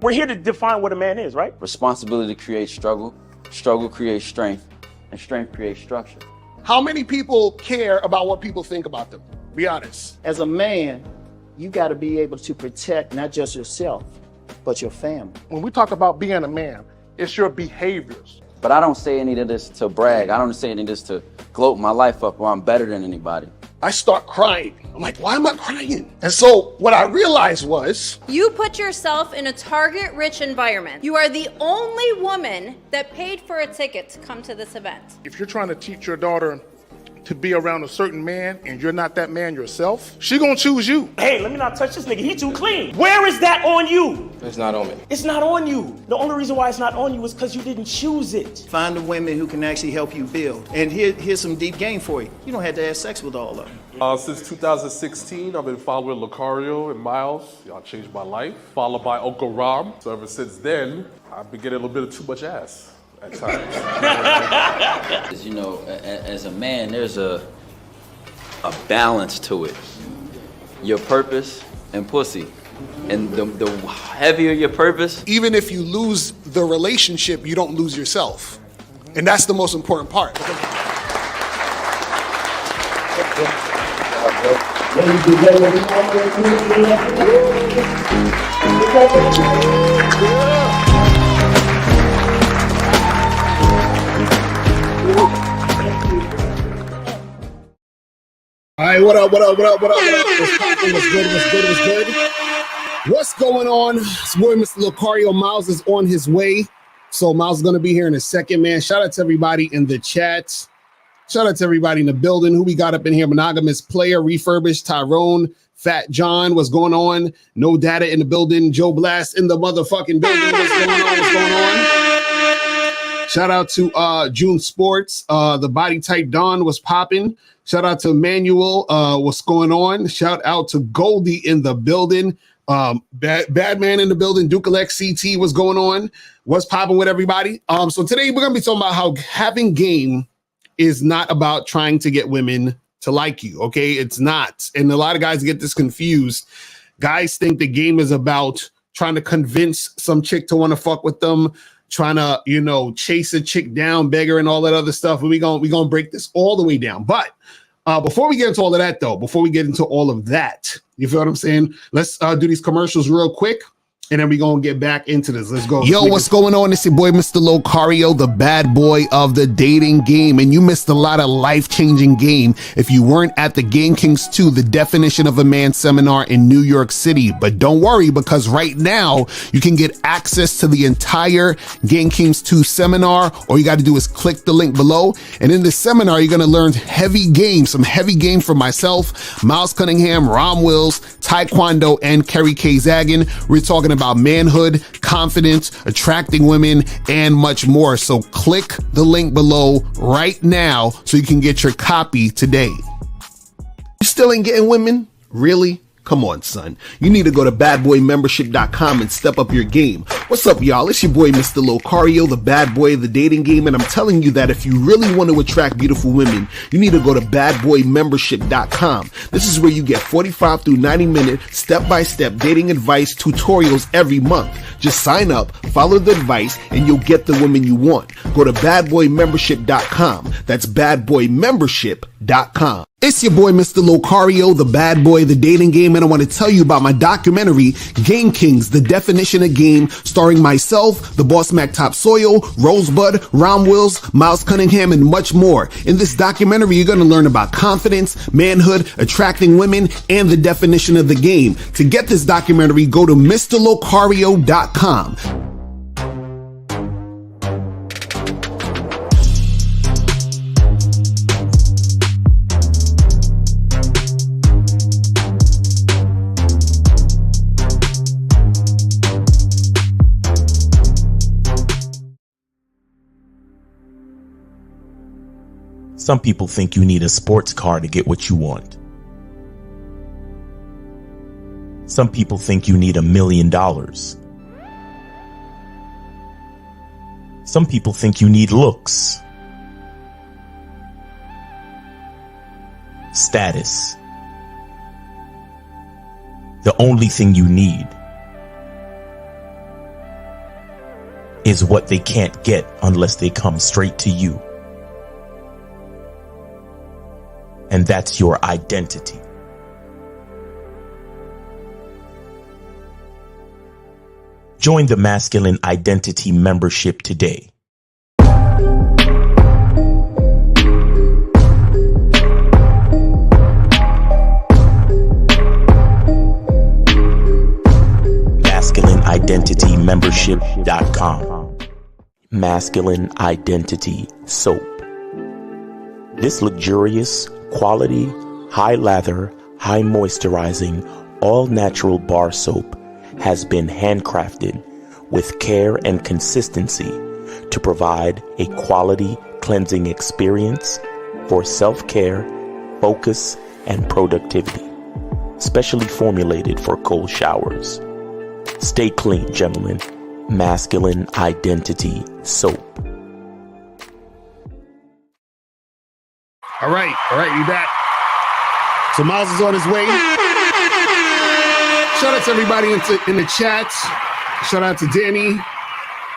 We're here to define what a man is, right? Responsibility creates struggle, struggle creates strength, and strength creates structure. How many people care about what people think about them? Be honest. As a man, you got to be able to protect not just yourself, but your family. When we talk about being a man, it's your behaviors. But I don't say any of this to brag. I don't say any of this to gloat my life up or I'm better than anybody. I start crying. I'm like, why am I crying? And so what I realized was, you put yourself in a target-rich environment. You are the only woman that paid for a ticket to come to this event. if you're trying to teach your daughter to be around a certain man and you're not that man yourself, she gonna choose you. Hey, let me not touch this nigga. He too clean. Where is that on you? It's not on me. It's not on you. The only reason why it's not on you is because you didn't choose it. Find the women who can actually help you build. And here's some deep game for you. You don't have to have sex with all of them. Since 2016, I've been following Lucario and Miles. Y'all changed my life. Followed by Uncle Ram. So ever since then, I've been getting a little bit of too much ass at times. As you know, as a man, there's a balance to it. Your purpose and pussy. And the heavier your purpose. Even if you lose the relationship, you don't lose yourself. And that's the most important part. All right, what up? What's good? What's going on? It's boy, Mr. Lucario. Miles is on his way. So Miles is going to be here in a second, man. Shout out to everybody in the chat. Shout out to everybody in the building. Who we got up in here? Monogamous Player, Refurbished, Tyrone, Fat John. What's going on? No Data in the building. Joe Blast in the motherfucking building. What's going on? Shout out to June Sports. The Body Type Don was popping. Shout out to Manuel. What's going on? Shout out to Goldie in the building. Bad Man in the building. Dukalek CT. What's going on? What's popping with everybody? So today we're gonna be talking about how having game is not about trying to get women to like you. Okay, it's not. And a lot of guys get this confused. Guys think the game is about trying to convince some chick to want to fuck with them, trying to, chase a chick down, beg her, and all that other stuff. And we're gonna break this all the way down. But before we get into all of that, though, before we get into all of that, you feel what I'm saying? Let's do these commercials real quick. And then we're going to get back into this. Let's go. Yo, what's going on? It's your boy, Mr. Lucario, the bad boy of the dating game. And you missed a lot of life-changing game if you weren't at the Game Kings 2, the definition of a man seminar in New York City. But don't worry, because right now you can get access to the entire Game Kings 2 seminar. All you got to do is click the link below. And in this seminar, you're going to learn heavy game, some heavy game from myself, Miles Cunningham, Rom Wills, Taekwondo, and Kerry K. Zagan. We're talking about manhood, confidence, attracting women, and much more. So click the link below right now so you can get your copy today. You still ain't getting women? Really? Come on, son. You need to go to badboymembership.com and step up your game. What's up, y'all? It's your boy, Mr. Lucario, the bad boy of the dating game, and I'm telling you that if you really want to attract beautiful women, you need to go to badboymembership.com. This is where you get 45 through 90-minute step-by-step dating advice tutorials every month. Just sign up, follow the advice, and you'll get the women you want. Go to badboymembership.com. That's badboymembership.com. It's your boy, Mr. Lucario, the bad boy of the dating game, and I want to tell you about my documentary, Game Kings, the definition of game, starring myself, the Boss Mac Top Soil, Rosebud, Rom Wills, Miles Cunningham, and much more. In this documentary, you're going to learn about confidence, manhood, attracting women, and the definition of the game. To get this documentary, go to MrLucario.com. Some people think you need a sports car to get what you want. Some people think you need $1 million. Some people think you need looks, status. The only thing you need is what they can't get unless they come straight to you. And that's your identity. Join the Masculine Identity membership today. MasculineIdentityMembership.com. Masculine Identity Soap. This luxurious, quality, high lather, high moisturizing, all natural bar soap has been handcrafted with care and consistency to provide a quality cleansing experience for self-care, focus, and productivity. Specially formulated for cold showers. Stay clean, gentlemen. Masculine Identity Soap. All right, we back. So Miles is on his way. Shout out to everybody in the chat. Shout out to Danny.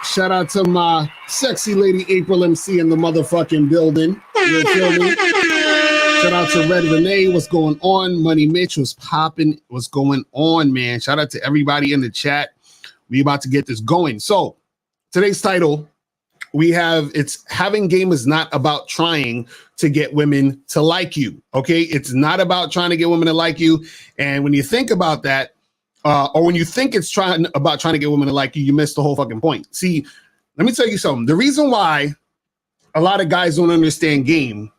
Shout out to my sexy lady April MC in the motherfucking building. You feel me? Shout out to Red Renee. What's going on? Money Mitch was popping. What's going on, man? Shout out to everybody in the chat. We about to get this going. So today's title, we have, it's having game is not about trying to get women to like you. Okay. It's not about trying to get women to like you. And when you think about that, or when you think it's trying to get women to like you, you miss the whole fucking point. See, let me tell you something. The reason why a lot of guys don't understand game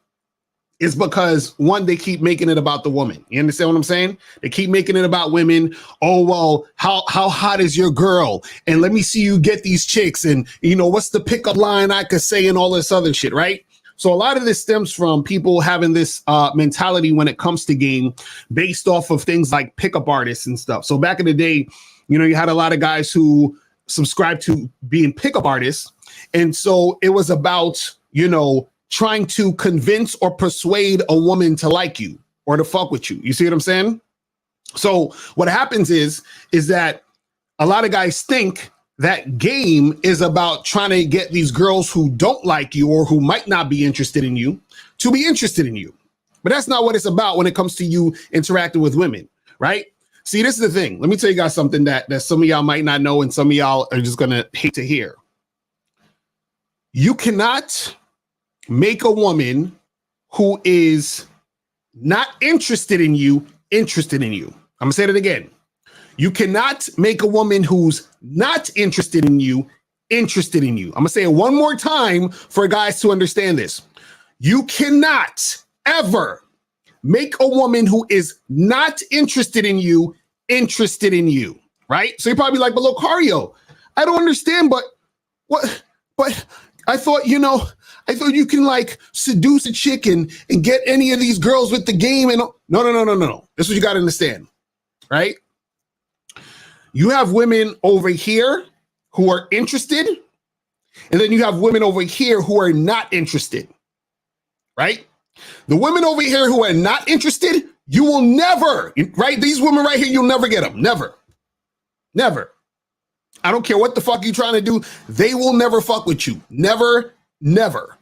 is because, one, they keep making it about the woman. You understand what I'm saying? They keep making it about women. Oh, well, how hot is your girl? And let me see you get these chicks. And, you know, what's the pickup line I could say and all this other shit, right? So a lot of this stems from people having this mentality when it comes to game based off of things like pickup artists and stuff. So back in the day, you know, you had a lot of guys who subscribed to being pickup artists. And so it was about, you know, trying to convince or persuade a woman to like you or to fuck with you. You see what I'm saying? So what happens is that a lot of guys think that game is about trying to get these girls who don't like you or who might not be interested in you to be interested in you. But that's not what it's about when it comes to you interacting with women, right? See, this is the thing. Let me tell you guys something that some of y'all might not know and some of y'all are just going to hate to hear. You cannot make a woman who is not interested in you interested in you. I'm gonna say that again. You cannot make a woman who's not interested in you interested in you. I'm gonna say it one more time for guys to understand this. You cannot ever make a woman who is not interested in you interested in you, right? So you're probably like, but Locario, I don't understand, but what? But I thought, you know, I thought you can like seduce a chick and get any of these girls with the game. And no. This is what you got to understand, right? You have women over here who are interested, and then you have women over here who are not interested, right? The women over here who are not interested, you will never, right? These women right here, you'll never get them. Never. I don't care what the fuck you're trying to do. They will never fuck with you. Never.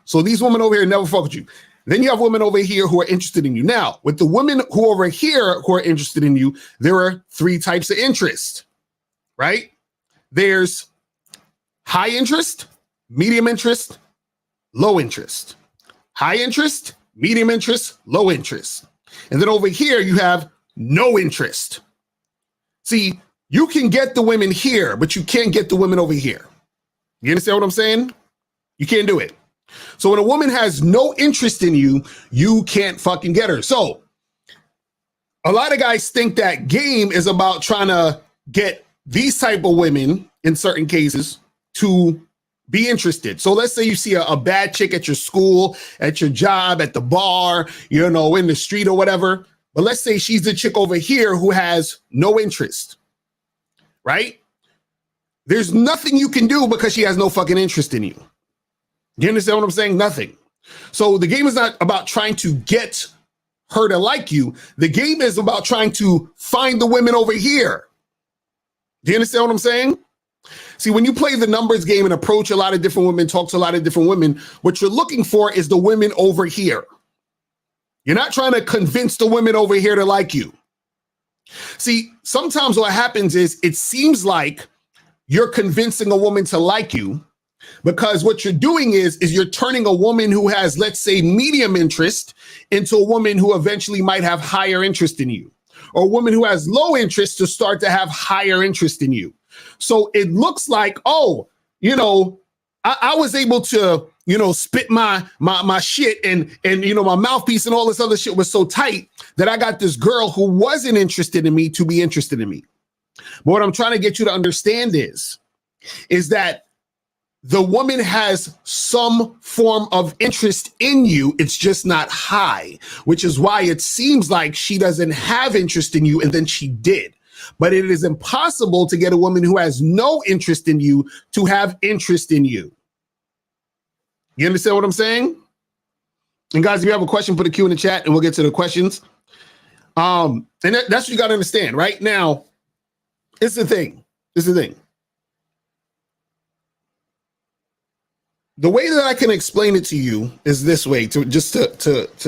So these women over here never fuck with you. Then you have women over here who are interested in you. Now, with the women who over here who are interested in you, there are three types of interest, right? There's high interest, medium interest, low interest. High interest, medium interest, low interest. And then over here, you have no interest. See, you can get the women here, but you can't get the women over here. You understand what I'm saying? You can't do it. So when a woman has no interest in you, you can't fucking get her. So a lot of guys think that game is about trying to get these type of women in certain cases to be interested. So let's say you see a bad chick at your school, at your job, at the bar, you know, in the street or whatever. But let's say she's the chick over here who has no interest, right? There's nothing you can do because she has no fucking interest in you. You understand what I'm saying? Nothing. So the game is not about trying to get her to like you. The game is about trying to find the women over here. Do you understand what I'm saying? See, when you play the numbers game and approach a lot of different women, talk to a lot of different women, what you're looking for is the women over here. You're not trying to convince the women over here to like you. See, sometimes what happens is it seems like you're convincing a woman to like you because what you're doing is you're turning a woman who has, let's say, medium interest into a woman who eventually might have higher interest in you, or a woman who has low interest to start to have higher interest in you. So it looks like, oh, you know, I was able to, you know, spit my shit and you know, my mouthpiece and all this other shit was so tight that I got this girl who wasn't interested in me to be interested in me. But what I'm trying to get you to understand is that the woman has some form of interest in you. It's just not high, which is why it seems like she doesn't have interest in you and then she did. But it is impossible to get a woman who has no interest in you to have interest in you. You understand what I'm saying? And guys, if you have a question, put a Q in the chat and we'll get to the questions. And that's what you got to understand right now. It's the thing. The way that I can explain it to you is this way, to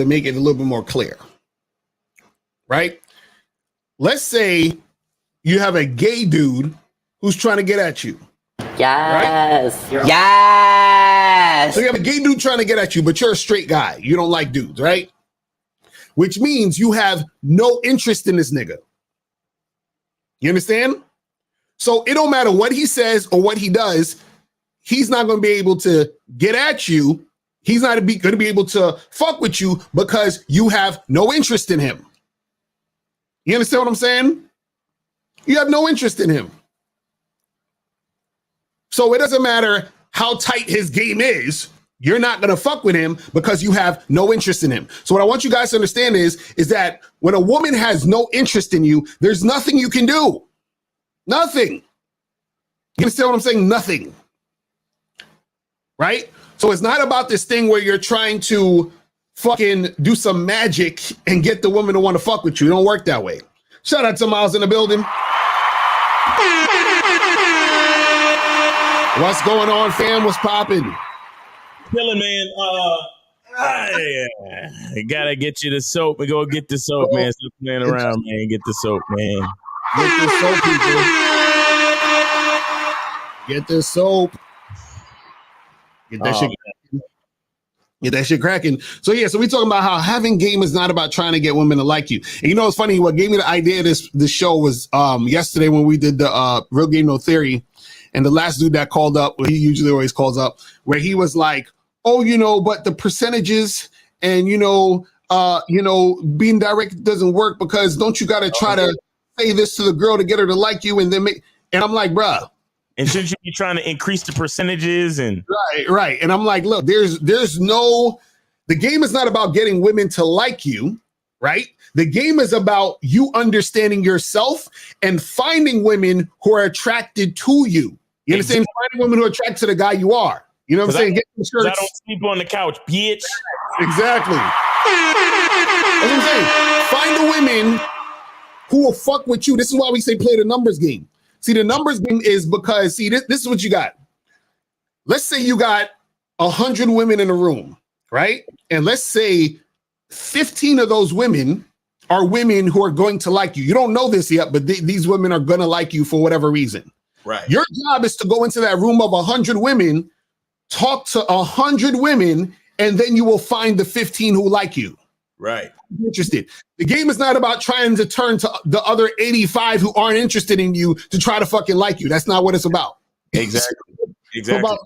make it a little bit more clear. Right? Let's say you have a gay dude who's trying to get at you. Yes. Right? Yes. So you have a gay dude trying to get at you, but you're a straight guy. You don't like dudes, right? Which means you have no interest in this nigga. You understand? So it don't matter what he says or what he does. He's not going to be able to get at you. He's not going to be able to fuck with you because you have no interest in him. You understand what I'm saying? You have no interest in him. So it doesn't matter how tight his game is. You're not going to fuck with him because you have no interest in him. So what I want you guys to understand is that when a woman has no interest in you, there's nothing you can do. Nothing. You understand what I'm saying? Nothing. Right? So it's not about this thing where you're trying to fucking do some magic and get the woman to want to fuck with you. It don't work that way. Shout out to Miles in the building. What's going on, fam? What's popping? Killing, man. I gotta get you the soap. We go get the soap, man. Stop playing around, man. Get the soap, man. Get the soap, people. Get the soap. Get that shit. Get that shit cracking. So yeah, so we talking about how having game is not about trying to get women to like you. And you know, it's funny. What gave me the idea of this show was yesterday when we did the Real Game No Theory, and the last dude that called up, he usually always calls up, where he was like, "Oh, you know, but the percentages and you know, being direct doesn't work because don't you got to try to say this to the girl to get her to like you and then make?" And I'm like, bruh. And shouldn't you be trying to increase the percentages? And right. And I'm like, look, there's no, the game is not about getting women to like you, right? The game is about you understanding yourself and finding women who are attracted to you. You understand? Finding women who are attracted to the guy you are. You know what I'm saying? Get the shirts. I don't sleep on the couch, bitch. Exactly. That's what I'm saying. Find the women who will fuck with you. This is why we say play the numbers game. See, the numbers game is because, see, this is what you got. Let's say you got 100 women in a room, right? And let's say 15 of those women are women who are going to like you. You don't know this yet, but these women are going to like you for whatever reason. Right. Your job is to go into that room of 100 women, talk to 100 women, and then you will find the 15 who like you. Right. Interested. The game is not about trying to turn to the other 85 who aren't interested in you to try to fucking like you. That's not what it's about. Exactly. Exactly.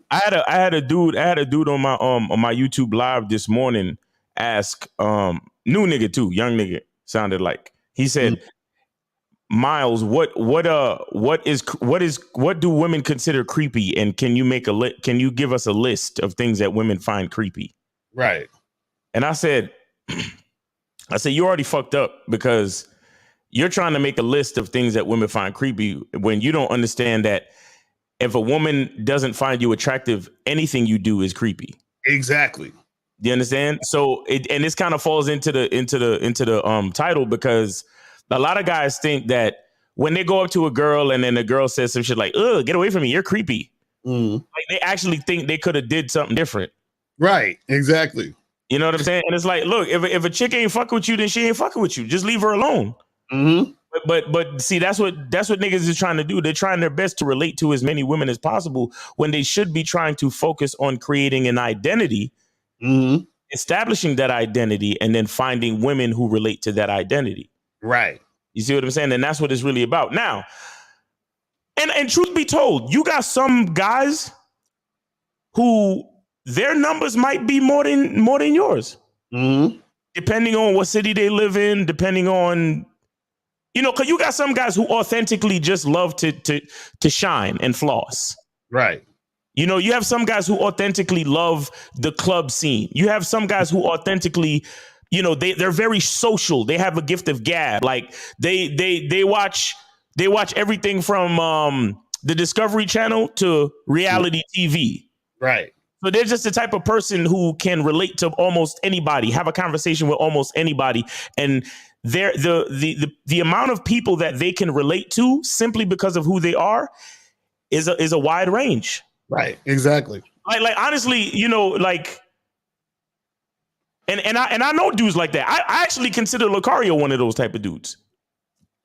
I had a dude on my YouTube live this morning ask new nigga too, young nigga sounded like. He said, Miles, what do women consider creepy, and can you give us a list of things that women find creepy? Right. And I said, you already fucked up because you're trying to make a list of things that women find creepy when you don't understand that if a woman doesn't find you attractive, anything you do is creepy. Exactly. Do you understand? So this kind of falls into the title because a lot of guys think that when they go up to a girl and then the girl says some shit like, ugh, get away from me, you're creepy. Like they actually think they could have did something different. Right. Exactly. You know what I'm saying? And it's like, look, if a chick ain't fucking with you, then she ain't fucking with you. Just leave her alone. But see, that's what niggas is trying to do. They're trying their best to relate to as many women as possible when they should be trying to focus on creating an identity, establishing that identity, and then finding women who relate to that identity. Right. You see what I'm saying? And that's what it's really about. Now, and truth be told, you got some guys who their numbers might be more than yours. Depending on what city they live in, depending on, you know, because you got some guys who authentically just love to shine and floss. Right. You know, you have some guys who authentically love the club scene. You have some guys who authentically, you know, they're very social. They have a gift of gab. Like they watch everything from the Discovery Channel to reality TV. Right. So they're just the type of person who can relate to almost anybody, have a conversation with almost anybody, and they're the amount of people that they can relate to simply because of who they are is a wide range. Right. Exactly. Like honestly, you know, like, and I know dudes like that. I actually consider Lucario one of those type of dudes.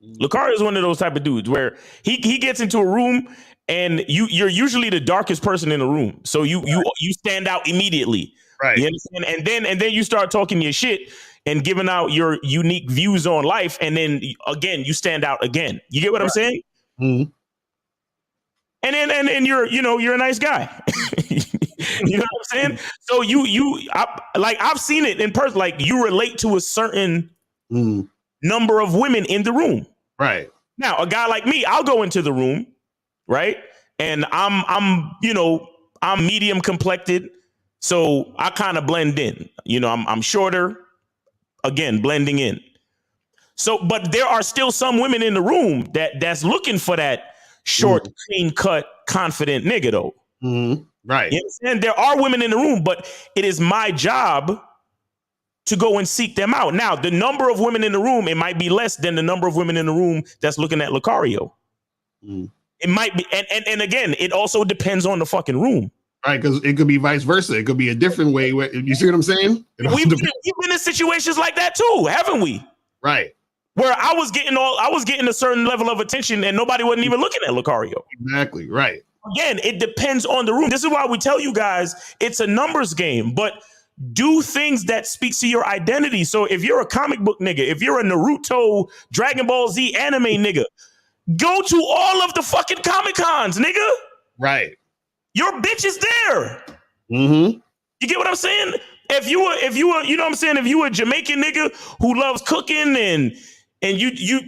Lucario is one of those type of dudes where he gets into a room and you're usually the darkest person in the room, so you stand out immediately. Right. You understand? And then you start talking your shit and giving out your unique views on life, and then again you stand out again. You get what I'm saying? And then you're a nice guy. You know what I'm saying? So I've seen it in person. Like you relate to a certain number of women in the room. Right. Now, a guy like me, I'll go into the room, right? And I'm medium complected, so I kind of blend in. You know, I'm shorter, again, blending in. So, but there are still some women in the room that's looking for that short, clean cut, confident nigga though. Right. You understand? There are women in the room, but it is my job to go and seek them out. Now, the number of women in the room, it might be less than the number of women in the room that's looking at Lucario. It might be, and again, it also depends on the fucking room. Right, because it could be vice versa. It could be a different way. You see what I'm saying? We've been in situations like that too, haven't we? Right. Where I was getting a certain level of attention and nobody wasn't even looking at Lucario. Exactly. Right. Again, it depends on the room. This is why we tell you guys it's a numbers game, but do things that speaks to your identity. So if you're a comic book nigga, if you're a Naruto, Dragon Ball Z anime nigga, go to all of the fucking Comic Cons, nigga. Right. Your bitch is there. You get what I'm saying? If you were, you know what I'm saying? If you were a Jamaican nigga who loves cooking and you,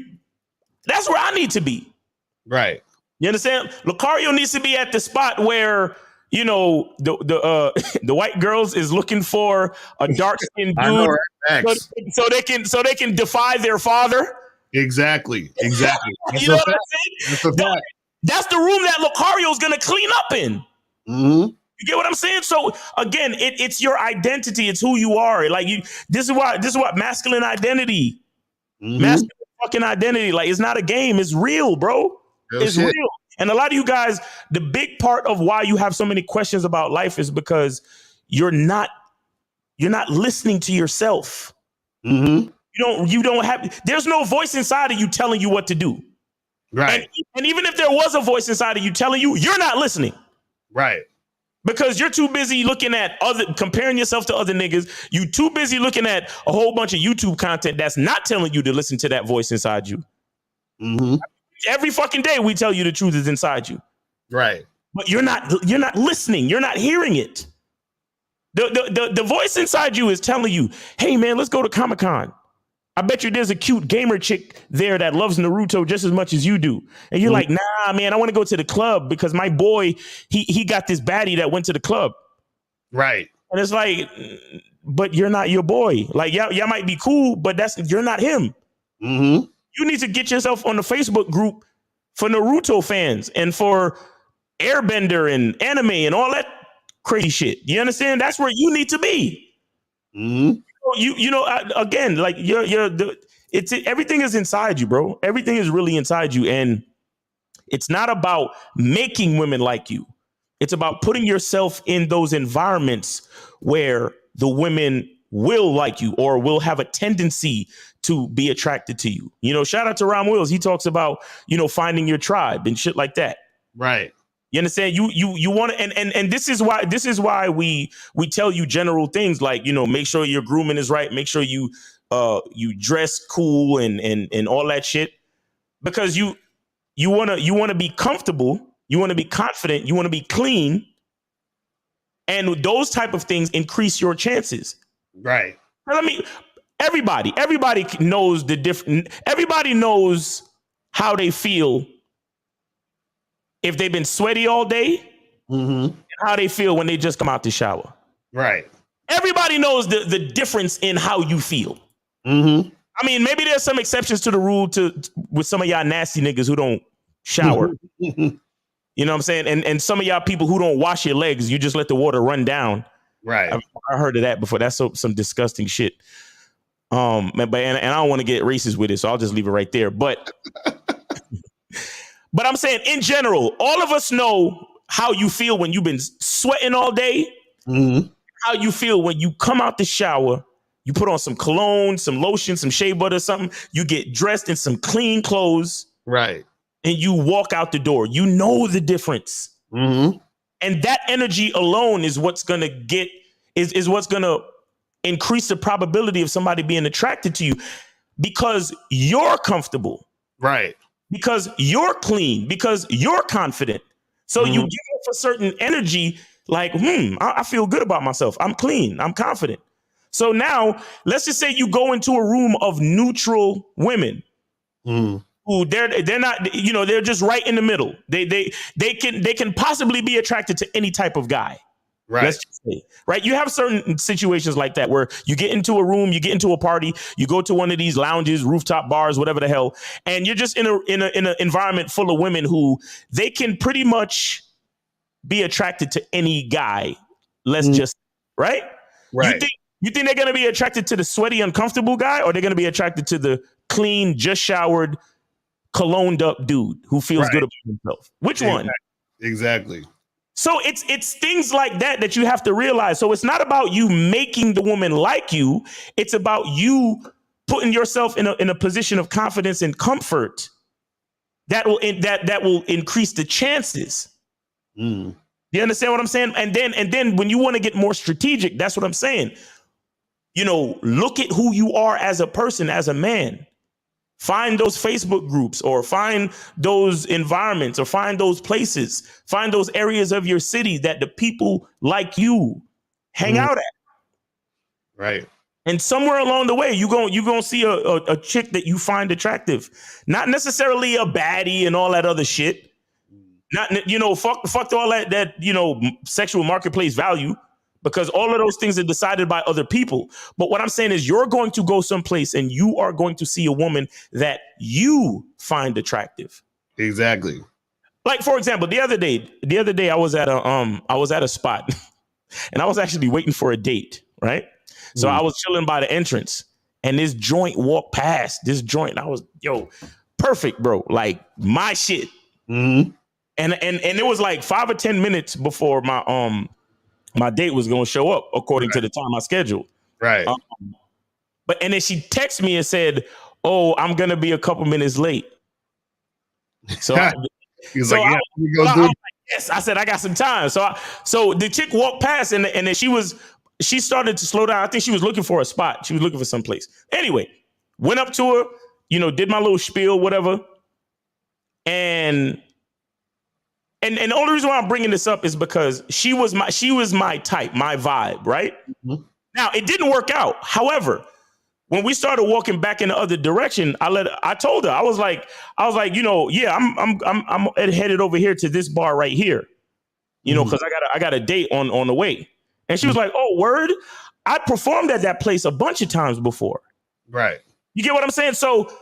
that's where I need to be. Right. You understand? Lucario needs to be at the spot where, you know, the white girls is looking for a dark skinned dude, so they can defy their father. Exactly. You know what I'm saying? That's the room that Lucario's gonna clean up in. You get what I'm saying? So again, it's your identity. It's who you are. Like this is what masculine identity, masculine fucking identity. Like it's not a game. It's real, bro. It's real. And a lot of you guys, the big part of why you have so many questions about life is because you're not listening to yourself. You don't have, there's no voice inside of you telling you what to do. Right. And even if there was a voice inside of you telling you, you're not listening. Right. Because you're too busy looking at comparing yourself to other niggas. You too busy looking at a whole bunch of YouTube content that's not telling you to listen to that voice inside you. Every fucking day we tell you the truth is inside you. Right. But you're not listening. You're not hearing it. The voice inside you is telling you, hey man, let's go to Comic-Con. I bet you there's a cute gamer chick there that loves Naruto just as much as you do. And you're like, nah, man, I want to go to the club because my boy, he got this baddie that went to the club. Right. And it's like, but you're not your boy. Like, y'all might be cool, but you're not him. You need to get yourself on the Facebook group for Naruto fans and for Airbender and anime and all that crazy shit. You understand? That's where you need to be. You know, again, like everything is inside you, bro. Everything is really inside you. And it's not about making women like you. It's about putting yourself in those environments where the women will like you or will have a tendency to be attracted to you. You know, shout out to Ron Wills. He talks about, you know, finding your tribe and shit like that. Right. You understand? You want to, and this is why we tell you general things like, you know, make sure your grooming is right, make sure you dress cool and all that shit, because you want to be comfortable, you want to be confident, you want to be clean, and those type of things increase your chances. Right. Everybody knows the different. Everybody knows how they feel if they've been sweaty all day, and how they feel when they just come out the shower. Right. Everybody knows the difference in how you feel. I mean, maybe there's some exceptions to the rule with some of y'all nasty niggas who don't shower. You know what I'm saying? And some of y'all people who don't wash your legs, you just let the water run down. Right. I heard of that before. That's some disgusting shit. And I don't want to get racist with it, so I'll just leave it right there. But I'm saying in general, all of us know how you feel when you've been sweating all day. How you feel when you come out the shower, you put on some cologne, some lotion, some shea butter, something. You get dressed in some clean clothes. Right. And you walk out the door. You know the difference. And that energy alone is what's gonna is what's gonna increase the probability of somebody being attracted to you, because you're comfortable. Right. Because you're clean, because you're confident. So you give off a certain energy like, I feel good about myself. I'm clean. I'm confident. So now let's just say you go into a room of neutral women who they're not, you know, they're just right in the middle. They can possibly be attracted to any type of guy. Right. Let's just say, right. You have certain situations like that where you get into a room, you get into a party, you go to one of these lounges, rooftop bars, whatever the hell, and you're just in an environment full of women who they can pretty much be attracted to any guy. Let's just right. You think they're gonna be attracted to the sweaty, uncomfortable guy, or they're gonna be attracted to the clean, just showered, cologned up dude who feels good about himself? Which one? Exactly. So it's things like that you have to realize. So it's not about you making the woman like you. It's about you putting yourself in a position of confidence and comfort that will increase the chances. You understand what I'm saying? And then when you want to get more strategic, that's what I'm saying. You know, look at who you are as a person, as a man. Find those Facebook groups or find those environments or find those places, find those areas of your city that the people like you hang out at. Right. And somewhere along the way, you're gonna see a chick that you find attractive. Not necessarily a baddie and all that other shit. Not, you know, fuck all that, you know, sexual marketplace value, because all of those things are decided by other people. But what I'm saying is you're going to go someplace and you are going to see a woman that you find attractive. Exactly. Like, for example, the other day I was at a spot and I was actually waiting for a date, right? So I was chilling by the entrance and this joint walked past this joint. I was, perfect, bro. Like my shit. And it was like 5 or 10 minutes before my date was going to show up according to the time I scheduled. Right. And then she texted me and said, "Oh, I'm going to be a couple minutes late." So yes, I said, I got some time. So the chick walked past and then she started to slow down. I think she was looking for a spot. She was looking for some place. Anyway, went up to her, did my little spiel, whatever. And the only reason why I'm bringing this up is because she was my type, my vibe, right? Now it didn't work out. However, when we started walking back in the other direction, I told her, I was like, yeah, I'm headed over here to this bar right here, because I got a date on the way. And she was like, "Oh, word! I performed at that place a bunch of times before." Right. You get what I'm saying? So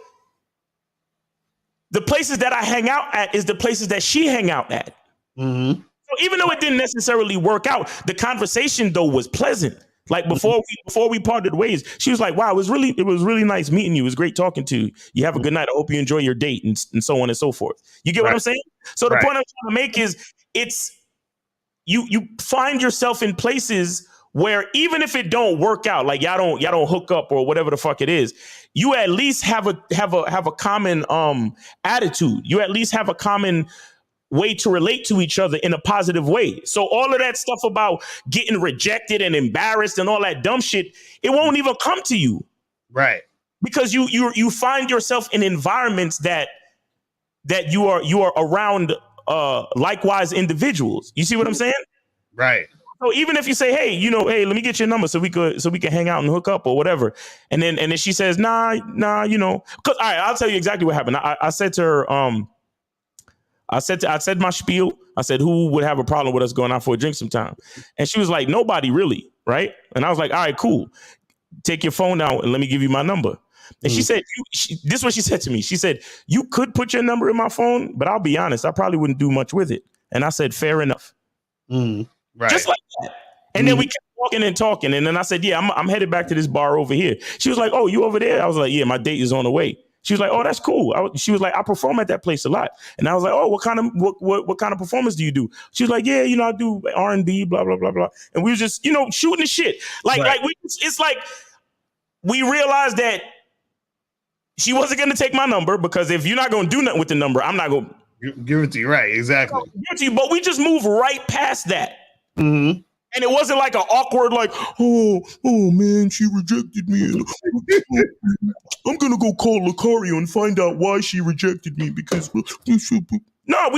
the places that I hang out at is the places that she hang out at. So even though it didn't necessarily work out, the conversation though was pleasant. Like before we parted ways, she was like, "Wow, it was really nice meeting you. It was great talking to you. You have a good night. I hope you enjoy your date," and so on and so forth. You get what I'm saying? So the point I'm trying to make is, it's you find yourself in places where even if it don't work out, like y'all don't hook up or whatever the fuck it is, you at least have a common attitude. You at least have a common way to relate to each other in a positive way. So all of that stuff about getting rejected and embarrassed and all that dumb shit, it won't even come to you. Right. Because you find yourself in environments that you are around likewise individuals. You see what I'm saying? Right. So even if you say, hey, hey, let me get your number so we can hang out and hook up or whatever. And then she says, nah, because all right, I'll tell you exactly what happened. I said to her, I said my spiel. I said, who would have a problem with us going out for a drink sometime? And she was like, nobody really. Right. And I was like, all right, cool. Take your phone out and let me give you my number. And she said, this is what she said to me. She said, you could put your number in my phone, but I'll be honest, I probably wouldn't do much with it. And I said, fair enough. Right. Just like that. And then we kept walking and talking. And then I said, yeah, I'm headed back to this bar over here. She was like, oh, you over there? I was like, yeah, my date is on the way. She was like, oh, that's cool. She was like, I perform at that place a lot. And I was like, oh, what kind of performance do you do? She was like, yeah, I do R&B, blah, blah, blah, blah. And we was just, shooting the shit. It's like we realized that she wasn't going to take my number, because if you're not going to do nothing with the number, I'm not going to give it to you. Right. Exactly. Give it to you, but we just moved right past that. Mm-hmm. And it wasn't like an awkward, like, oh man, she rejected me. I'm going to go call Lucario and find out why she rejected me, because no,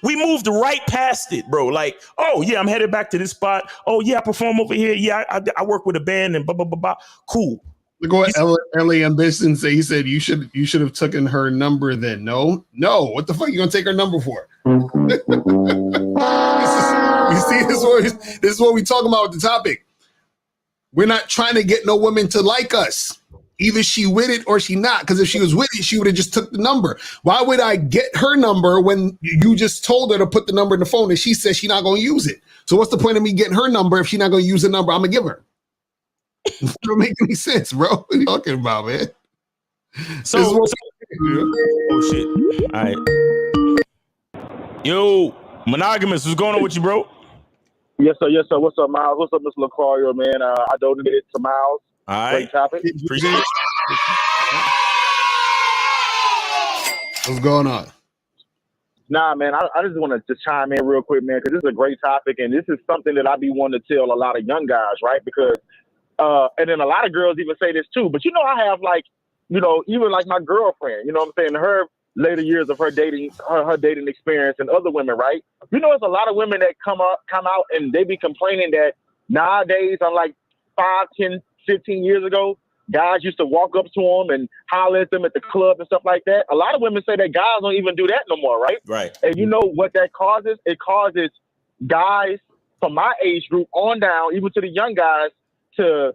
we moved right past it, bro. Like, oh yeah, I'm headed back to this spot. Oh yeah, I perform over here. Yeah, I work with a band and blah, blah, blah, blah. Cool. Look what L.A. Ambition say. He said you should have taken her number then. No. What the fuck you gonna take her number for? You see, this is what we talking about with the topic. We're not trying to get no woman to like us. Either she with it or she not. Because if she was with it, she would have just took the number. Why would I get her number when you just told her to put the number in the phone and she says she's not gonna use it? So what's the point of me getting her number if she's not gonna use the number I'm gonna give her? It don't make any sense, bro. What are you talking about, man? Oh shit. All right. Yo, Monogamous, what's going on with you, bro? Yes, sir. What's up, Miles? What's up, Mr. Lucario, man? I donated to Miles. All right. Great topic. Appreciate it. What's going on? Nah, man, I just want to chime in real quick, man, because this is a great topic, and this is something that I be wanting to tell a lot of young guys, right? Because and then a lot of girls even say this too, but I have even like my girlfriend, what I'm saying, her later years of her dating, her dating experience and other women, right? There's a lot of women that come out and they be complaining that nowadays, unlike 5, 10, 15 years ago, guys used to walk up to them and holler at them at the club and stuff like that. A lot of women say that guys don't even do that no more, right? Right. And you know what that causes? It causes guys from my age group on down, even to the young guys, to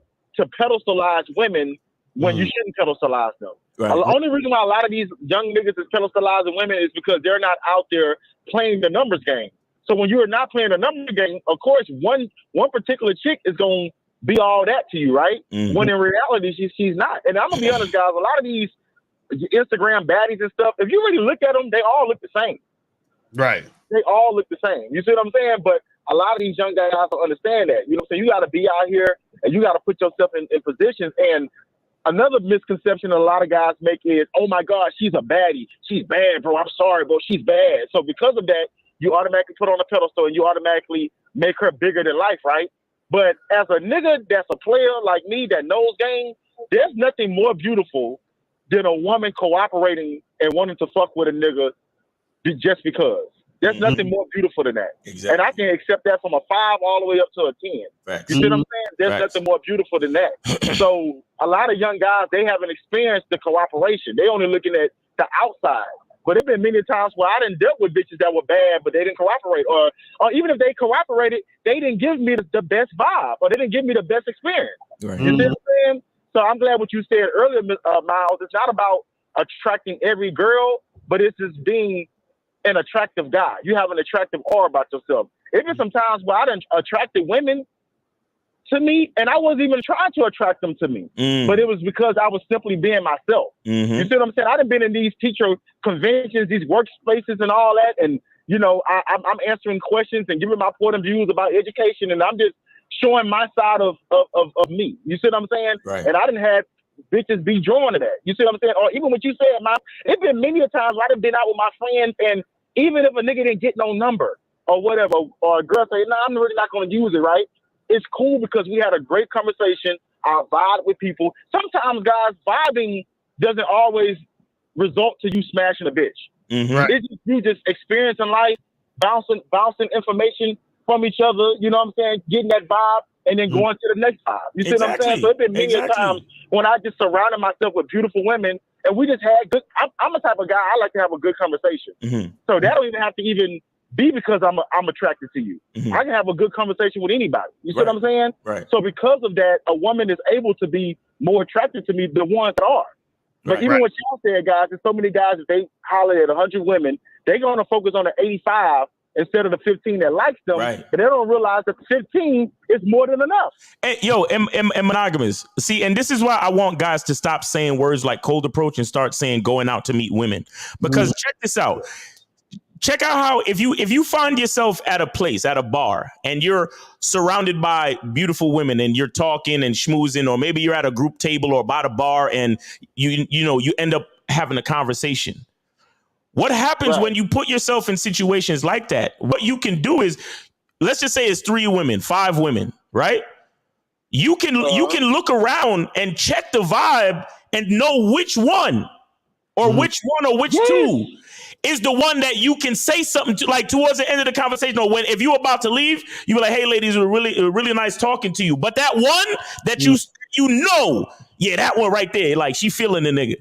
pedestalize women when you shouldn't pedestalize them. Right. The only reason why a lot of these young niggas is pedestalizing women is because they're not out there playing the numbers game. So when you're not playing the number game, of course, one particular chick is going to be all that to you, right? Mm-hmm. When in reality, she's not. And I'm going to be honest, guys, a lot of these Instagram baddies and stuff, if you really look at them, they all look the same. Right. They all look the same. You see what I'm saying? But a lot of these young guys don't understand that. So you got to be out here and you got to put yourself in positions. And another misconception a lot of guys make is, oh my God, she's a baddie. She's bad, bro. I'm sorry, bro. She's bad. So because of that, you automatically put her on a pedestal and you automatically make her bigger than life, right? But as a nigga that's a player like me that knows game, there's nothing more beautiful than a woman cooperating and wanting to fuck with a nigga just because. There's nothing more beautiful than that. Exactly. And I can accept that from a 5 all the way up to a 10. Facts. You see what I'm saying? There's nothing more beautiful than that. So a lot of young guys, they haven't experienced the cooperation. They only looking at the outside. But there's been many times where I done dealt with bitches that were bad, but they didn't cooperate. Or even if they cooperated, they didn't give me the best vibe, or they didn't give me the best experience. Right. You see what I'm saying? So I'm glad what you said earlier, Miles. It's not about attracting every girl, but it's just being an attractive guy. You have an attractive aura about yourself. Even sometimes where I done attracted women to me, and I wasn't even trying to attract them to me, but it was because I was simply being myself. You see what I'm saying? I've been in these teacher conventions, these workspaces and all that, and you know, I'm answering questions and giving my point of views about education, and I'm just showing my side of me. You see what I'm saying? Right. And I didn't have bitches be drawn to that. You see what I'm saying? Or even what you said, man, it's been many a times where I've been out with my friends, and even if a nigga didn't get no number or whatever, or a girl say, no, I'm really not going to use it, right? It's cool because we had a great conversation. I vibe with people. Sometimes, guys, vibing doesn't always result to you smashing a bitch. Right. It's just you just experiencing life, bouncing information from each other, you know what I'm saying? Getting that vibe and then going to the next vibe. You see what I'm saying? So it's been many times when I just surrounded myself with beautiful women and we just had good, I'm the type of guy, I like to have a good conversation. So that don't even have to even be because I'm attracted to you. I can have a good conversation with anybody. You see what I'm saying? Right. So because of that, a woman is able to be more attracted to me than ones that are. But even what y'all said, guys, there's so many guys that they holler at 100 women, they're going to focus on the 85 instead of the 15 that likes them. But they don't realize that the 15 is more than enough. Hey, yo, and monogamous. See, and this is why I want guys to stop saying words like cold approach and start saying going out to meet women. Because check this out. Check out how if you find yourself at a place, at a bar, and you're surrounded by beautiful women and you're talking and schmoozing, or maybe you're at a group table or by the bar and you end up having a conversation. What happens when you put yourself in situations like that? What you can do is, let's just say it's 3 women, 5 women, right? You can look around and check the vibe and know which one or which 2 is the one that you can say something to, like towards the end of the conversation, or when if you're about to leave, you be like, "Hey, ladies, it was really nice talking to you." But that one that you know, yeah, that one right there, like she feeling the nigga.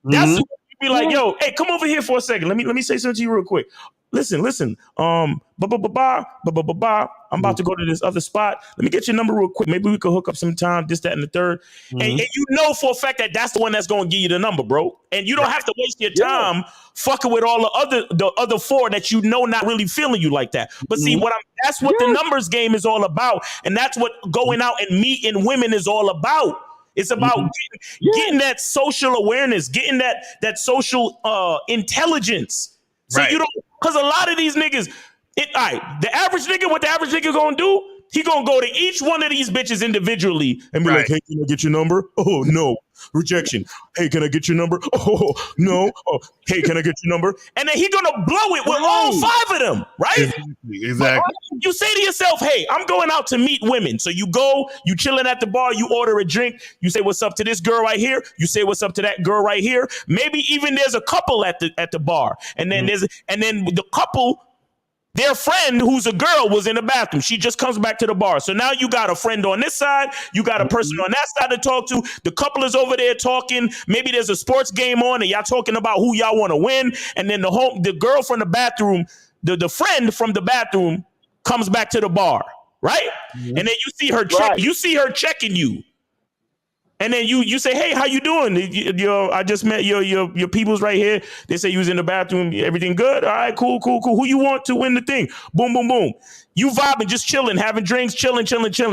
That's what you be like, "Yo, hey, come over here for a second. Let me say something to you real quick. Listen. I'm about to go to this other spot. Let me get your number real quick. Maybe we could hook up sometime, this, that, and the third." And you know for a fact that that's the one that's going to give you the number, bro. And you don't have to waste your time fucking with all the other 4 that you know not really feeling you like that. But see, that's what the numbers game is all about. And that's what going out and meeting women is all about. It's about getting that social awareness, getting that social intelligence. So you don't, because a lot of these niggas, the average nigga, what the average nigga gonna do? He gonna go to each one of these bitches individually and be like, "Hey, can I get your number? Oh, no. Rejection. Hey, can I get your number? Oh, no. Oh, hey, can I get your number?" And then he gonna blow it with all 5 of them, right? Exactly. You say to yourself, "Hey, I'm going out to meet women." So you go, you chilling at the bar, you order a drink, you say what's up to this girl right here, you say what's up to that girl right here. Maybe even there's a couple at the bar, and then then the couple, their friend who's a girl was in the bathroom. She just comes back to the bar. So now you got a friend on this side. You got a person on that side to talk to. The couple is over there talking. Maybe there's a sports game on and y'all talking about who y'all want to win. And then the girl from the bathroom, the friend from the bathroom comes back to the bar, right? And then you see her checking you. And then you say, "Hey, how you doing? I just met your peoples right here. They say you was in the bathroom. Everything good? All right, cool. Who you want to win the thing?" Boom, boom, boom. You vibing, just chilling, having drinks, chilling.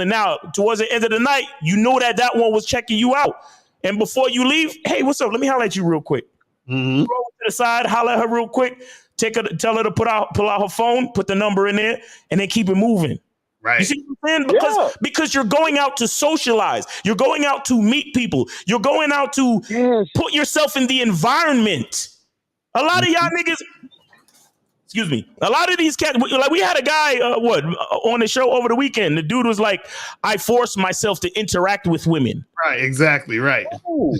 Now, towards the end of the night, you know that one was checking you out. And before you leave, "Hey, what's up? Let me holler at you real quick." Go to the side, holler at her real quick. Tell her to pull out her phone, put the number in there, and then keep it moving. Right. You see what I'm saying? Because you're going out to socialize. You're going out to meet people. You're going out to put yourself in the environment. A lot of y'all niggas, a lot of these cats, like we had a guy, on the show over the weekend. The dude was like, "I force myself to interact with women." Right, exactly, right.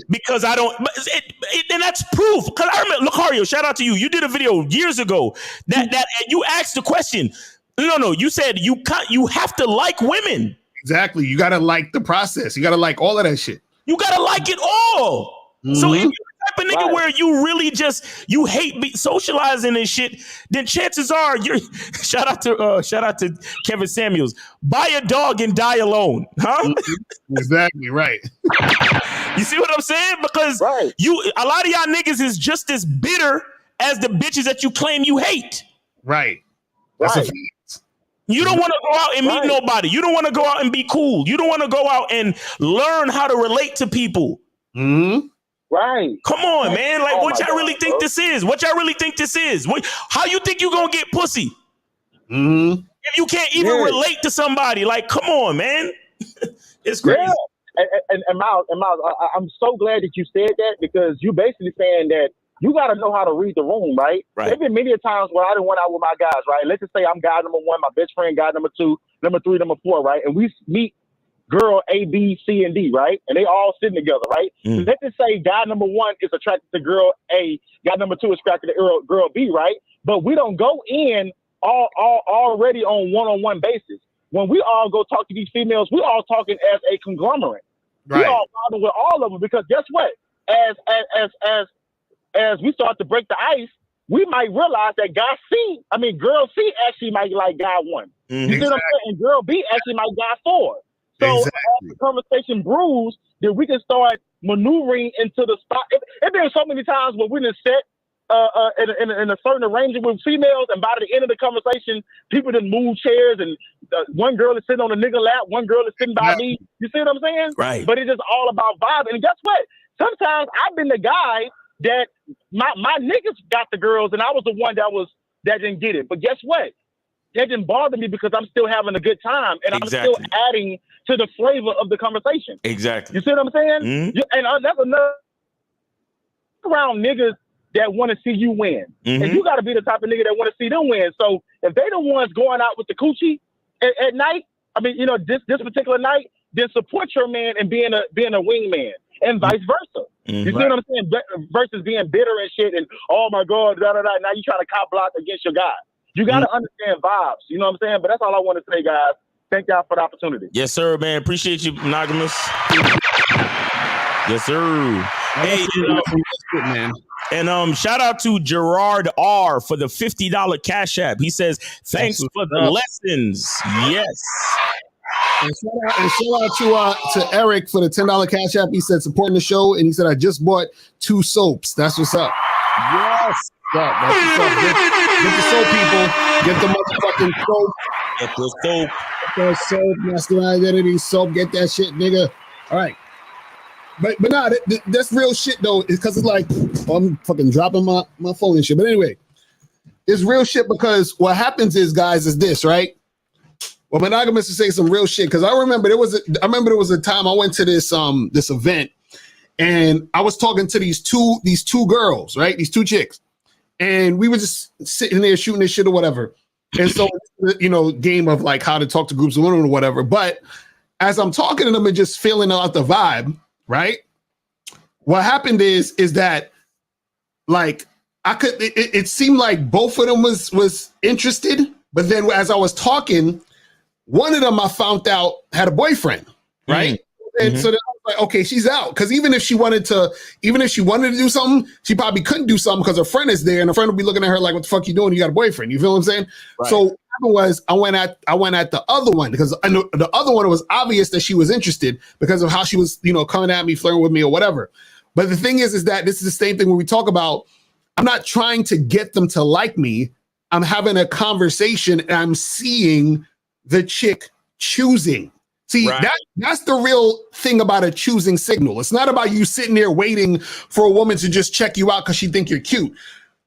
Because I don't, and that's proof. Because I remember, Lucario, shout out to you. You did a video years ago that and you asked the question. No. You said you have to like women. Exactly. You got to like the process. You got to like all of that shit. You got to like it all. So if you're the type of nigga where you really you hate socializing and shit, then chances are you're shout out to Kevin Samuels. Buy a dog and die alone, huh? Exactly right. You see what I'm saying? Because a lot of y'all niggas is just as bitter as the bitches that you claim you hate. Right. That's a fact. You don't want to go out and meet nobody. You don't want to go out and be cool. You don't want to go out and learn how to relate to people. Mm-hmm. Right. Come on, man. Like, what y'all really think this is? What y'all really think this is? How you think you gonna get pussy? Mm-hmm. If you can't even relate to somebody, like, come on, man. It's crazy. Yeah. And Miles, I'm so glad that you said that, because you're basically saying that you got to know how to read the room, right? There's been many times where I done went out with my guys, right? Let's just say I'm guy number 1, my best friend guy number 2, number 3, number 4, right? And we meet girl A, B, C, and D, right? And they all sitting together, right? So let's just say guy number 1 is attracted to girl A, guy number 2 is attracted to girl B, right? But we don't go in all already on one-on-one basis. When we all go talk to these females, we all talking as a conglomerate. We all bother with all of them, because guess what? As we start to break the ice, we might realize that girl C actually might like guy 1. You see what I'm saying? And girl B actually might guy 4. So as the conversation brews, then we can start maneuvering into the spot. It's been so many times where we done set in a certain arrangement with females, and by the end of the conversation, people done move chairs, and one girl is sitting on a nigga lap, one girl is sitting by me. You see what I'm saying? Right. But it's just all about vibe. And guess what? Sometimes I've been the guy that my niggas got the girls, and I was the one that didn't get it. But guess what? That didn't bother me, because I'm still having a good time, and I'm still adding to the flavor of the conversation. Exactly. You see what I'm saying? And that's another around niggas that want to see you win. And you got to be the type of nigga that want to see them win. So if they the ones going out with the coochie at night, I mean, this particular night, then support your man and being a wingman, and vice versa. You see what I'm saying? Versus being bitter and shit, and oh my God, da da da. Now you trying to cop block against your guy. You got to understand vibes. You know what I'm saying? But that's all I want to say, guys. Thank y'all for the opportunity. Yes, sir, man. Appreciate you, Monogamous. Yes, sir. Hey, man. And shout out to Gerard R for the $50 Cash App. He says, thanks for the lessons. Yes. And shout out to Eric for the $10 Cash App. He said, supporting the show. And he said, I just bought 2 soaps. That's what's up. Yes. That's what's up. Get the soap, people. Get the motherfucking soap. Get the soap. Get that soap. Masculine identity soap. Get that shit, nigga. All right. But nah, that's real shit though. It's because it's like, I'm fucking dropping my phone and shit. But anyway, it's real shit, because what happens is, guys, is this, right? Well, Monogamous is saying some real shit, because I remember there was a time I went to this event, and I was talking to these two girls, right? These 2 chicks. And we were just sitting there shooting this shit or whatever. And so, game of like how to talk to groups of women or whatever. But as I'm talking to them and just feeling out the vibe, right? What happened is that like it seemed like both of them was interested. But then as I was talking, one of them I found out had a boyfriend, right? And so then I was like, okay, she's out. Because even if she wanted to do something, she probably couldn't do something because her friend is there, and her friend would be looking at her like, what the fuck you doing? You got a boyfriend. You feel what I'm saying? Right. So what happened was I went at the other one, because I know the other one, it was obvious that she was interested because of how she was, coming at me, flirting with me or whatever. But the thing is that this is the same thing when we talk about, I'm not trying to get them to like me. I'm having a conversation and I'm seeing the chick choosing. See, that's the real thing about a choosing signal. It's not about you sitting there waiting for a woman to just check you out because she think you're cute.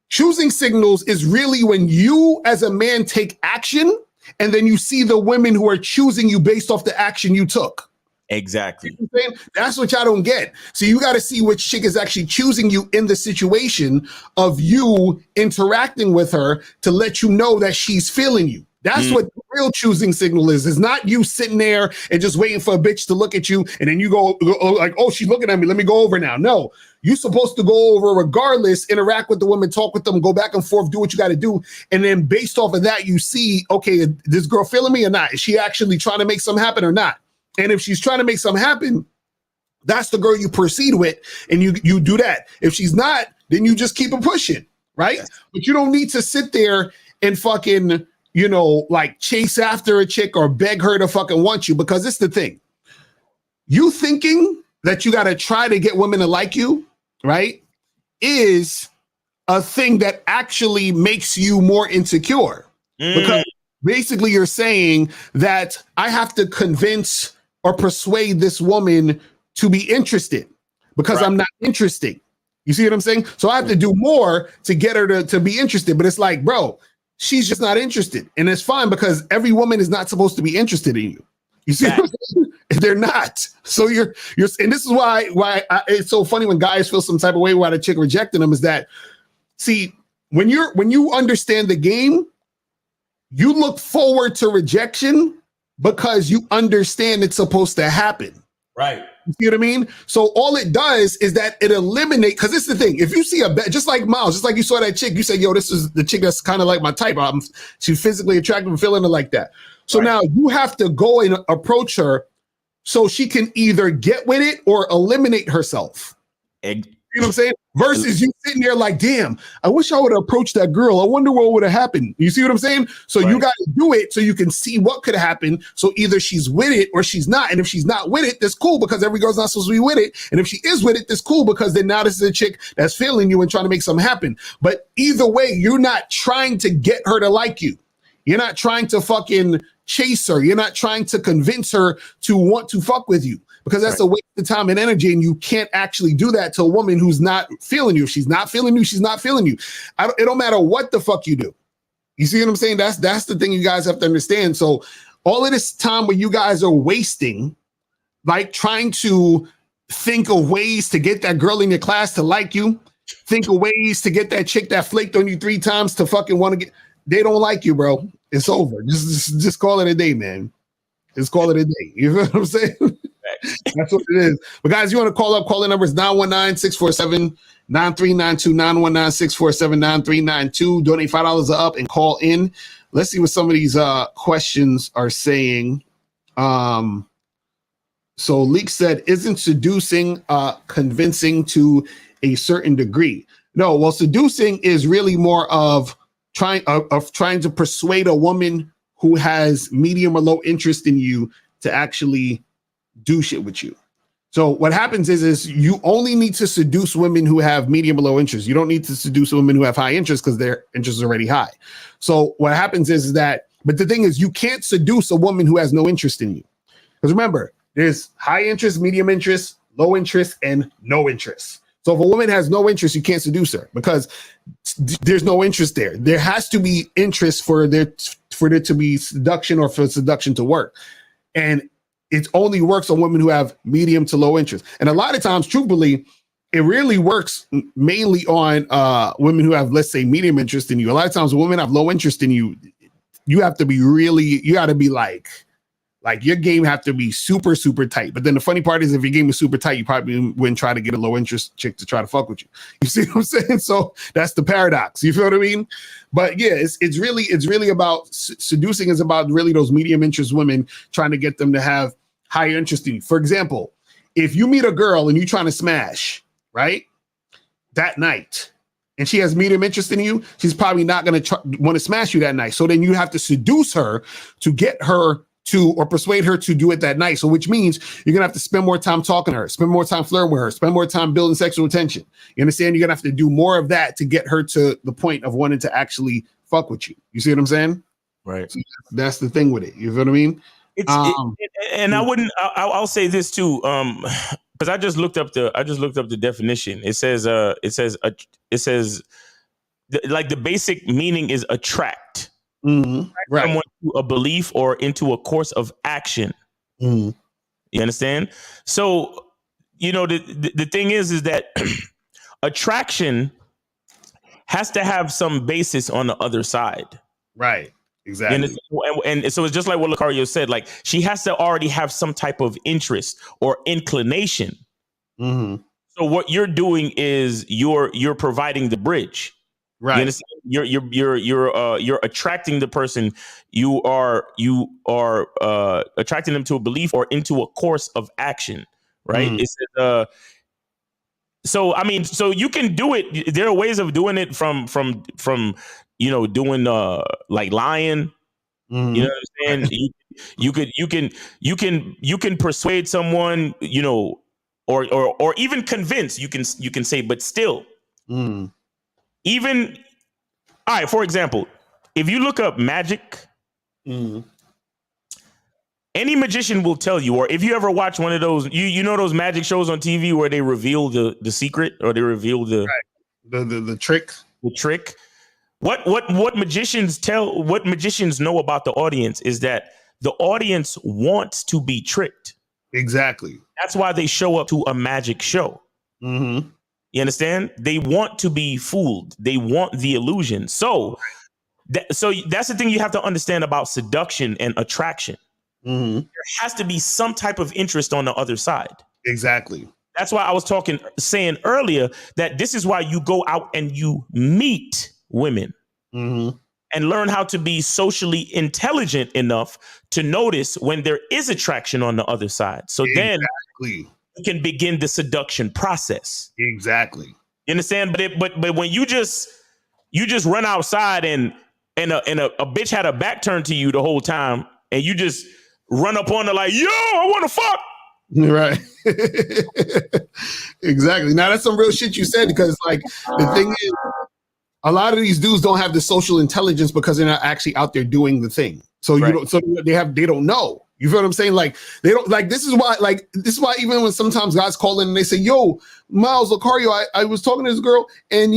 Choosing signals is really when you as a man take action, and then you see the women who are choosing you based off the action you took. Exactly. You know what I'm saying? That's what y'all don't get. So you got to see which chick is actually choosing you in the situation of you interacting with her to let you know that she's feeling you. That's what the real choosing signal is. It's not you sitting there and just waiting for a bitch to look at you, and then you go like, oh, she's looking at me. Let me go over now. No, you're supposed to go over regardless, interact with the woman, talk with them, go back and forth, do what you got to do. And then based off of that, you see, okay, this girl feeling me or not? Is she actually trying to make something happen or not? And if she's trying to make something happen, that's the girl you proceed with, and you do that. If she's not, then you just keep it pushing, right? Yes. But you don't need to sit there and fucking, like chase after a chick or beg her to fucking want you, because it's the thing. You thinking that you got to try to get women to like you, right, is a thing that actually makes you more insecure. basically you're saying that I have to convince or persuade this woman to be interested because I'm not interesting. You see what I'm saying? So I have to do more to get her to be interested. But it's like, bro, she's just not interested. And it's fine because every woman is not supposed to be interested in you. You see what I'm saying? They're not. So you're and this is why it's so funny when guys feel some type of way why the chick rejecting them is that, see, when you understand the game, you look forward to rejection because you understand it's supposed to happen. Right. You see what I mean? So all it does is that it eliminates, because it's the thing. If you see just like Miles, just like you saw that chick, you said, yo, this is the chick that's kind of like my type. She's physically attractive and feeling it like that. So now you have to go and approach her so she can either get with it or eliminate herself. You know what I'm saying? Versus you sitting there like, damn, I wish I would have approached that girl. I wonder what would have happened. You see what I'm saying? So you got to do it so you can see what could happen. So either she's with it or she's not. And if she's not with it, that's cool because every girl's not supposed to be with it. And if she is with it, that's cool because then now this is a chick that's feeling you and trying to make something happen. But either way, you're not trying to get her to like you. You're not trying to fucking chase her. You're not trying to convince her to want to fuck with you. Because that's a waste of time and energy, and you can't actually do that to a woman who's not feeling you. If she's not feeling you, she's not feeling you. It don't matter what the fuck you do. You see what I'm saying? That's the thing you guys have to understand. So all of this time where you guys are wasting, like trying to think of ways to get that girl in your class to like you, think of ways to get that chick that flaked on you 3 times to fucking want to get. They don't like you, bro. It's over. Just call it a day, man. Just call it a day. You know what I'm saying? That's what it is. But guys, you want to call the number is 919-647-9392, 919-647-9392. Donate $5 up and call in. Let's see what some of these questions are saying. So Leek said, isn't seducing convincing to a certain degree? No, well, seducing is really more of trying to persuade a woman who has medium or low interest in you to actually do shit with you. So what happens is you only need to seduce women who have medium or low interest. You don't need to seduce women who have high interest because their interest is already high. So what happens is that, but the thing is, you can't seduce a woman who has no interest in you. Because remember, there's high interest, medium interest, low interest, and no interest. So if a woman has no interest, you can't seduce her because there's no interest there. There has to be interest for there to be seduction or for seduction to work. And it only works on women who have medium to low interest. And a lot of times, truthfully, it really works mainly on women who have, let's say, medium interest in you. A lot of times when women have low interest in you, you have to be you got to be like your game have to be super, super tight. But then the funny part is if your game is super tight, you probably wouldn't try to get a low interest chick to try to fuck with you. You see what I'm saying? So that's the paradox. You feel what I mean? But yeah, it's really about seducing is about really those medium interest women, trying to get them to have higher interest in you. For example, if you meet a girl and you're trying to smash, right, that night, and she has medium interest in you, she's probably not going to want to smash you that night. So then you have to seduce her to get her to, or persuade her to do it that night. So which means you're going to have to spend more time talking to her, spend more time flirting with her, spend more time building sexual tension. You understand? You're going to have to do more of that to get her to the point of wanting to actually fuck with you. You see what I'm saying? Right. So that's the thing with it. You feel what I mean? And I wouldn't. I'll say this too, because I just looked up the definition. It says like the basic meaning is attract. Mm-hmm. Right. Someone to a belief or into a course of action. Mm-hmm. You understand? So the thing is that attraction has to have some basis on the other side. Right. Exactly. And so it's just like what Lucario said, like she has to already have some type of interest or inclination. Mm-hmm. So what you're doing is you're providing the bridge. Right. You understand? You're attracting the person. You are attracting them to a belief or into a course of action. Right. Mm-hmm. It's so I mean, so you can do it. There are ways of doing it from doing like lying. Mm-hmm. You know what I'm saying? You can persuade someone, or even convince. You can say, but still, even all right. For example, if you look up magic, Any magician will tell you, or if you ever watch one of those, you know those magic shows on TV where they reveal the secret or they reveal the trick. The trick. What magicians know about the audience is that the audience wants to be tricked. Exactly. That's why they show up to a magic show. Mm-hmm. You understand? They want to be fooled. They want the illusion. So that's the thing you have to understand about seduction and attraction. Mm-hmm. There has to be some type of interest on the other side. Exactly. That's why I was saying earlier that this is why you go out and you meet women and learn how to be socially intelligent enough to notice when there is attraction on the other side. So then you can begin the seduction process. Exactly. You understand? But when you just run outside and a bitch had her back turned to you the whole time and you just run up on her like, yo, I want to fuck. Right. Exactly. Now that's some real shit you said, because like the thing is, a lot of these dudes don't have the social intelligence because they're not actually out there doing the thing. So you don't. So they don't know. You feel what I'm saying? Like they don't. Like this is why even when sometimes guys call in and they say, "Yo, Miles Lucario, I was talking to this girl and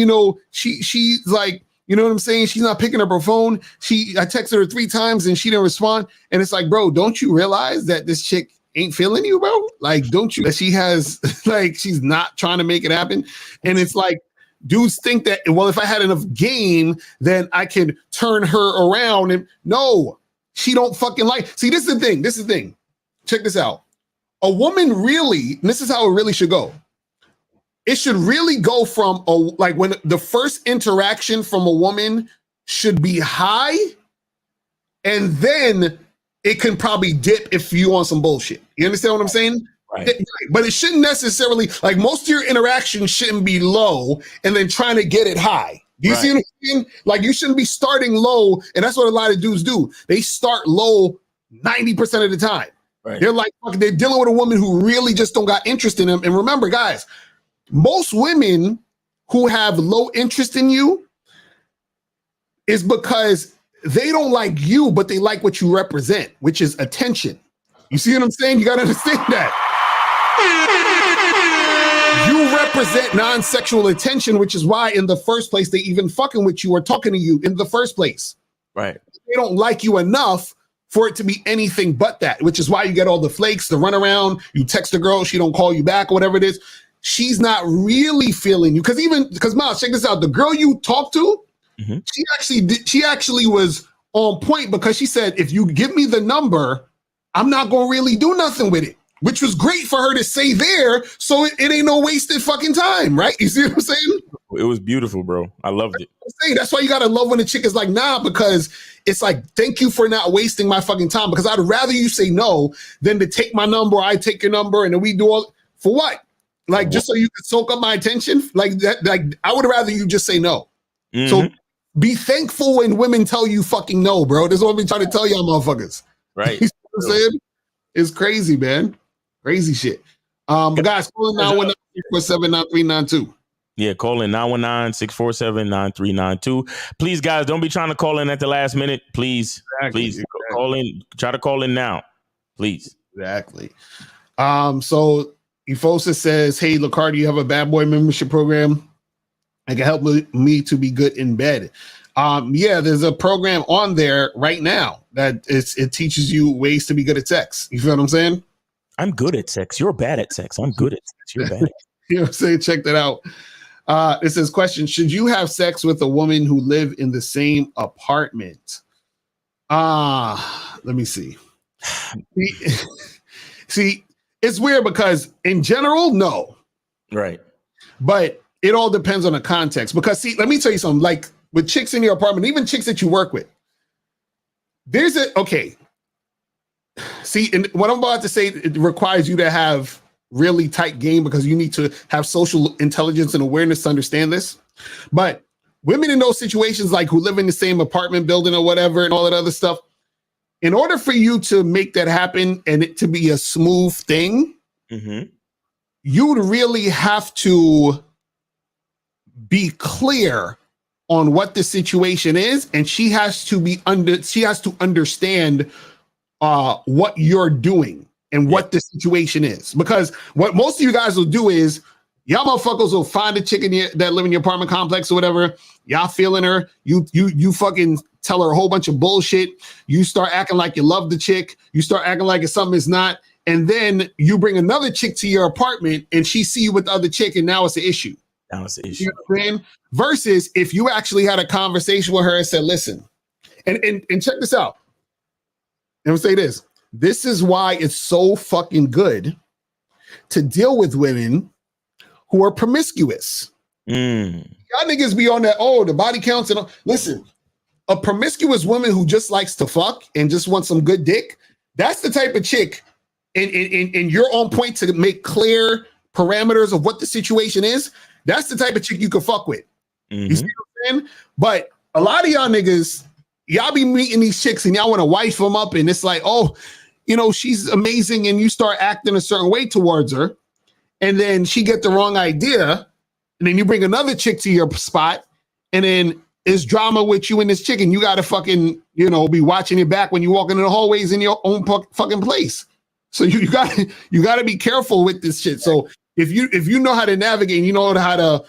she's like." You know what I'm saying? She's not picking up her phone. I texted her 3 times and she didn't respond. And it's like, bro, don't you realize that this chick ain't feeling you, bro? Like, don't you? That she has, like, she's not trying to make it happen. And it's like, dudes think that, well, if I had enough game, then I can turn her around. And no, she don't fucking like. See, this is the thing. Check this out. A woman really, and this is how it really should go. It should really go from when the first interaction from a woman should be high, and then it can probably dip if you on some bullshit. You understand what I'm saying? Right. But it shouldn't necessarily, like, most of your interactions shouldn't be low and then trying to get it high. Do you see what I'm saying? Like, you shouldn't be starting low, and that's what a lot of dudes do. They start low 90% of the time. Right. They're like, they're dealing with a woman who really just don't got interest in them. And remember, guys, most women who have low interest in you is because they don't like you, but they like what you represent, which is attention. You see what I'm saying? You got to understand that. You represent non-sexual attention, which is why in the first place, they even fucking with you or talking to you in the first place. Right. They don't like you enough for it to be anything but that, which is why you get all the flakes, the runaround, you text a girl, she don't call you back or whatever it is. She's not really feeling you. Because Miles, check this out. The girl you talked to, she actually was on point, because she said, if you give me the number, I'm not going to really do nothing with it, which was great for her to say there. So it ain't no wasted fucking time, right? You see what I'm saying? It was beautiful, bro. I loved it. That's why you got to love when the chick is like, nah, because it's like, thank you for not wasting my fucking time, because I'd rather you say no than to take my number, or I take your number, and then we do all, for what? Like, just so you can soak up my attention? Like that, like I would rather you just say no. So be thankful when women tell you fucking no, bro. This is what I've been trying to tell y'all motherfuckers. Right. You know what I'm saying? It's crazy, man. Crazy shit. But guys, call in 919-647-9392. Yeah, call in 919-647-9392. Please, guys, don't be trying to call in at the last minute. Please, please call in. Try to call in now, please. Exactly. So Efosa says, hey, Lucario, do you have a bad boy membership program? It can help me to be good in bed. Yeah, there's a program on there right now that it teaches you ways to be good at sex. You feel what I'm saying? I'm good at sex. You're bad at sex. I'm good at sex. You're bad at sex. You know what I'm saying? Check that out. It says, question, should you have sex with a woman who live in the same apartment? Let me see. See, it's weird because in general, no. Right. But it all depends on the context. Because see, let me tell you something, like with chicks in your apartment, even chicks that you work with, see, and what I'm about to say, it requires you to have really tight game, because you need to have social intelligence and awareness to understand this. But women in those situations, like who live in the same apartment building or whatever and all that other stuff, in order for you to make that happen and it to be a smooth thing, you would really have to be clear on what the situation is, and she has to understand what you're doing and what the situation is. Because what most of you guys will do is y'all motherfuckers will find a chick that live in your apartment complex or whatever. Y'all feeling her. You fucking tell her a whole bunch of bullshit. You start acting like you love the chick. You start acting like it's something it's not. And then you bring another chick to your apartment and she see you with the other chick and now it's an issue. Now it's an issue. You know what I'm saying? Versus if you actually had a conversation with her and said, listen, and check this out. I'm gonna say this. This is why it's so fucking good to deal with women who are promiscuous. Y'all niggas be on that, the body counts and all. Listen, a promiscuous woman who just likes to fuck and just wants some good dick, that's the type of chick, and you're on point to make clear parameters of what the situation is. That's the type of chick you can fuck with. You see what I'm saying? But a lot of y'all niggas, y'all be meeting these chicks and y'all want to wife them up, and it's like, she's amazing, and you start acting a certain way towards her, and then she get the wrong idea, and then you bring another chick to your spot, and then it's drama with you and this chick, and you gotta fucking, be watching your back when you walk into the hallways in your own fucking place. So you gotta be careful with this shit. So if you know how to navigate, and you know how to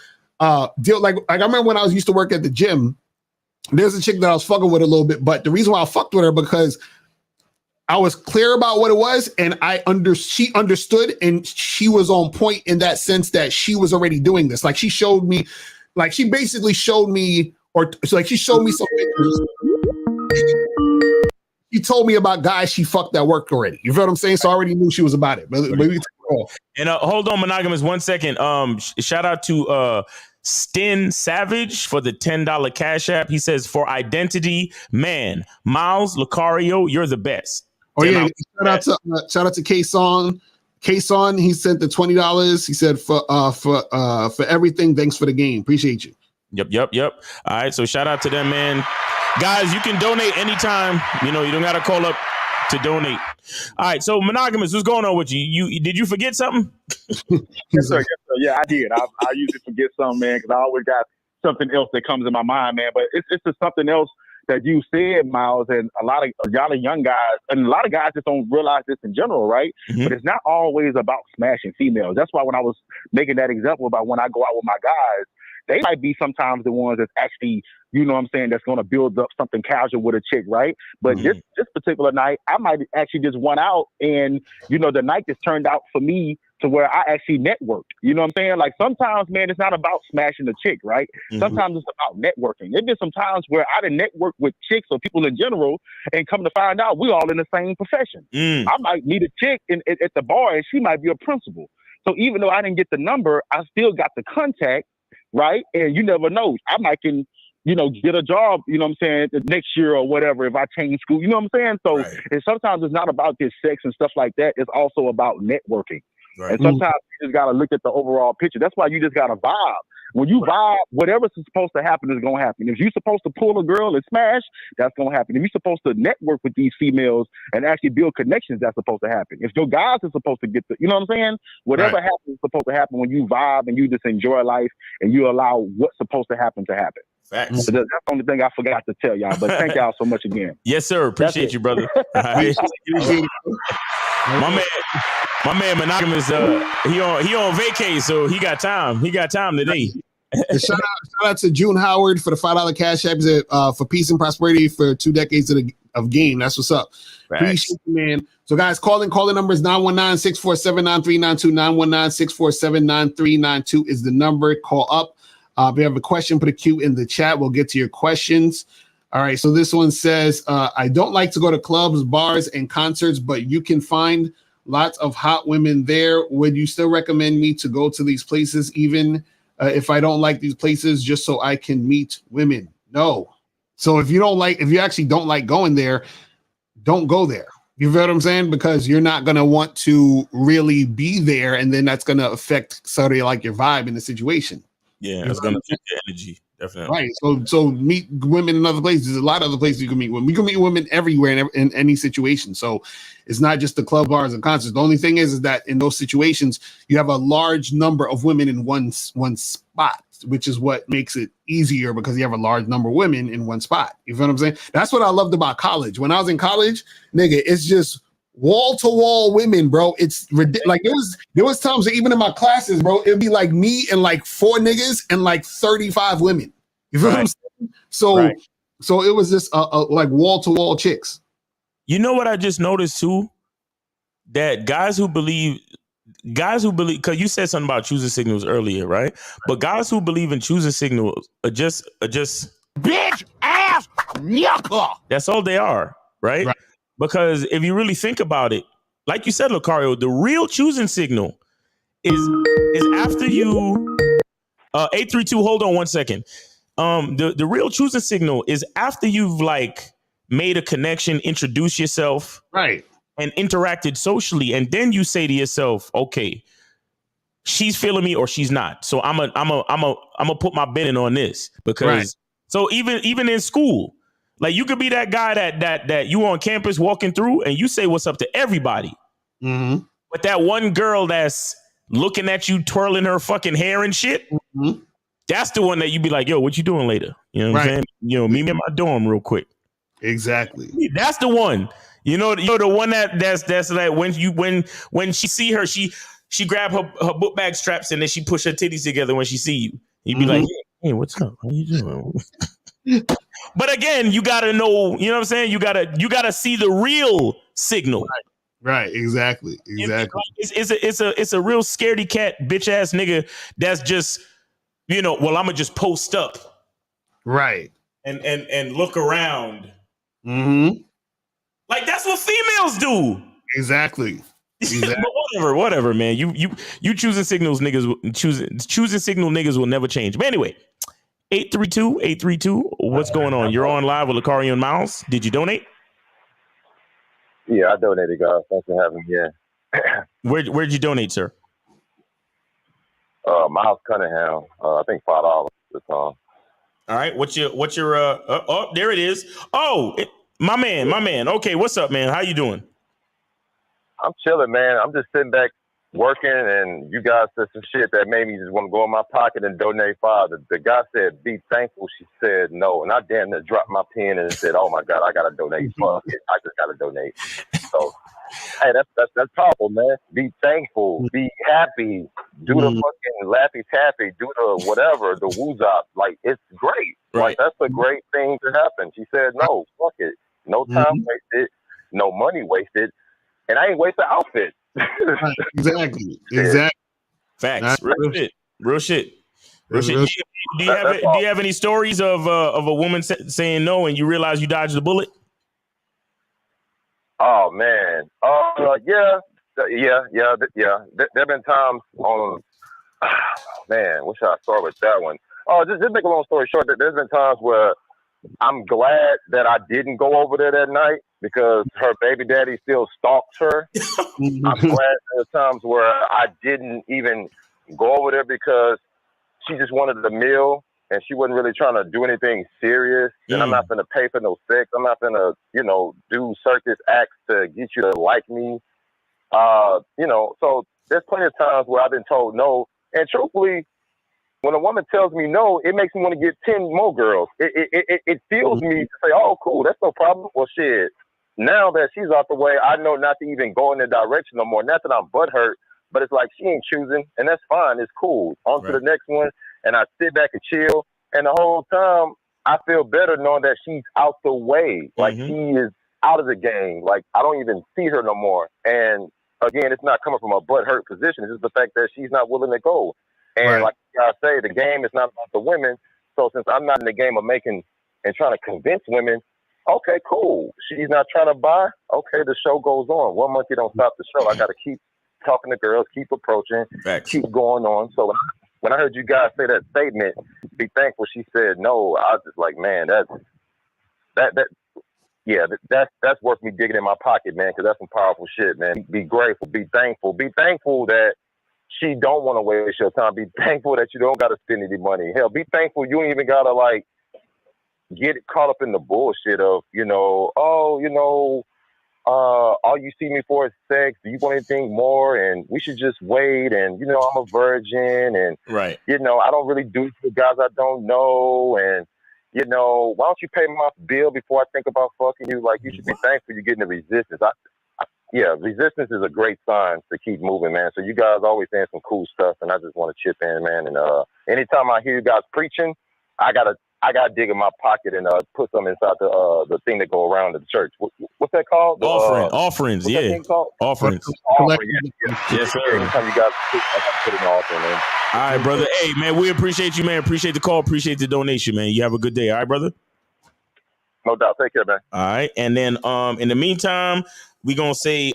deal, like I remember when I used to work at the gym, there's a chick that I was fucking with a little bit, but the reason why I fucked with her because I was clear about what it was, and she understood, and she was on point in that sense that she was already doing this. Like she showed me, like she basically showed me, she showed me some pictures. She told me about guys she fucked that worked already. You feel what I'm saying? So I already knew she was about it. But maybe and hold on, Monogamous, 1 second. Shout out to Stin Savage for the $10 Cash App. He says, for identity, man, Miles Lucario, you're the best. Oh yeah, shout out to K-Son. K-Son, he sent the $20. He said for everything, thanks for the game. Appreciate you. Yep. All right, so shout out to them, man. Guys, you can donate anytime. You don't gotta call up to donate. All right, so Monogamous, what's going on with you? You did you forget something? Yes, sir. Yeah, I did. I usually forget something, man, because I always got something else that comes in my mind, man. But it's just something else that you said, Miles, and a lot of y'all are young guys, and a lot of guys just don't realize this in general, right? But it's not always about smashing females. That's why when I was making that example about when I go out with my guys, they might be sometimes the ones that's actually, that's going to build up something casual with a chick, right? But this particular night, I might actually just went out, and, the night just turned out for me to where I actually networked. You know what I'm saying? Like sometimes, man, it's not about smashing a chick, right? Sometimes it's about networking. There's been some times where I didn't network with chicks or people in general, and come to find out we all in the same profession. I might meet a chick at the bar, and she might be a principal. So even though I didn't get the number, I still got the contact, right? And you never know. I might can, get a job, the next year or whatever if I change school. You know what I'm saying? So and sometimes it's not about this sex and stuff like that. It's also about networking. Right. And sometimes you just got to look at the overall picture. That's why you just got to vibe. When you vibe, whatever's supposed to happen is going to happen. If you're supposed to pull a girl and smash, that's going to happen. If you're supposed to network with these females and actually build connections, that's supposed to happen. If your guys are supposed to get you know what I'm saying? Whatever happens is supposed to happen when you vibe and you just enjoy life and you allow what's supposed to happen to happen. Facts. So that's the only thing I forgot to tell y'all. But thank y'all so much again. Yes, sir. Appreciate you, brother. Right. My man Monogamous, he on vacay, so he got time. He got time today. Shout out to June Howard for the $5 Cash App for peace and prosperity for 2 decades of game. That's what's up. Right. Appreciate you, man. So guys, calling number is 919-647-9392. 919-647-9392 is the number. Call up. If you have a question, put a Q in the chat. We'll get to your questions. All right. So this one says, I don't like to go to clubs, bars, and concerts, but you can find lots of hot women there. Would you still recommend me to go to these places, even if I don't like these places, just so I can meet women? No. So if you actually don't like going there, don't go there. You feel what I'm saying? Because you're not going to want to really be there. And then that's going to affect sort of like your vibe in the situation. Yeah, it's gonna take your energy, definitely. Right. So meet women in other places. There's a lot of other places you can meet women. You can meet women everywhere in any situation. So it's not just the club, bars, and concerts. The only thing is that in those situations you have a large number of women in one spot. which is what makes it easier because you have a large number of women in one spot. You feel what I'm saying? That's what I loved about college. When I was in college, nigga, it's just wall to wall women, bro. It's like there was times that even in my classes, bro, it'd be like me and like 4 niggas and like 35 women. You feel what I'm saying? So it was just like wall to wall chicks. You know what I just noticed too? That guys who believe, because you said something about choosing signals earlier, right? But guys who believe in choosing signals are just bitch ass yucca. That's all they are, right? Because if you really think about it, like you said, Lucario, the real choosing signal is after you 832. Hold on 1 second. The real choosing signal is after you've like made a connection, introduced yourself, right, and interacted socially, and then you say to yourself, okay, she's feeling me or she's not. So I'm a put my bet in on this because so even in school, like you could be that guy that you on campus walking through and you say what's up to everybody. Mm-hmm. But that one girl that's looking at you twirling her fucking hair and shit, that's the one that you be like, yo, what you doing later? You know what I'm saying? You know, meet me in my dorm real quick. Exactly. That's the one. You know the one that's like when she see her, she grab her book bag straps and then she push her titties together when she see you. You be like, hey, what's up? How you doing? But again, you gotta know, you know what I'm saying? You gotta see the real signal. Right. Exactly. It's a real scaredy cat bitch ass nigga that's just, you know, well, I'ma just post up. Right. And look around. Mm-hmm. Like that's what females do. Exactly. But whatever, man. You choosing signals, niggas. Choosing signal niggas will never change. But anyway, 832. What's going on? You're on live with Lucario and Miles. Did you donate? Yeah, I donated, guys. Thanks for having me here. Where'd you donate, sir? Miles Cunningham. I think $5 this time. All right. What's your oh, there it is. Oh, my man. Okay, what's up, man? How you doing? I'm chilling, man. I'm just sitting back working, and you guys said some shit that made me just want to go in my pocket and donate $5. The guy said, "Be thankful." She said, "No," and I damn near dropped my pen and said, "Oh my God, I gotta donate. Fuck it, I just gotta donate." So, hey, that's powerful, man. Be thankful. Be happy. Do the fucking laffy taffy. Do the whatever. The woozop. Like it's great. Like that's a great thing to happen. She said, "No, fuck it. No time wasted. No money wasted." And I ain't waste the outfit. Exactly. Facts. Real shit. Do you have any stories of a woman saying no and you realize you dodged the bullet? Oh man. Yeah. There have been times on. Man, what should I start with that one? Oh, just make a long story short. There's been times where I'm glad that I didn't go over there that night because her baby daddy still stalks her. I'm glad there are times where I didn't even go over there because she just wanted a meal and she wasn't really trying to do anything serious. And I'm not going to pay for no sex. I'm not going to, do circus acts to get you to like me. So there's plenty of times where I've been told no. And truthfully, when a woman tells me no, it makes me want to get 10 more girls. It feels me to say, oh, cool, that's no problem. Well, shit, now that she's out the way, I know not to even go in the direction no more. Not that I'm butthurt, but it's like she ain't choosing, and that's fine. It's cool. On to the next one, and I sit back and chill. And the whole time, I feel better knowing that she's out the way. Like, she is out of the game. Like, I don't even see her no more. And, again, it's not coming from a butthurt position. It's just the fact that she's not willing to go. And like I say, the game is not about the women. So since I'm not in the game of making and trying to convince women, okay, cool. She's not trying to buy. Okay, the show goes on. One monkey don't stop the show. I got to keep talking to girls, keep approaching, keep going on. So when I heard you guys say that statement, be thankful, she said no. I was just like, man, that's worth me digging in my pocket, man, because that's some powerful shit, man. Be grateful, be thankful that she don't want to waste your time. Be thankful that you don't got to spend any money. Hell, be thankful you don't even got to get caught up in the bullshit of, are all you see me for is sex. Do you want anything more? And we should just wait. And, I'm a virgin. And, right. I don't really do it for guys I don't know. And, why don't you pay my bill before I think about fucking you? Like, you should be thankful you're getting the resistance. Resistance is a great sign to keep moving, man. So you guys always saying some cool stuff, and I just want to chip in, man. And anytime I hear you guys preaching, I gotta dig in my pocket and put some inside the thing that go around the church. What's that called? Offerings, what's yeah. that thing called? Offerings. Yes, sir. Anytime you guys put an offering in. All right, brother. Hey, man, we appreciate you, man. Appreciate the call. Appreciate the donation, man. You have a good day. All right, brother? No doubt. Take care, man. All right. And then in the meantime, we're gonna say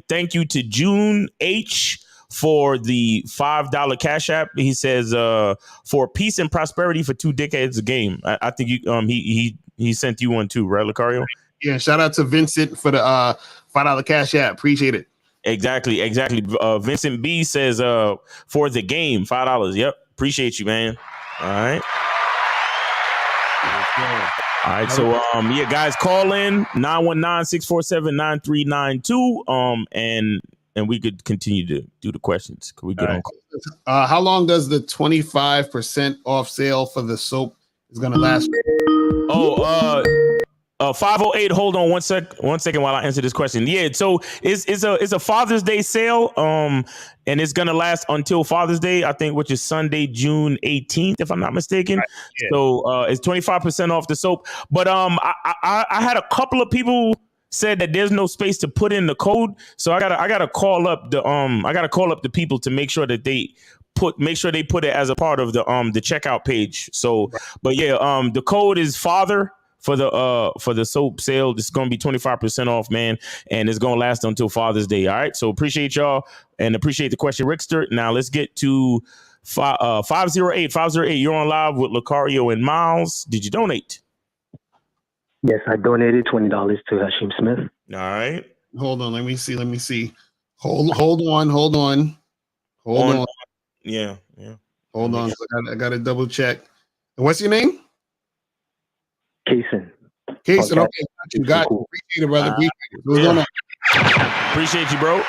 thank you to June H for the $5 Cash App. He says for peace and prosperity for 2 decades a game. I think he sent you one too, right, Lucario? Yeah, shout out to Vincent for the $5 Cash App. Appreciate it. Exactly. Vincent B says for the game, $5. Yep. Appreciate you, man. All right. All right, so guys, call in 919-647-9392 and we could continue to do the questions. Can we get on? How long does the 25% off sale for the soap is going to last? 508. Hold on one second while I answer this question. Yeah, so it's a Father's Day sale, and it's gonna last until Father's Day, I think, which is Sunday, June 18th, if I'm not mistaken. Right. Yeah. So it's 25% off the soap. But I had a couple of people said that there's no space to put in the code, so I gotta call up the people to make sure that they put it as a part of the checkout page. So, but yeah, the code is FATHER. For the soap sale. This is going to be 25% off, man, and it's going to last until Father's Day. All right, so appreciate y'all and appreciate the question, Rickster. Now let's get to 508. You're on live with Lucario and Miles. Did you donate? Yes, I donated $20 to Hashim Smith. All right. Hold on. Let me see. Hold on. Yeah. Hold on. I got to double check. And what's your name? Kaysen. Okay, you got it. Appreciate it, brother. What's going on? Appreciate you, bro.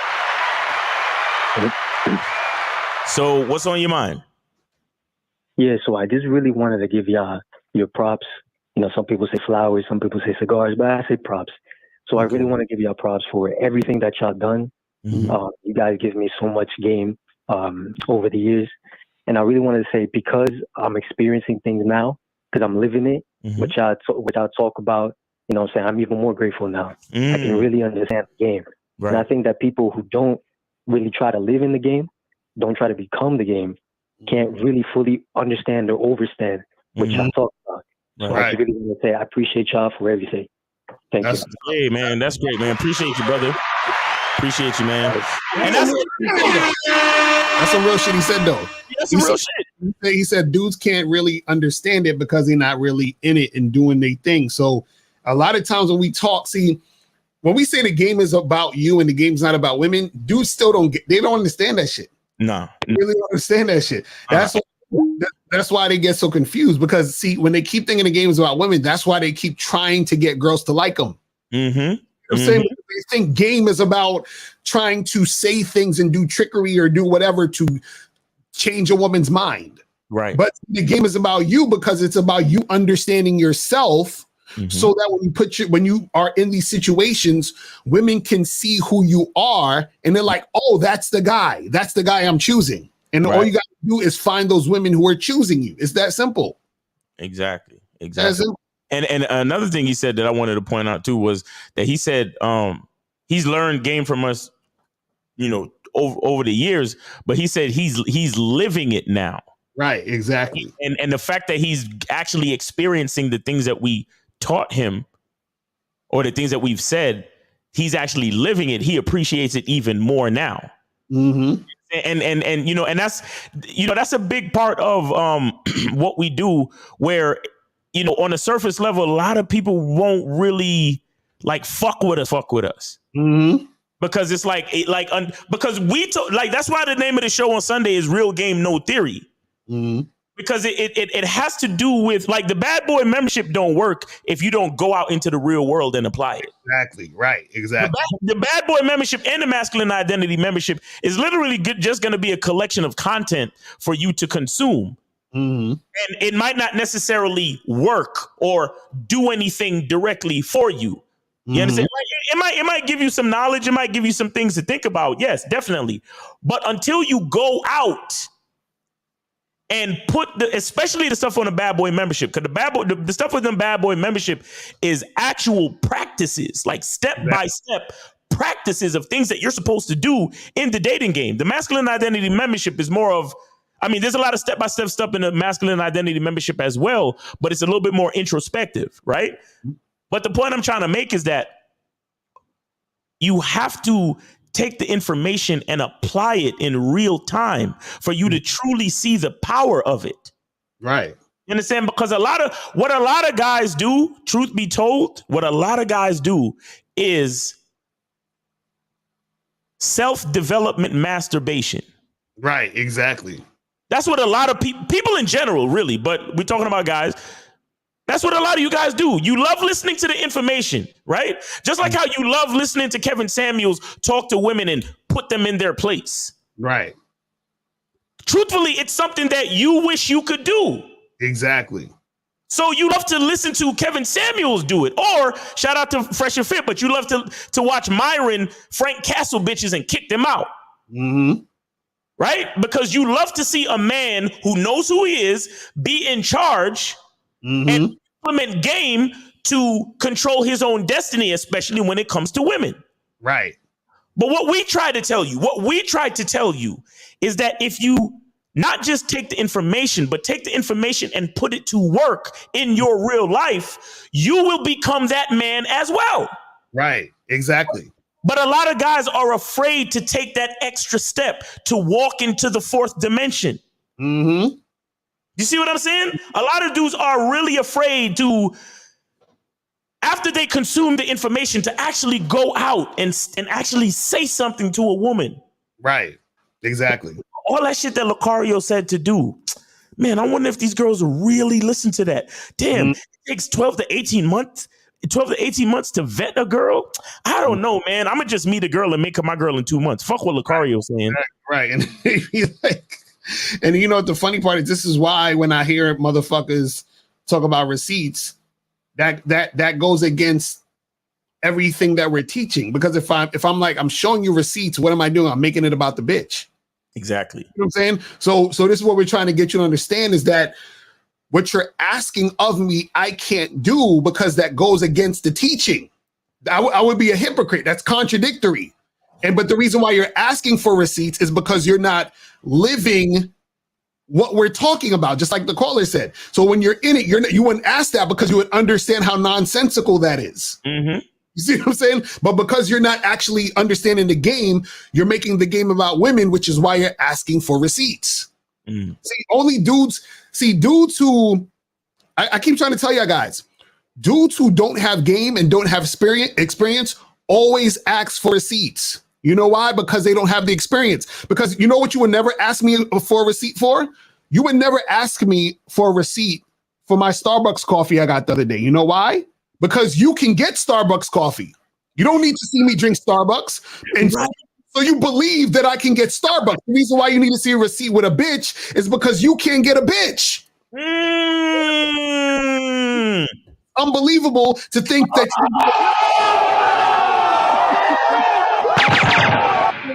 So, what's on your mind? Yeah, so I just really wanted to give y'all your props. Some people say flowers, some people say cigars, but I say props. So I really want to give y'all props for everything that y'all done. Mm-hmm. You guys give me so much game over the years. And I really wanted to say, because I'm experiencing things now, because I'm living it, which y'all talk about, I'm even more grateful now. I can really understand the game. Right. And I think that people who don't really try to live in the game, don't try to become the game, can't really fully understand or understand what y'all talk about. So I really want to say I appreciate y'all for everything. Thank you. Hey, man, that's great, man. Appreciate you, brother. Appreciate you, man. And that's some real shit he said, though. That's some real shit. He said dudes can't really understand it because they're not really in it and doing their thing. So a lot of times when we talk, when we say the game is about you and the game's not about women, dudes still don't understand that shit. No. They really don't understand that shit. That's why they get so confused, because when they keep thinking the game is about women, that's why they keep trying to get girls to like them. Mm-hmm. I'm saying they think game is about trying to say things and do trickery or do whatever to change a woman's mind. Right. But the game is about you because it's about you understanding yourself, so that when you are in these situations, women can see who you are and they're like, oh, that's the guy I'm choosing. And all you got to do is find those women who are choosing you. It's that simple. Exactly. And another thing he said that I wanted to point out too was that he said he's learned game from us, over the years, but he said he's living it now. Right, exactly. And the fact that he's actually experiencing the things that we taught him or the things that we've said, he's actually living it. He appreciates it even more now. Mm-hmm. And that's a big part of what we do, where on a surface level, a lot of people won't really fuck with us. Mm-hmm. Because it's because that's why the name of the show on Sunday is Real Game No Theory. Mm-hmm. because it has to do with, like, the bad boy membership don't work if you don't go out into the real world and apply it. Exactly. Right. Exactly. The bad boy membership and the masculine identity membership is literally just going to be a collection of content for you to consume. Mm-hmm. And it might not necessarily work or do anything directly for you. You understand? Like, it might give you some knowledge. It might give you some things to think about. Yes, definitely. But until you go out and put especially the stuff on the bad boy membership, because the stuff with them bad boy membership is actual practices, like step by step practices of things that you're supposed to do in the dating game. The masculine identity membership is more of, I mean, there's a lot of step by step stuff in the masculine identity membership as well, but it's a little bit more introspective, right? But the point I'm trying to make is that you have to take the information and apply it in real time for you to truly see the power of it. Right. You understand? Because what a lot of guys do, truth be told, what a lot of guys do is self-development masturbation. Right. Exactly. That's what a lot of people in general, really, but we're talking about guys. That's what a lot of you guys do. You love listening to the information, right? Just like how you love listening to Kevin Samuels talk to women and put them in their place. Right. Truthfully, it's something that you wish you could do. Exactly. So you love to listen to Kevin Samuels do it. Or shout out to Fresh and Fit, but you love to watch Myron Frank Castle bitches and kick them out. Mm-hmm. Right? Because you love to see a man who knows who he is be in charge and implement game to control his own destiny, especially when it comes to women. Right. But what we tried to tell you is that if you not just take the information, but take the information and put it to work in your real life, you will become that man as well. Right. Exactly. But a lot of guys are afraid to take that extra step to walk into the fourth dimension. Mm-hmm. You see what I'm saying? A lot of dudes are really afraid to, after they consume the information, to actually go out and actually say something to a woman. Right. Exactly. All that shit that Lucario said to do. Man, I wonder if these girls really listen to that. Damn, it takes 12 to 18 months to vet a girl. I don't know, man. I'm going to just meet a girl and make her my girl in 2 months. Fuck what Lucario's saying. Right. And and you know what the funny part is? This is why when I hear motherfuckers talk about receipts, that goes against everything that we're teaching. Because if I'm like, I'm showing you receipts, what am I doing? I'm making it about the bitch. Exactly. You know what I'm saying? So this is what we're trying to get you to understand, is that what you're asking of me, I can't do, because that goes against the teaching. I would be a hypocrite. That's contradictory. But the reason why you're asking for receipts is because you're not living what we're talking about, just like the caller said. So when you're in it, you wouldn't ask that because you would understand how nonsensical that is. Mm-hmm. You see what I'm saying? But because you're not actually understanding the game, you're making the game about women, which is why you're asking for receipts. See, dudes who, I keep trying to tell you guys, dudes who don't have game and don't have experience always ask for receipts. You know why? Because they don't have the experience. Because you know what you would never ask me for a receipt for? You would never ask me for a receipt for my Starbucks coffee I got the other day. You know why? Because you can get Starbucks coffee. You don't need to see me drink Starbucks. And so you believe that I can get Starbucks. The reason why you need to see a receipt with a bitch is because you can't get a bitch. Unbelievable to think that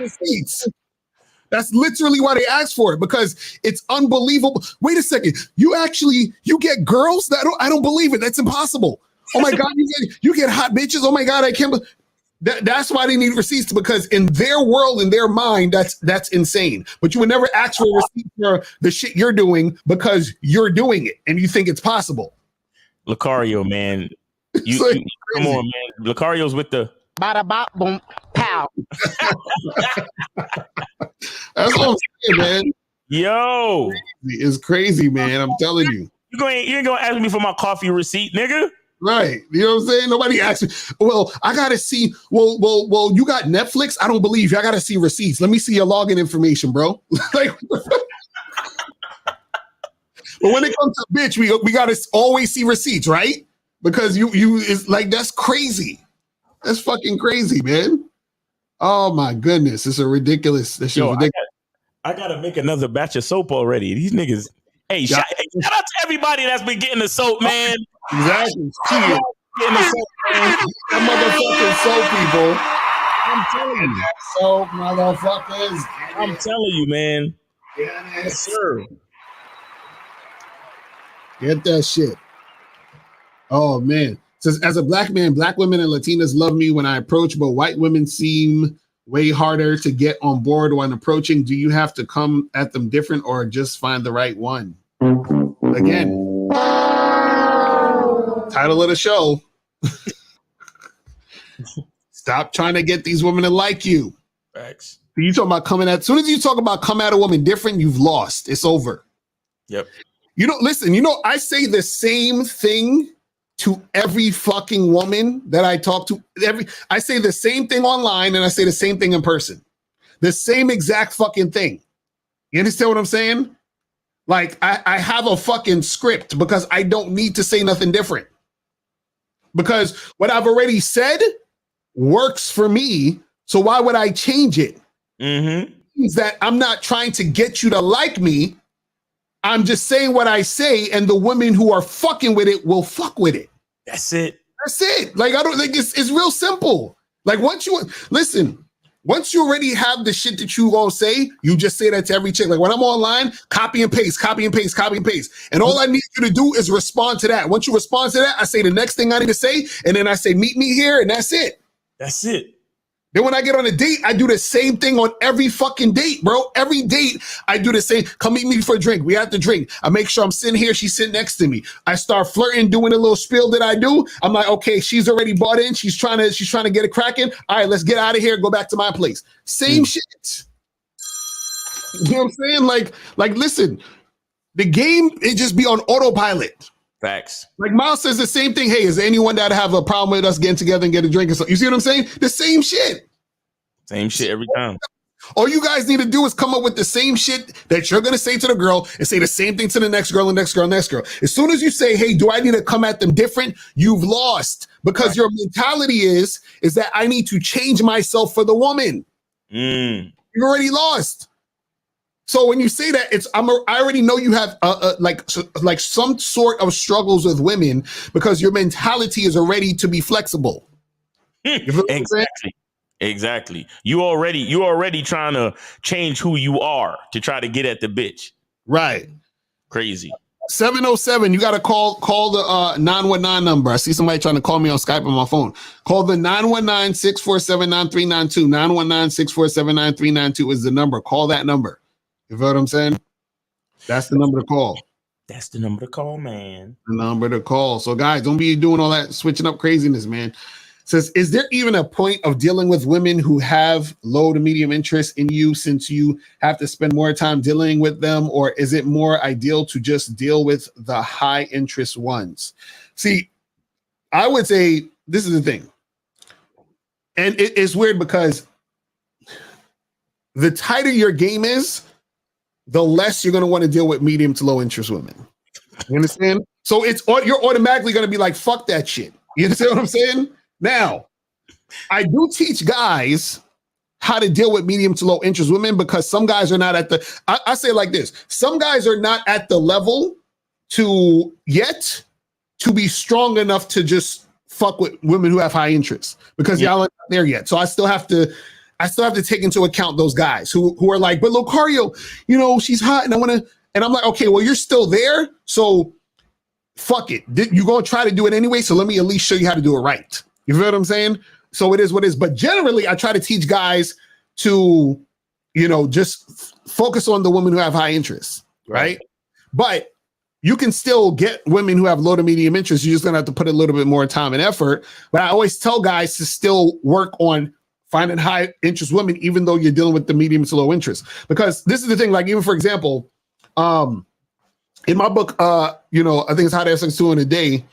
receipts. That's literally why they ask for it, because it's unbelievable. Wait a second. You get girls? I don't believe it. That's impossible. Oh my God, you get hot bitches. Oh my God, I can't. That's why they need receipts, because in their world, in their mind, that's insane. But you would never ask for a receipt for the shit you're doing because you're doing it and you think it's possible. Lucario, man. Come on, man. Lucario's with the bada bop boom pow. That's what I'm saying, man. Yo, it's crazy, man. I'm telling you. You ain't gonna ask me for my coffee receipt, nigga. Right. You know what I'm saying? Nobody asks me. Well, I gotta see. Well, you got Netflix? I don't believe you. I gotta see receipts. Let me see your login information, bro. Like, But when it comes to bitch, we gotta always see receipts, right? Because you is like that's crazy. That's fucking crazy, man. Oh my goodness, it's a ridiculous. This is ridiculous. I gotta make another batch of soap already. These niggas. Hey, shout out to everybody that's been getting the soap, man. Exactly. Getting the soap, man. That motherfucking soap, people. I'm telling you. Soap, motherfuckers. I'm telling you, man. Yes, sir. Get that shit. Oh man. Says as a black man, black women and Latinas love me when I approach, but white women seem way harder to get on board when approaching. Do you have to come at them different or just find the right one? Again, title of the show. Stop trying to get these women to like you. Facts. You talking about coming at, as soon as you talk about come at a woman different, you've lost. It's over. Yep. You know, listen, I say the same thing to every fucking woman that I talk to. I say the same thing online and I say the same thing in person. The same exact fucking thing. You understand what I'm saying? Like I have a fucking script because I don't need to say nothing different. Because what I've already said works for me. So why would I change it? Mm-hmm. It means that I'm not trying to get you to like me. I'm just saying what I say, and the women who are fucking with it will fuck with it. That's it. That's it. Like, I don't think it's real simple. Like, once you already have the shit that you gonna say, you just say that to every chick. Like, when I'm online, copy and paste, copy and paste, copy and paste. And all I need you to do is respond to that. Once you respond to that, I say the next thing I need to say, and then I say, meet me here, and that's it. That's it. Then when I get on a date, I do the same thing on every fucking date, bro. Every date, I do the same. Come meet me for a drink. We have to drink. I make sure I'm sitting here. She's sitting next to me. I start flirting, doing a little spiel that I do. I'm like, okay, she's already bought in. She's trying to get it cracking. All right, let's get out of here. Go back to my place. Same shit. You know what I'm saying? Like, listen, the game, it just be on autopilot. Facts. Like Miles says the same thing. Hey, is there anyone that have a problem with us getting together and get a drink or something? You see what I'm saying? The same shit. Same shit every time. All you guys need to do is come up with the same shit that you're going to say to the girl and say the same thing to the next girl and next girl and next girl. As soon as you say, hey, do I need to come at them different? You've lost because your mentality is that I need to change myself for the woman. You've already lost. So when you say that, I already know you have like some sort of struggles with women because your mentality is already to be flexible. Exactly. You already trying to change who you are to try to get at the bitch. Right. Crazy. 707. You got to call the 919 number. I see somebody trying to call me on Skype on my phone. Call the 919-647-9392. 919-647-9392 is the number. Call that number. You know what I'm saying? That's the number to call. That's the number to call, man. The number to call. So guys, don't be doing all that switching up craziness, man. Says, is there even a point of dealing with women who have low to medium interest in you since you have to spend more time dealing with them? Or is it more ideal to just deal with the high interest ones? See, I would say this is the thing. And it's weird because the tighter your game is, the less you're going to want to deal with medium to low interest women. You understand? So you're automatically going to be like, fuck that shit. You understand what I'm saying? Now, I do teach guys how to deal with medium to low interest women because some guys are not at I say it like this. Some guys are not at the level to be strong enough to just fuck with women who have high interest because y'all aren't there yet. So I still have to take into account those guys who are like, but Locario, she's hot and I want to, and I'm like, okay, well, you're still there. So fuck it. You're going to try to do it anyway. So let me at least show you how to do it right. You feel what I'm saying? So it is what it is. But generally, I try to teach guys to, just focus on the women who have high interest, right? But you can still get women who have low to medium interest. You're just going to have to put a little bit more time and effort. But I always tell guys to still work on finding high interest women, even though you're dealing with the medium to low interest. Because this is the thing, like even for example, in my book, I think it's How to Have Sex 2 in a Day,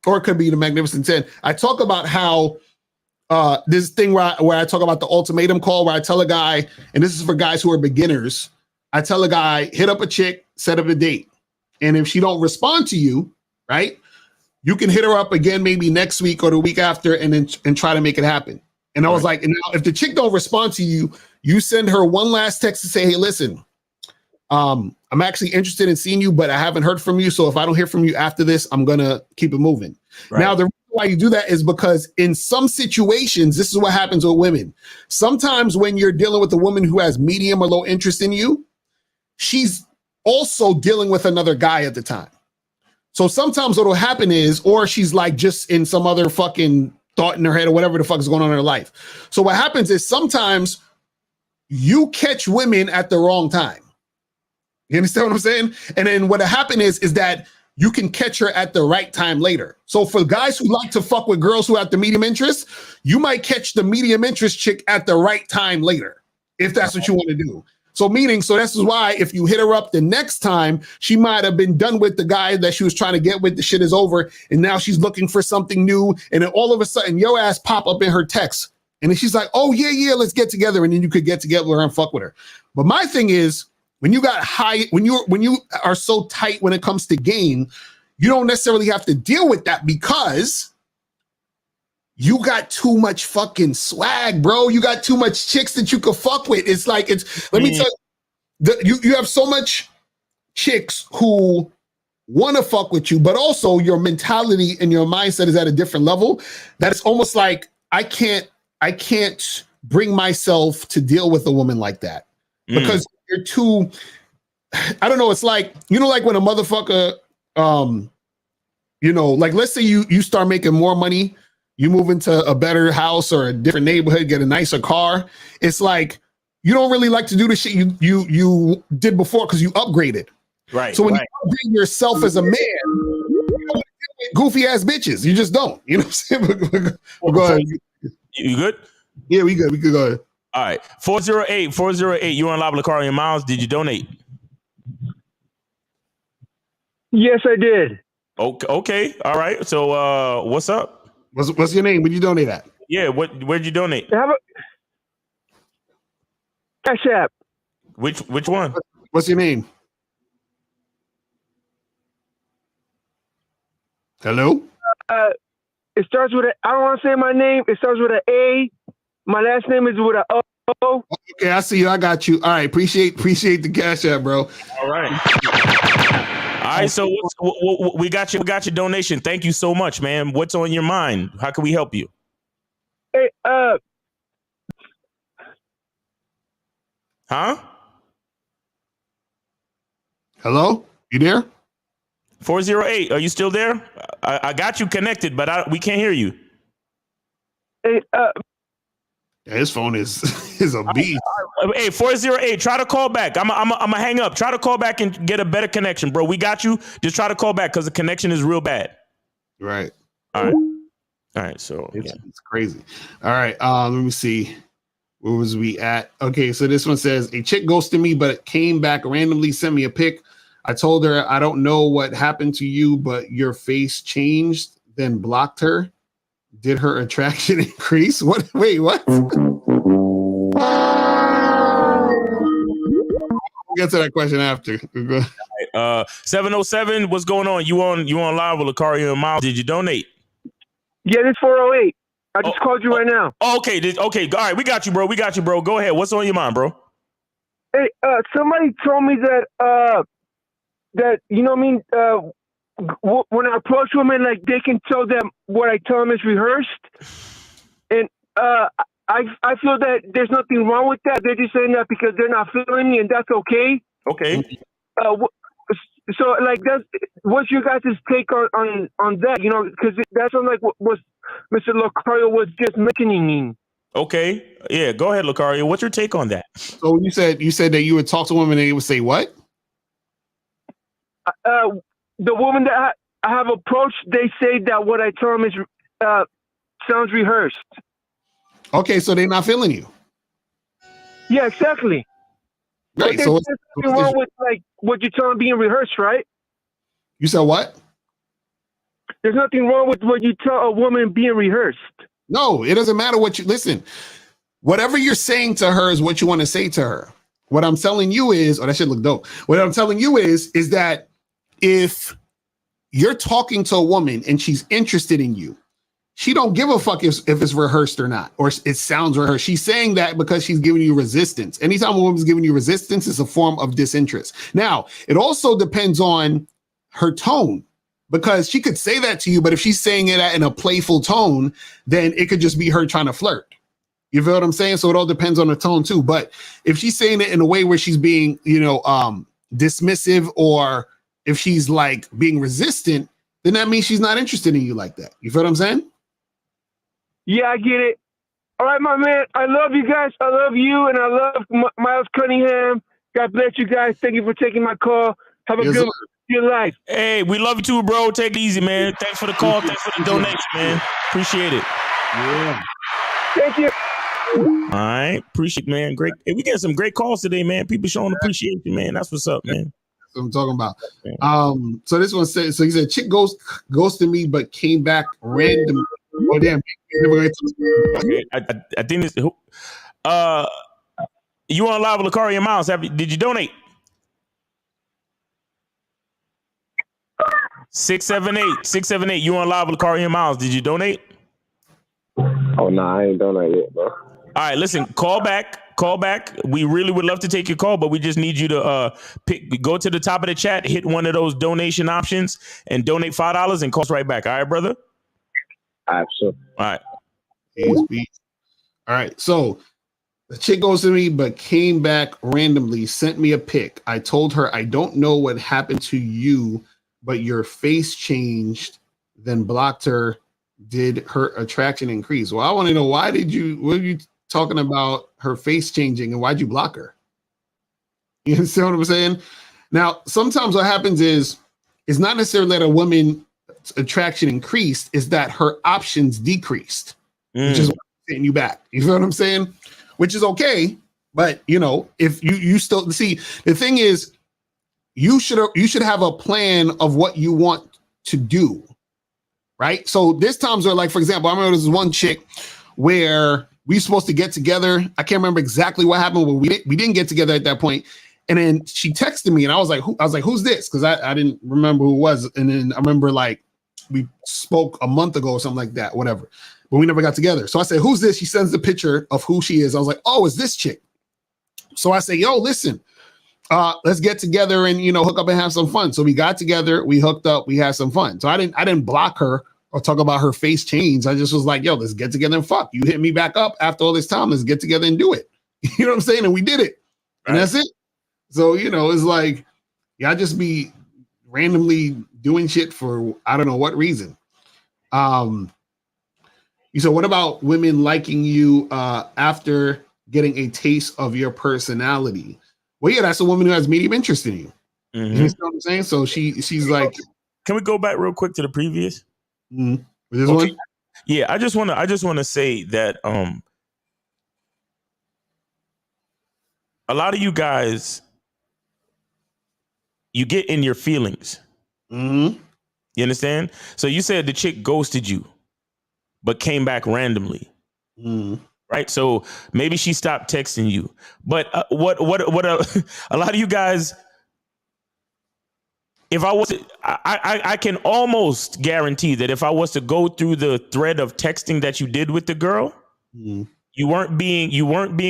or it could be The Magnificent 10. I talk about how this thing where I talk about the ultimatum call, where I tell a guy, and this is for guys who are beginners, I tell a guy, hit up a chick, set up a date. And if she don't respond to you, right, you can hit her up again maybe next week or the week after and try to make it happen. And I was like, and now if the chick don't respond to you, you send her one last text to say, hey, listen, I'm actually interested in seeing you, but I haven't heard from you. So if I don't hear from you after this, I'm going to keep it moving. Right. Now, the reason why you do that is because in some situations, this is what happens with women. Sometimes when you're dealing with a woman who has medium or low interest in you, she's also dealing with another guy at the time. So sometimes what will happen is, or she's like just in some other fucking thought in her head or whatever the fuck is going on in her life. So what happens is sometimes you catch women at the wrong time. You understand what I'm saying? And then what happened is that you can catch her at the right time later. So for guys who like to fuck with girls who have the medium interest, you might catch the medium interest chick at the right time later, if that's what you want to do. So this is why if you hit her up the next time, she might have been done with the guy that she was trying to get with. The shit is over. And now she's looking for something new. And then all of a sudden your ass pop up in her text. And then she's like, oh yeah, let's get together. And then you could get together with her and fuck with her. But my thing is, when you are so tight when it comes to game, you don't necessarily have to deal with that because you got too much fucking swag, bro. You got too much chicks that you could fuck with. It's like, let me tell you, you have so much chicks who want to fuck with you, but also your mentality and your mindset is at a different level that it's almost like I can't bring myself to deal with a woman like that because you're too, I don't know. It's like, like when a motherfucker, like let's say you start making more money, you move into a better house or a different neighborhood, get a nicer car. It's like, you don't really like to do the shit you did before because you upgraded. Right. So when you upgrade yourself as a man, you don't want to deal with goofy ass bitches. You just don't. You know what I'm saying? Go ahead. You good? Yeah, we good. We could go ahead. All right. 408. You on live with Lacari and Miles. Did you donate? Yes, I did. Okay. All right. So what's up? What's your name? Where'd you donate at? Yeah, where'd you donate? Cash App. Which one? What's your name? Hello? It starts with I don't want to say my name. It starts with an A. My last name is with an O. Okay, I see you. I got you. All right. Appreciate the Cash App, bro. All right. All right. So we got you. We got your donation. Thank you so much, man. What's on your mind? How can we help you? Hey, Huh? Hello? You there? 408. Are you still there? I got you connected, but we can't hear you. Hey, his phone is a beast. Hey, 408. Try to call back. I'm a hang up. Try to call back and get a better connection, bro. We got you. Just try to call back because the connection is real bad. Right. All right. So it's crazy. All right. Let me see. Where was we at? Okay, so this one says a chick ghosted me, but came back randomly, sent me a pic. I told her I don't know what happened to you, but your face changed. Then blocked her. Did her attraction increase? What? Wait, what? We'll get to that question after. 707. What's going on? You on live with Lacari and Miles? Did you donate? Yeah, this 408. I just called you right now. Okay. Okay. All right. We got you, bro. Go ahead. What's on your mind, bro? Hey, somebody told me that you know what I mean. When I approach women, like they can tell them what I tell them is rehearsed, and I feel that there's nothing wrong with that. They're just saying that because they're not feeling me, and that's okay. Okay. So like what's your guys' take on that? You know, because that's like what Mr. Locario was just mentioning. Okay. Yeah. Go ahead, Locario. What's your take on that? So you said that you would talk to women and they would say what? The woman that I have approached, they say that what I tell them is sounds rehearsed. Okay, so they're not feeling you. Yeah, exactly. Right. But So there's nothing wrong with like what you tell them being rehearsed, right? You said what? There's nothing wrong with what you tell a woman being rehearsed. No, it doesn't matter what you listen. Whatever you're saying to her is what you want to say to her. What I'm telling you is, that should look dope. What I'm telling you is that if you're talking to a woman and she's interested in you, she don't give a fuck if it's rehearsed or not, or it sounds rehearsed. She's saying that because she's giving you resistance. Anytime a woman's giving you resistance, it's a form of disinterest. Now, it also depends on her tone, because she could say that to you, but if she's saying it in a playful tone, then it could just be her trying to flirt. You feel what I'm saying? So it all depends on the tone too. But if she's saying it in a way where she's being, dismissive, or if she's like being resistant, then that means she's not interested in you like that. You feel what I'm saying? Yeah, I get it. All right, my man. I love you guys. I love you, and I love Miles Cunningham. God bless you guys. Thank you for taking my call. Have a good your life. Hey, we love you too, bro. Take it easy, man. Thanks for the call. Thanks for the donation, man. Appreciate it. Yeah. Thank you. All right. Appreciate it, man. Great. Hey, we getting some great calls today, man. People showing appreciation, man. That's what's up, man. That's what I'm talking about. So this one says, so he said, chick ghosted me, but came back random. Oh, damn. Okay. I think this, you on live with Lakari and Miles. Did you donate? 678. You on live with Lakari and Miles. Did you donate? Oh, no, I ain't done that yet, bro. All right, listen, call back. We really would love to take your call, but we just need you to go to the top of the chat, hit one of those donation options, and donate $5 and call us right back. All right, brother? Absolutely. All right. Peace. All right, so the chick goes to me, but came back randomly, sent me a pic. I told her, I don't know what happened to you, but your face changed, then blocked her. Did her attraction increase? Well, I want to know, what are you talking about her face changing, and why'd you block her? You understand what I'm saying? Now, sometimes what happens is, it's not necessarily that a woman's attraction increased, is that her options decreased, which is setting you back. You feel what I'm saying? Which is okay, but if you still see, the thing is, you should have a plan of what you want to do. Right. So there's times where, like, for example, I remember this one chick where we were supposed to get together. I can't remember exactly what happened, but we didn't get together at that point. And then she texted me, and I was like, who's this? Because I didn't remember who it was. And then I remember, like, we spoke a month ago or something like that, whatever. But we never got together. So I said, who's this? She sends the picture of who she is. I was like, oh, it's this chick. So I say, yo, listen, let's get together and hook up and have some fun. So we got together, we hooked up, we had some fun. So I didn't block her or talk about her face change. I just was like, yo, let's get together and fuck. You hit me back up after all this time. Let's get together and do it. You know what I'm saying? And we did it. And that's it. So, it's like, y'all just be randomly doing shit for I don't know what reason. You said, what about women liking you after getting a taste of your personality? Well, yeah, that's a woman who has medium interest in you. Mm-hmm. You know what I'm saying? So she's like, can we go back real quick to the previous? Mm-hmm. This one? Yeah, I just want to say that a lot of you guys, you get in your feelings. Mm-hmm. You understand? So you said the chick ghosted you, but came back randomly. Mm-hmm. Right. So maybe she stopped texting you. But what a lot of you guys, if I was, I can almost guarantee that if I was to go through the thread of texting that you did with the girl, you weren't being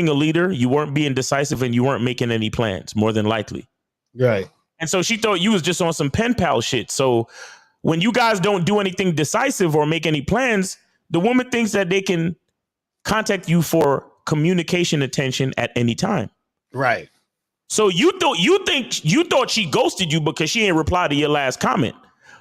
a leader, you weren't being decisive, and you weren't making any plans, more than likely. Right. And so she thought you was just on some pen pal shit. So when you guys don't do anything decisive or make any plans, the woman thinks that they can contact you for communication attention at any time. Right. So you thought she ghosted you because she ain't reply to your last comment.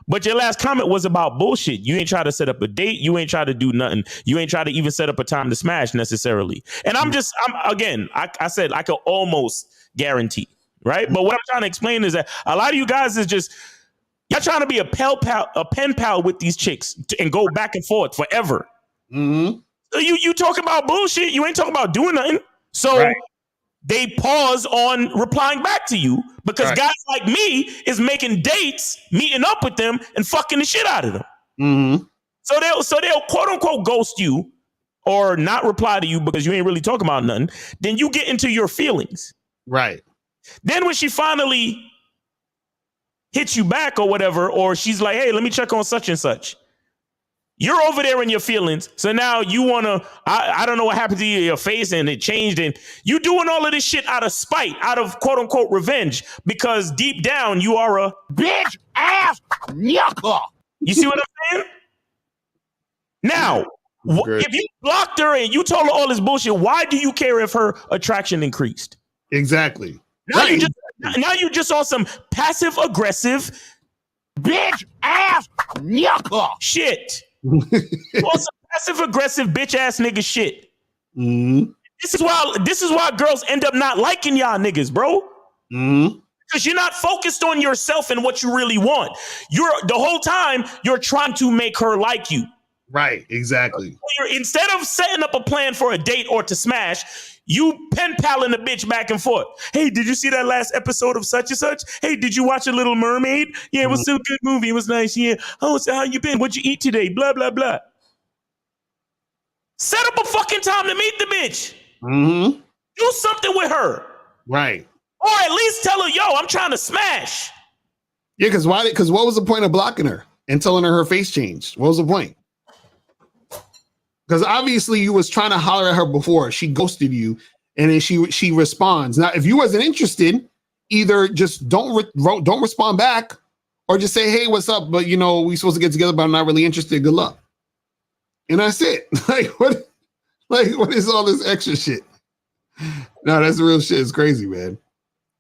But your last comment was about bullshit. You ain't try to set up a date. You ain't try to do nothing. You ain't try to even set up a time to smash necessarily. And I said I could almost guarantee, right? But what I'm trying to explain is that a lot of you guys is just, y'all trying to be a pen pal with these chicks and go back and forth forever. Mm-hmm. So you talking about bullshit. You ain't talking about doing nothing. So they pause on replying back to you because guys like me is making dates, meeting up with them, and fucking the shit out of them. Mm-hmm. So they'll quote unquote ghost you or not reply to you because you ain't really talking about nothing. Then you get into your feelings. Right. Then when she finally hits you back or whatever, or she's like, hey, let me check on such and such. You're over there in your feelings. So now you want to, I don't know what happened to your face and it changed. And you doing all of this shit out of spite, out of quote unquote revenge, because deep down you are a bitch ass yucca. You see what I'm saying? Now, if you blocked her and you told her all this bullshit, why do you care if her attraction increased? Exactly. Now you just on some passive aggressive bitch ass yucca shit. On some passive aggressive bitch ass nigga shit. Mm-hmm. This is why girls end up not liking y'all niggas, bro. Mm-hmm. Because you're not focused on yourself and what you really want. The whole time you're trying to make her like you. Right, exactly. Instead of setting up a plan for a date or to smash, you pen paling a bitch back and forth. Hey, did you see that last episode of such and such? Hey, did you watch A Little Mermaid? Yeah, it was still a good movie. It was nice. Yeah. Oh, so how you been? What'd you eat today? Blah, blah, blah. Set up a fucking time to meet the bitch. Mm-hmm. Do something with her. Right. Or at least tell her, yo, I'm trying to smash. Yeah, because what was the point of blocking her and telling her face changed? What was the point? Because obviously you was trying to holler at her before. She ghosted you, and then she responds. Now, if you wasn't interested, either just don't respond back, or just say, hey, what's up? But we supposed to get together, but I'm not really interested. Good luck. And that's it. What is all this extra shit? No, that's the real shit. It's crazy, man.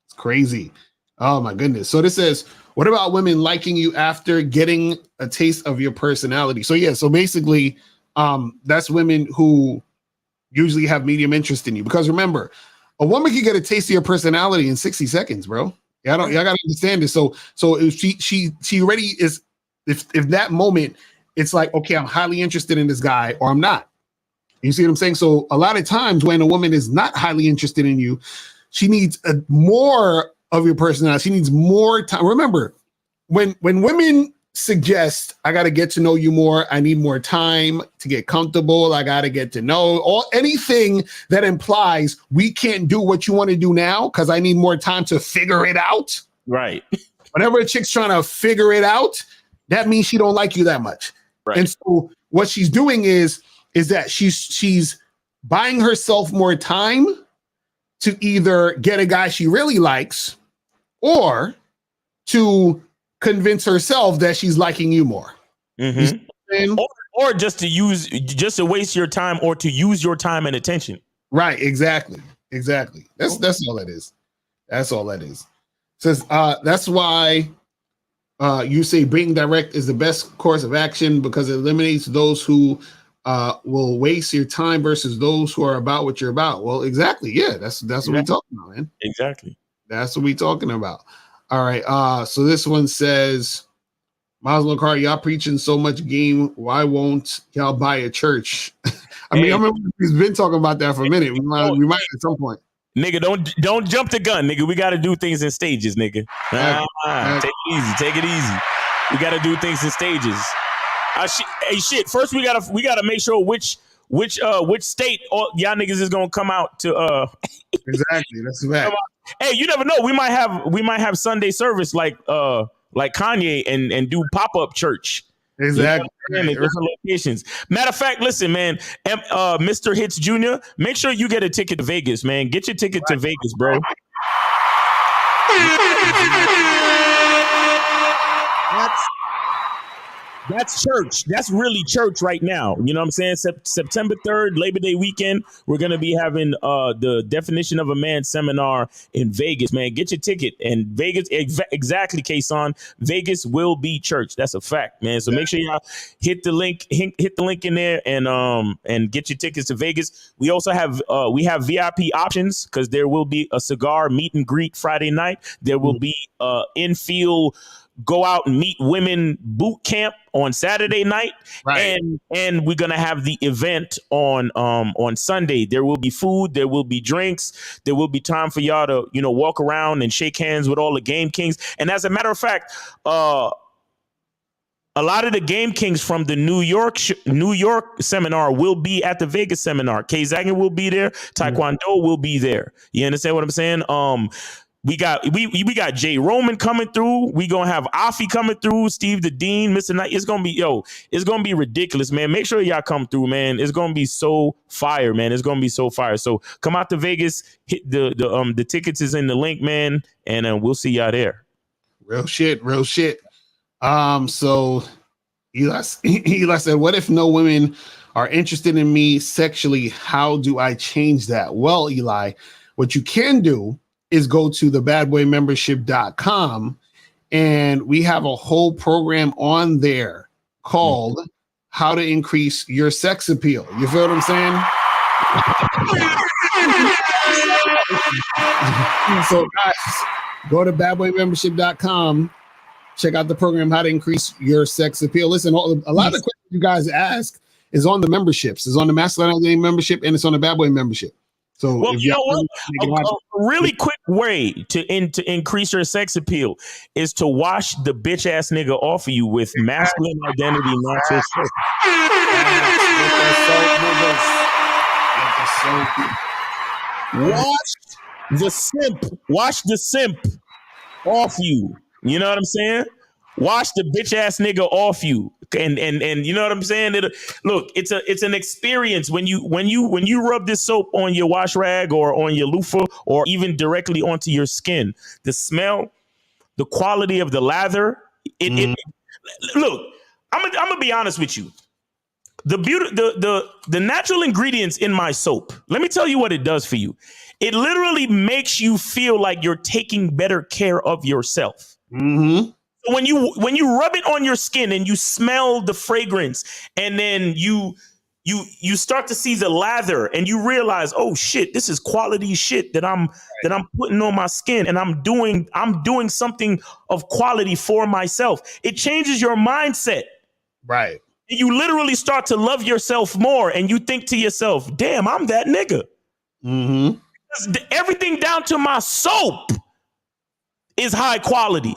It's crazy. Oh my goodness. So this says, what about women liking you after getting a taste of your personality? So yeah, so basically, that's women who usually have medium interest in you, because remember, a woman can get a taste of your personality in 60 seconds, bro. Y'all gotta understand this. So if she already is, if that moment, it's like, okay, I'm highly interested in this guy or I'm not. You see what I'm saying? So a lot of times when a woman is not highly interested in you, she needs more of your personality. She needs more time. Remember, when women suggest, I got to get to know you more, I need more time to get comfortable, I got to get to know, or anything that implies we can't do what you want to do now because I need more time to figure it out. Right. Whenever a chick's trying to figure it out, that means she don't like you that much. Right. And so what she's doing is that she's buying herself more time to either get a guy she really likes or to convince herself that she's liking you more. Mm-hmm. Or just to waste your time, or to use your time and attention. Right, exactly. That's all that is. That's all that is. Says that's why you say being direct is the best course of action, because it eliminates those who will waste your time versus those who are about what you're about. Well, exactly. Yeah, that's what we're talking about, man. Exactly. That's what we're talking about. All right. So this one says, Miles Locar, y'all preaching so much game. Why won't y'all buy a church? I mean, I remember he's been talking about that for a minute. We might at some point. Nigga, don't jump the gun, nigga. We got to do things in stages, nigga. Take it easy. We got to do things in stages. Hey, shit. First, we gotta make sure which state y'all niggas is gonna come out to. Exactly, that's the fact. Hey, you never know. We might have Sunday service like Kanye and do pop-up church. Exactly. You know, different locations. Matter of fact, listen, man, Mr. Hits Jr., make sure you get a ticket to Vegas, man. Get your ticket to Vegas, bro. That's church. That's really church right now. You know what I'm saying? September 3rd, Labor Day weekend, we're going to be having the Definition of a Man seminar in Vegas, man. Get your ticket. And Vegas, exactly, Kason, Vegas will be church. That's a fact, man. So make sure y'all hit the link in there and get your tickets to Vegas. We also have VIP options, because there will be a cigar meet and greet Friday night. There will be infield go out and meet women boot camp on Saturday night. Right. And we're gonna have the event on Sunday. There will be food, there will be drinks, there will be time for y'all to walk around and shake hands with all the Game Kings. And as a matter of fact, a lot of the Game Kings from the New York seminar will be at the Vegas seminar. Kay Zagan will be there. Taekwondo will be there. You understand what I'm saying? We got Jay Roman coming through. We gonna have Afi coming through. Steve the Dean, Mr. Knight. It's gonna be ridiculous, man. Make sure y'all come through, man. It's gonna be so fire, man. It's gonna be so fire. So come out to Vegas. Hit the tickets is in the link, man, and we'll see y'all there. Real shit. So Eli said, "What if no women are interested in me sexually? How do I change that?" Well, Eli, what you can do is go to the badboymembership.com, and we have a whole program on there called How to Increase Your Sex Appeal. You feel what I'm saying? So guys, go to badboymembership.com, check out the program How to Increase Your Sex Appeal. Listen, a lot of the questions you guys ask is on the memberships. It's on the Masculine Identity membership, and it's on the Bad Boy membership. So, well, you know what? A really quick way to increase your sex appeal is to wash the bitch ass nigga off of you with masculine identity, not your sex. Wash the simp off you. You know what I'm saying? Wash the bitch ass nigga off you. And you know what I'm saying? Look, it's an experience when you rub this soap on your wash rag or on your loofah or even directly onto your skin. The smell, the quality of the lather. Look, I'm gonna be honest with you. The natural ingredients in my soap. Let me tell you what it does for you. It literally makes you feel like you're taking better care of yourself. Mm-hmm. When you rub it on your skin and you smell the fragrance, and then you start to see the lather and you realize, oh shit, this is quality shit that I'm putting on my skin, and I'm doing something of quality for myself. It changes your mindset. Right. You literally start to love yourself more, and you think to yourself, damn, I'm that nigga. Mm-hmm. Everything down to my soap is high quality.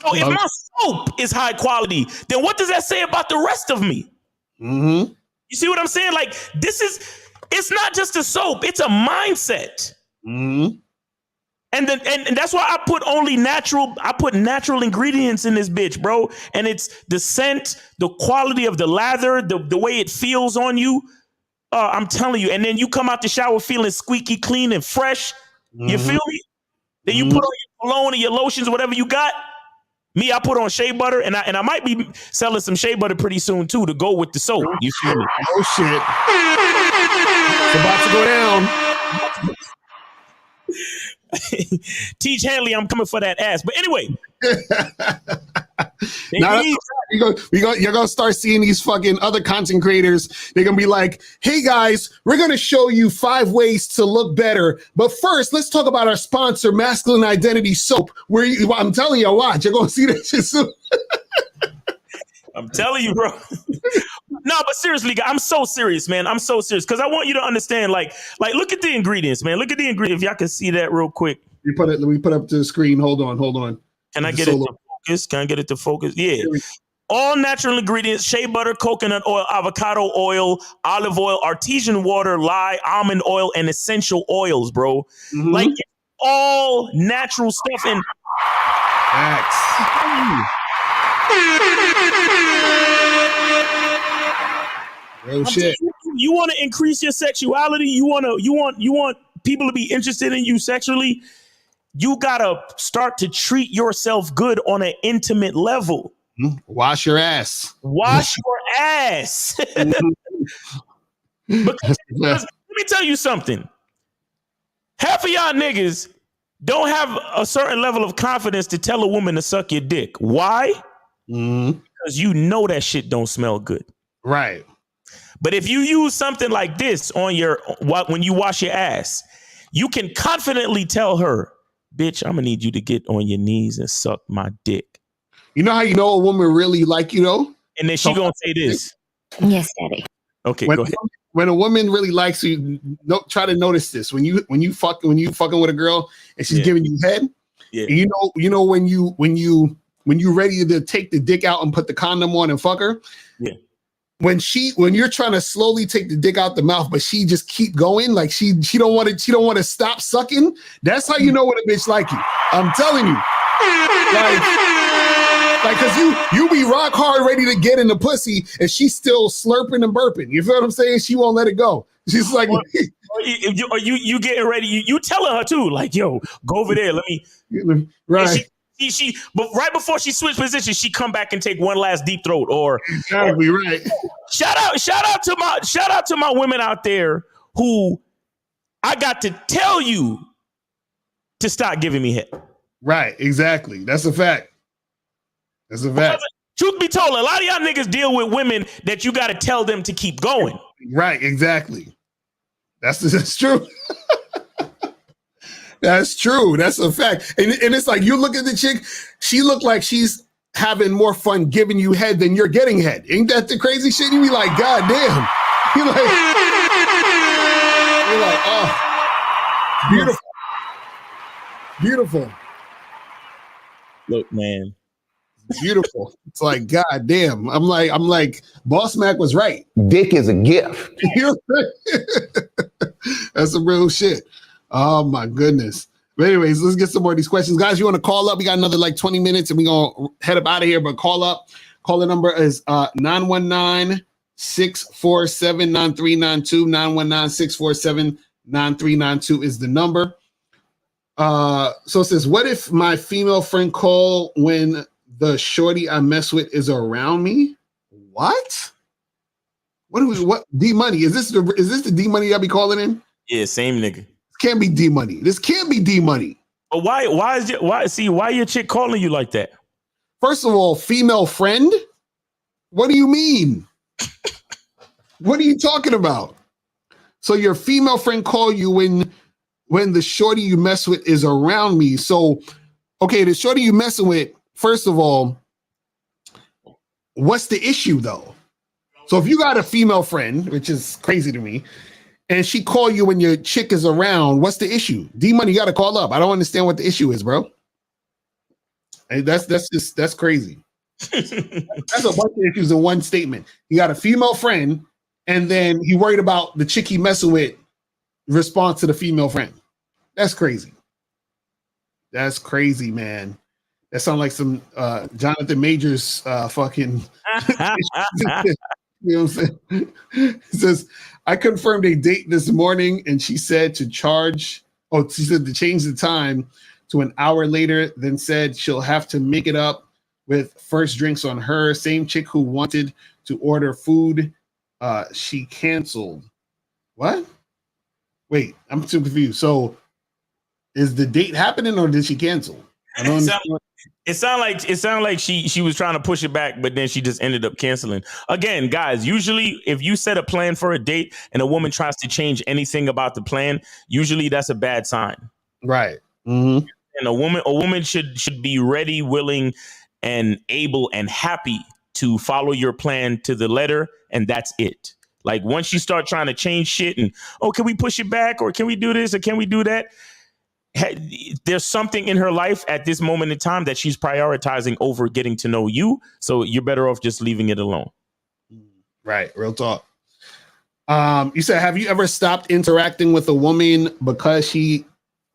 So if my soap is high quality, then what does that say about the rest of me? Mm-hmm. You see what I'm saying? Like, it's not just a soap, it's a mindset. Mm-hmm. And that's why I put natural ingredients in this bitch, bro. And it's the scent, the quality of the lather, the way it feels on you. I'm telling you. And then you come out the shower feeling squeaky clean and fresh. Mm-hmm. You feel me? Then you put on your cologne and your lotions, whatever you got. Me, I put on shea butter, and I might be selling some shea butter pretty soon too to go with the soap. You feel me? Oh shit! It's about to go down. Teach Hanley, I'm coming for that ass. But anyway, you're gonna start seeing these fucking other content creators. They're gonna be like, "Hey guys, we're gonna show you 5 ways to look better, but first, let's talk about our sponsor, Masculine Identity Soap." I'm telling you, watch, you're gonna see that shit soon. I'm telling you, bro. No, but seriously, I'm so serious, man. I'm so serious because I want you to understand. Like, look at the ingredients, man. Look at the ingredients. If y'all can see that real quick. Let me put up to the screen. Hold on. Can I get it to focus? Can I get it to focus? Yeah. All natural ingredients: shea butter, coconut oil, avocado oil, olive oil, artesian water, lye, almond oil, and essential oils, bro. Mm-hmm. Like, it's all natural stuff. And real shit. You want to increase your sexuality? You want people to be interested in you sexually? You gotta start to treat yourself good on an intimate level. Wash your ass. Wash your ass. Because, let me tell you something. Half of y'all niggas don't have a certain level of confidence to tell a woman to suck your dick. Why? Because you know that shit don't smell good. Right. But if you use something like this on when you wash your ass, you can confidently tell her, bitch, I'm gonna need you to get on your knees and suck my dick. You know how you know a woman really like you though? And then she gonna say this. Yes, daddy. Okay, go ahead. When a woman really likes you, try to notice this. When you fucking with a girl and she's giving you head, and you know when you ready to take the dick out and put the condom on and fuck her, when you're trying to slowly take the dick out the mouth, but she just keep going, like she don't want to stop sucking. That's how you know what a bitch like you. I'm telling you, like because you be rock hard ready to get in the pussy, and she's still slurping and burping. You feel what I'm saying? She won't let it go. She's like, you getting ready? You telling her too, like, yo, go over there. Let me. Right. But right before she switched positions, she come back and take one last deep throat. Exactly right. Shout out to my women out there who I got to tell you to stop giving me head. Right. Exactly. That's a fact. That's a fact. Truth be told, a lot of y'all niggas deal with women that you got to tell them to keep going. Right. Exactly. That's true. That's true. That's a fact. And it's like you look at the chick, she look like she's having more fun giving you head than you're getting head. Ain't that the crazy shit? You be like, God damn. You're like, oh, beautiful. Beautiful. Look, man. Beautiful. It's like, God damn. I'm like, Boss Mac was right. Dick is a gift. That's some real shit. Oh my goodness. But anyways, let's get some more of these questions. Guys, you want to call up? We got another like 20 minutes and we're going to head up out of here, but call up. Call the number is 919-647-9392. 919-647-9392 is the number. So it says, what if my female friend call when the shorty I mess with is around me? What? What D Money? Is this the D Money I be calling in? Yeah, same nigga. Can't be D Money. This can't be D Money. But why your chick calling you like that? First of all, female friend? What do you mean? What are you talking about? So your female friend call you when the shorty you mess with is around me. So, okay, the shorty you messing with, first of all, what's the issue though? So if you got a female friend, which is crazy to me, and she call you when your chick is around, what's the issue? D Money, you got to call up. I don't understand what the issue is, bro. Hey, that's crazy. That's a bunch of issues in one statement. You got a female friend, and then you worried about the chick he messing with response to the female friend. That's crazy. That's crazy, man. That sounds like some Jonathan Majors fucking. You know what I'm saying? It says, I confirmed a date this morning and she said she said to change the time to an hour later, then said she'll have to make it up with first drinks on her. Same chick who wanted to order food, she canceled. What? Wait, I'm too confused. So is the date happening or did she cancel? I don't understand. It sounded like she was trying to push it back, but then she just ended up canceling. Again, guys, usually if you set a plan for a date and a woman tries to change anything about the plan, usually that's a bad sign. Right. Mm-hmm. And a woman should be ready, willing, and able and happy to follow your plan to the letter, and that's it. Like once you start trying to change shit and, can we push it back or can we do this or can we do that? There's something in her life at this moment in time that she's prioritizing over getting to know you. So you're better off just leaving it alone. Right. Real talk. You said, have you ever stopped interacting with a woman because she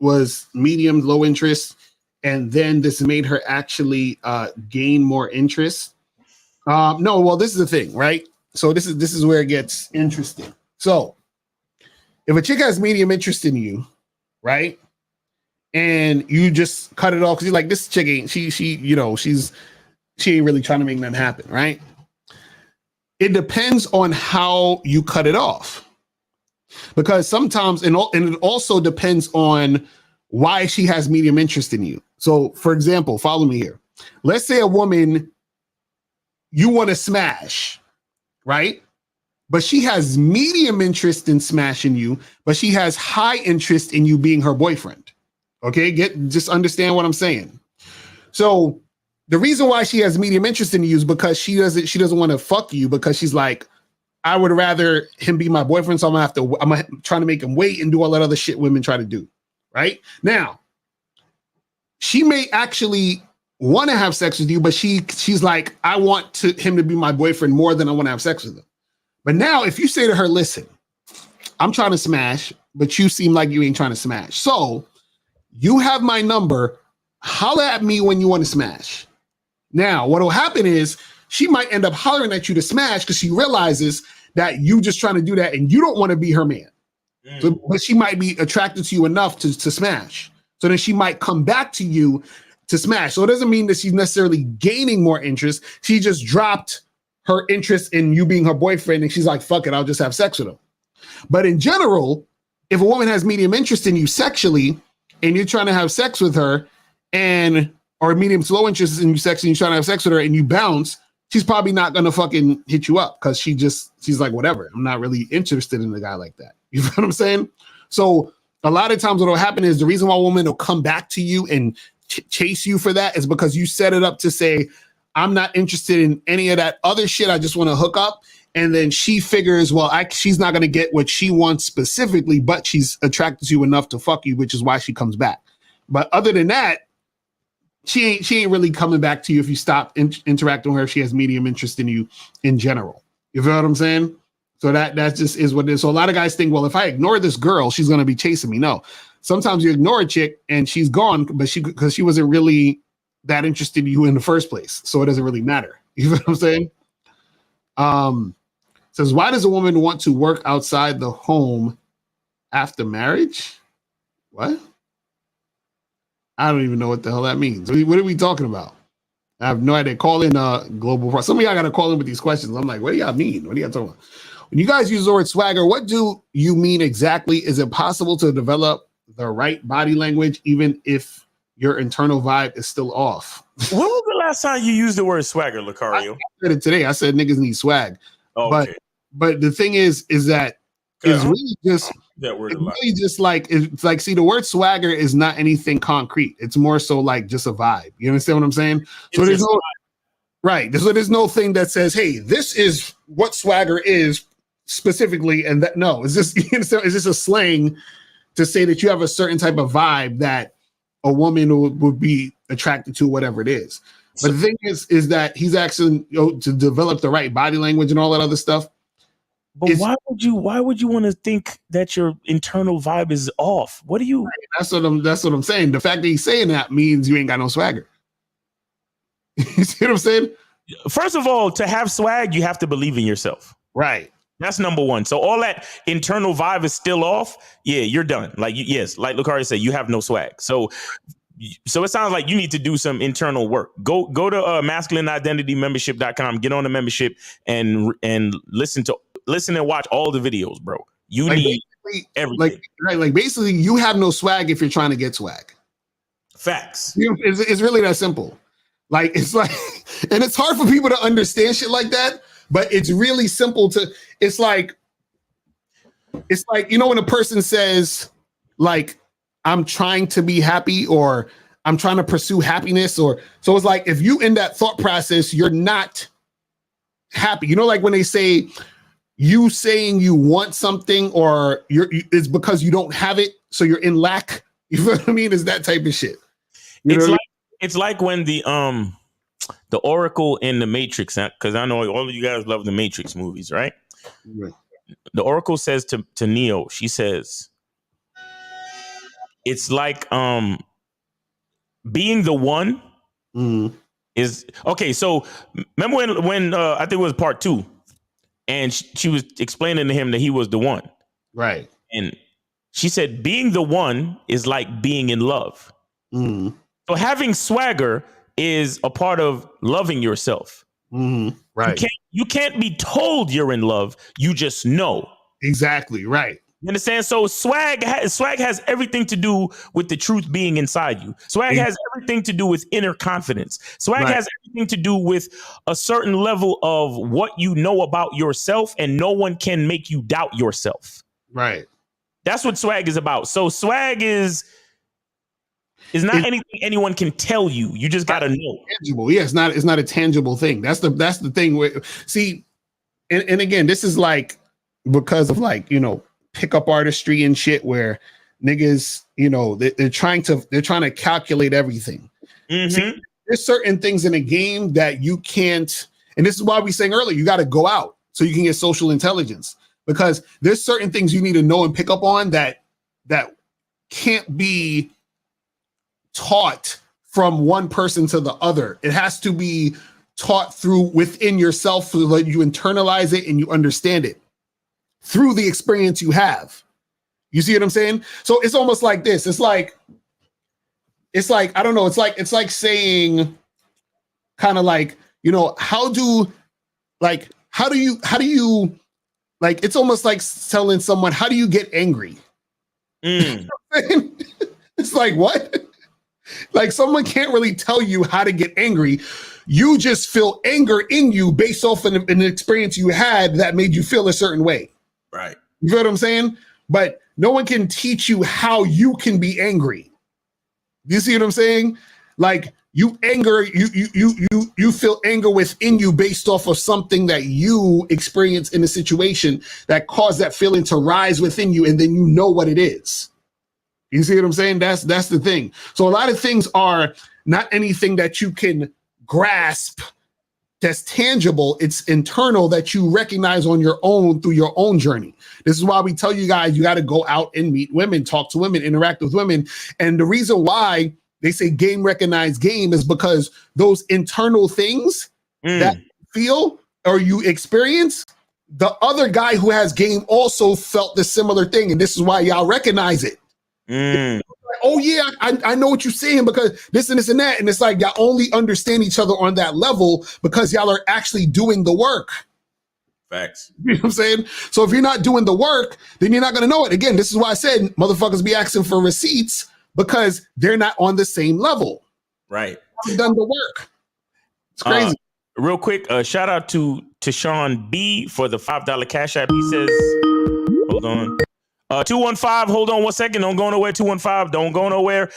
was medium, low interest, and then this made her actually gain more interest? No, well, this is the thing, right? So this is where it gets interesting. So if a chick has medium interest in you, right? And you just cut it off because you're like, this chick ain't she ain't really trying to make nothing happen, right? It depends on how you cut it off, because sometimes and it also depends on why she has medium interest in you. So, for example, follow me here. Let's say a woman you want to smash, right? But she has medium interest in smashing you, but she has high interest in you being her boyfriend. Okay, just understand what I'm saying. So the reason why she has medium interest in you is because she doesn't want to fuck you, because she's like, I would rather him be my boyfriend, so I'm trying to make him wait and do all that other shit women try to do. Right now, she may actually want to have sex with you, but she's like, I want him to be my boyfriend more than I want to have sex with him. But now if you say to her, listen, I'm trying to smash, but you seem like you ain't trying to smash. So you have my number. Holler at me when you want to smash. Now, what will happen is she might end up hollering at you to smash because she realizes that you just trying to do that and you don't want to be her man. So, but she might be attracted to you enough to smash. So then she might come back to you to smash. So it doesn't mean that she's necessarily gaining more interest. She just dropped her interest in you being her boyfriend and she's like, fuck it, I'll just have sex with him. But in general, if a woman has medium interest in you sexually and you're trying to have sex with her or medium to low interest in you sexually and you're trying to have sex with her and you bounce, she's probably not going to fucking hit you up because she's like, whatever. I'm not really interested in a guy like that. You know what I'm saying? So a lot of times what will happen is the reason why a woman will come back to you and chase you for that is because you set it up to say, I'm not interested in any of that other shit. I just want to hook up. And then she figures, well, she's not going to get what she wants specifically, but she's attracted to you enough to fuck you, which is why she comes back. But other than that, she ain't really coming back to you if you stop interacting with her. She has medium interest in you in general. You feel what I'm saying? So that just is what it is. So a lot of guys think, well, if I ignore this girl, she's going to be chasing me. No, sometimes you ignore a chick and she's gone, but because she wasn't really that interested in you in the first place. So it doesn't really matter. You know what I'm saying? Says, why does a woman want to work outside the home after marriage? What? I don't even know what the hell that means. What are we talking about? I have no idea. Call in global. Some of y'all got to call in with these questions. I'm like, what do y'all mean? What are y'all talking about? When you guys use the word swagger, what do you mean exactly? Is it possible to develop the right body language even if your internal vibe is still off? When was the last time you used the word swagger, Lucario? I said it today. I said niggas need swag. Oh, okay. But the thing is that it's really just it's like, see, the word swagger is not anything concrete. It's more so like just a vibe. You understand what I'm saying? So there's no right. So there's no thing that says, hey, this is what swagger is specifically, and that no, it's just it's just a slang to say that you have a certain type of vibe that a woman would be attracted to, whatever it is. But the thing is that he's asking to develop the right body language and all that other stuff. But why would you want to think that your internal vibe is off? What do you? That's what I'm saying. The fact that he's saying that means you ain't got no swagger. You see what I'm saying? First of all, to have swag, you have to believe in yourself. Right. That's number one. So all that internal vibe is still off. Yeah, you're done. Like, yes, like Lucario said, you have no swag. So it sounds like you need to do some internal work. Go to masculineidentitymembership.com, get on the membership and listen and watch all the videos, bro. You like need everything. Like basically you have no swag if you're trying to get swag. Facts. It's really that simple. Like, it's like, and it's hard for people to understand shit like that, but it's really simple it's like, you know, when a person says like, I'm trying to be happy or I'm trying to pursue happiness so it's like, if you in that thought process, you're not happy. You know, like when they say you saying you want something or it's because you don't have it. So you're in lack. You know what I mean? It's that type of shit. It's like when the Oracle in the Matrix, because I know all of you guys love the Matrix movies, right? Right. The Oracle says to Neo, she says, it's like being the one is okay. So remember when I think it was part 2, and she was explaining to him that he was the one, right? And she said, being the one is like being in love. So having swagger is a part of loving yourself. Right. You can't be told you're in love. You just know. Exactly. Right. You understand? So swag has everything to do with the truth being inside you. Swag has everything to do with inner confidence. Swag has everything to do with a certain level of what you know about yourself, and no one can make you doubt yourself. Right. That's what swag is about. So swag is not anything anyone can tell you. You just got to know. Tangible. Yeah, it's not a tangible thing. That's the thing where, see, and again, this is like because of like, you know, pickup artistry and shit where niggas, you know, they're trying to calculate everything. See, there's certain things in a game that you can't, and this is why we saying earlier, you got to go out. so you can get social intelligence, because there's certain things you need to know and pick up on that can't be taught from one person to the other. It has to be taught through within yourself so that you internalize it and you understand it through the experience you have. You see what I'm saying? So it's almost like this. It's like, I don't know. It's like saying kind of like, you know, how do you, like, it's almost like telling someone, how do you get angry? It's like, what? Like, someone can't really tell you how to get angry. You just feel anger in you based off an experience you had that made you feel a certain way. Right. You feel what I'm saying? But no one can teach you how you can be angry. You see what I'm saying? Like, you feel anger within you based off of something that you experienced in a situation that caused that feeling to rise within you, and then you know what it is. You see what I'm saying? That's the thing. So a lot of things are not anything that you can grasp that's tangible. It's internal that you recognize on your own through your own journey. This is why we tell you guys, you got to go out and meet women, talk to women, interact with women. And the reason why they say game recognize game is because those internal things that you feel or you experience, the other guy who has game also felt the similar thing. And this is why y'all recognize it. Like, oh yeah, I know what you're saying because this and this and that. And it's like y'all only understand each other on that level because y'all are actually doing the work. Facts. You know what I'm saying? So if you're not doing the work, then you're not going to know it. Again, this is why I said motherfuckers be asking for receipts because they're not on the same level. Right. They've done the work. It's crazy. Real quick, shout out to Sean B for the $5 Cash App. He says, hold on. 215, hold on 1 second. Don't go nowhere. 215, don't go nowhere.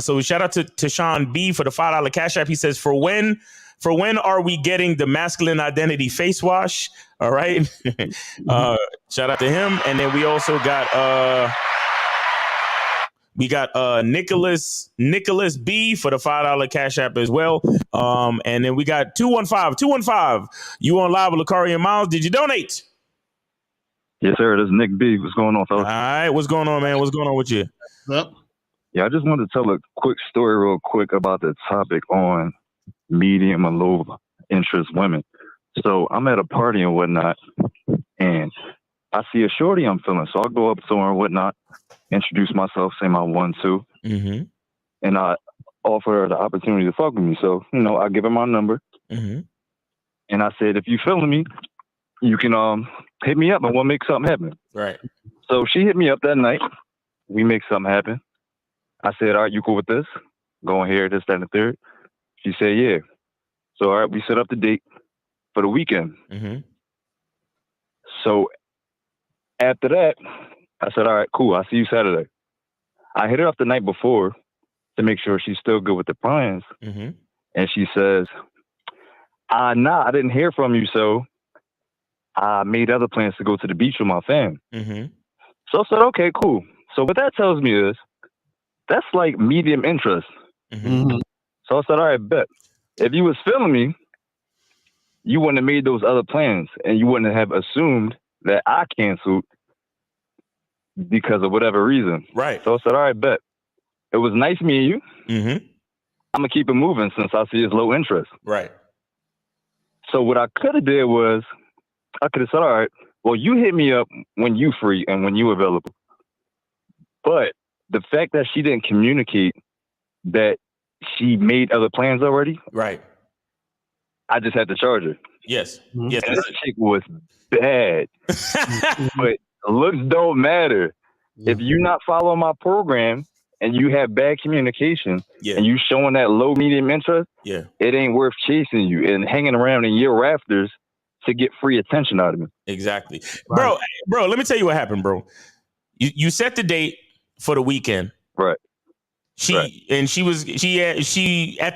So shout out to Sean B for the $5 Cash App. He says, for when are we getting the masculine identity face wash? All right. Shout out to him. And then we also got Nicholas B for the $5 Cash App as well. And then we got 215. You on live with Lakari and Miles? Did you donate? Yes, sir. This is Nick B. What's going on, fellas? All right. What's going on, man? What's going on with you? Yep. Yeah, I just wanted to tell a quick story real quick about the topic on medium and low interest women. So I'm at a party and whatnot, and I see a shorty I'm feeling. So I'll go up to her and whatnot, introduce myself, say my 1-2, and I offer her the opportunity to fuck with me. So, you know, I give her my number, and I said, if you feeling me, you can hit me up and we'll make something happen. Right. So she hit me up that night. We make something happen. I said, all right, you cool with this? Going here, this, that, and the third. She said, yeah. So, all right, we set up the date for the weekend. So after that, I said, all right, cool. I'll see you Saturday. I hit her up the night before to make sure she's still good with the plans. And she says, nah, I didn't hear from you, so I made other plans to go to the beach with my fam. So I said, okay, cool. So what that tells me is that's like medium interest. So I said, all right, bet. If you was feeling me, you wouldn't have made those other plans and you wouldn't have assumed that I canceled because of whatever reason. Right. So I said, all right, bet. It was nice meeting you. I'm going to keep it moving since I see it's low interest. Right. So what I could have did was I could have said, all right, well, you hit me up when you free and when you available. But the fact that she didn't communicate that she made other plans already. Right. I just had to charge her. Yes. Yes. And this chick was bad. But looks don't matter. If you're not following my program and you have bad communication and you showing that low medium interest, it ain't worth chasing you and hanging around in your rafters to get free attention out of me. Exactly. Bro, let me tell you what happened, bro. You set the date for the weekend. Right. She at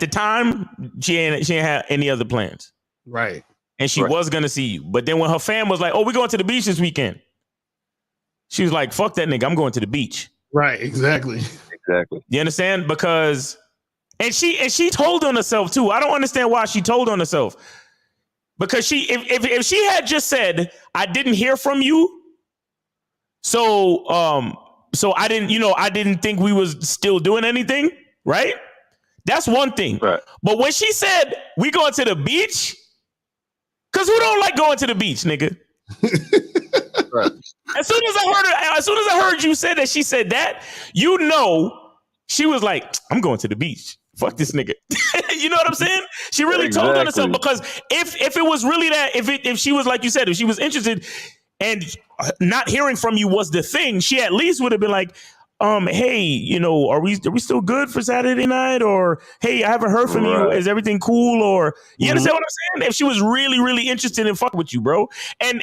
the time she ain't had any other plans. Right. And she was gonna see you. But then when her fam was like, oh, we're going to the beach this weekend. She was like, fuck that nigga, I'm going to the beach. Right, exactly. You understand? Because and she told on herself too. I don't understand why she told on herself. Because if she had just said, I didn't hear from you, so I didn't think we was still doing anything, right? That's one thing. Right. But when she said we going to the beach, because who don't like going to the beach, nigga? Right. As soon as I heard you say that she said that, you know, she was like, I'm going to the beach. Fuck this nigga. You know what I'm saying? She really told on herself, because if it was really that, if she was like you said, if she was interested and not hearing from you was the thing, she at least would have been like, hey, you know, are we still good for Saturday night? Or hey, I haven't heard from you. Is everything cool? Or you understand what I'm saying? If she was really, really interested in fucking with you, bro. And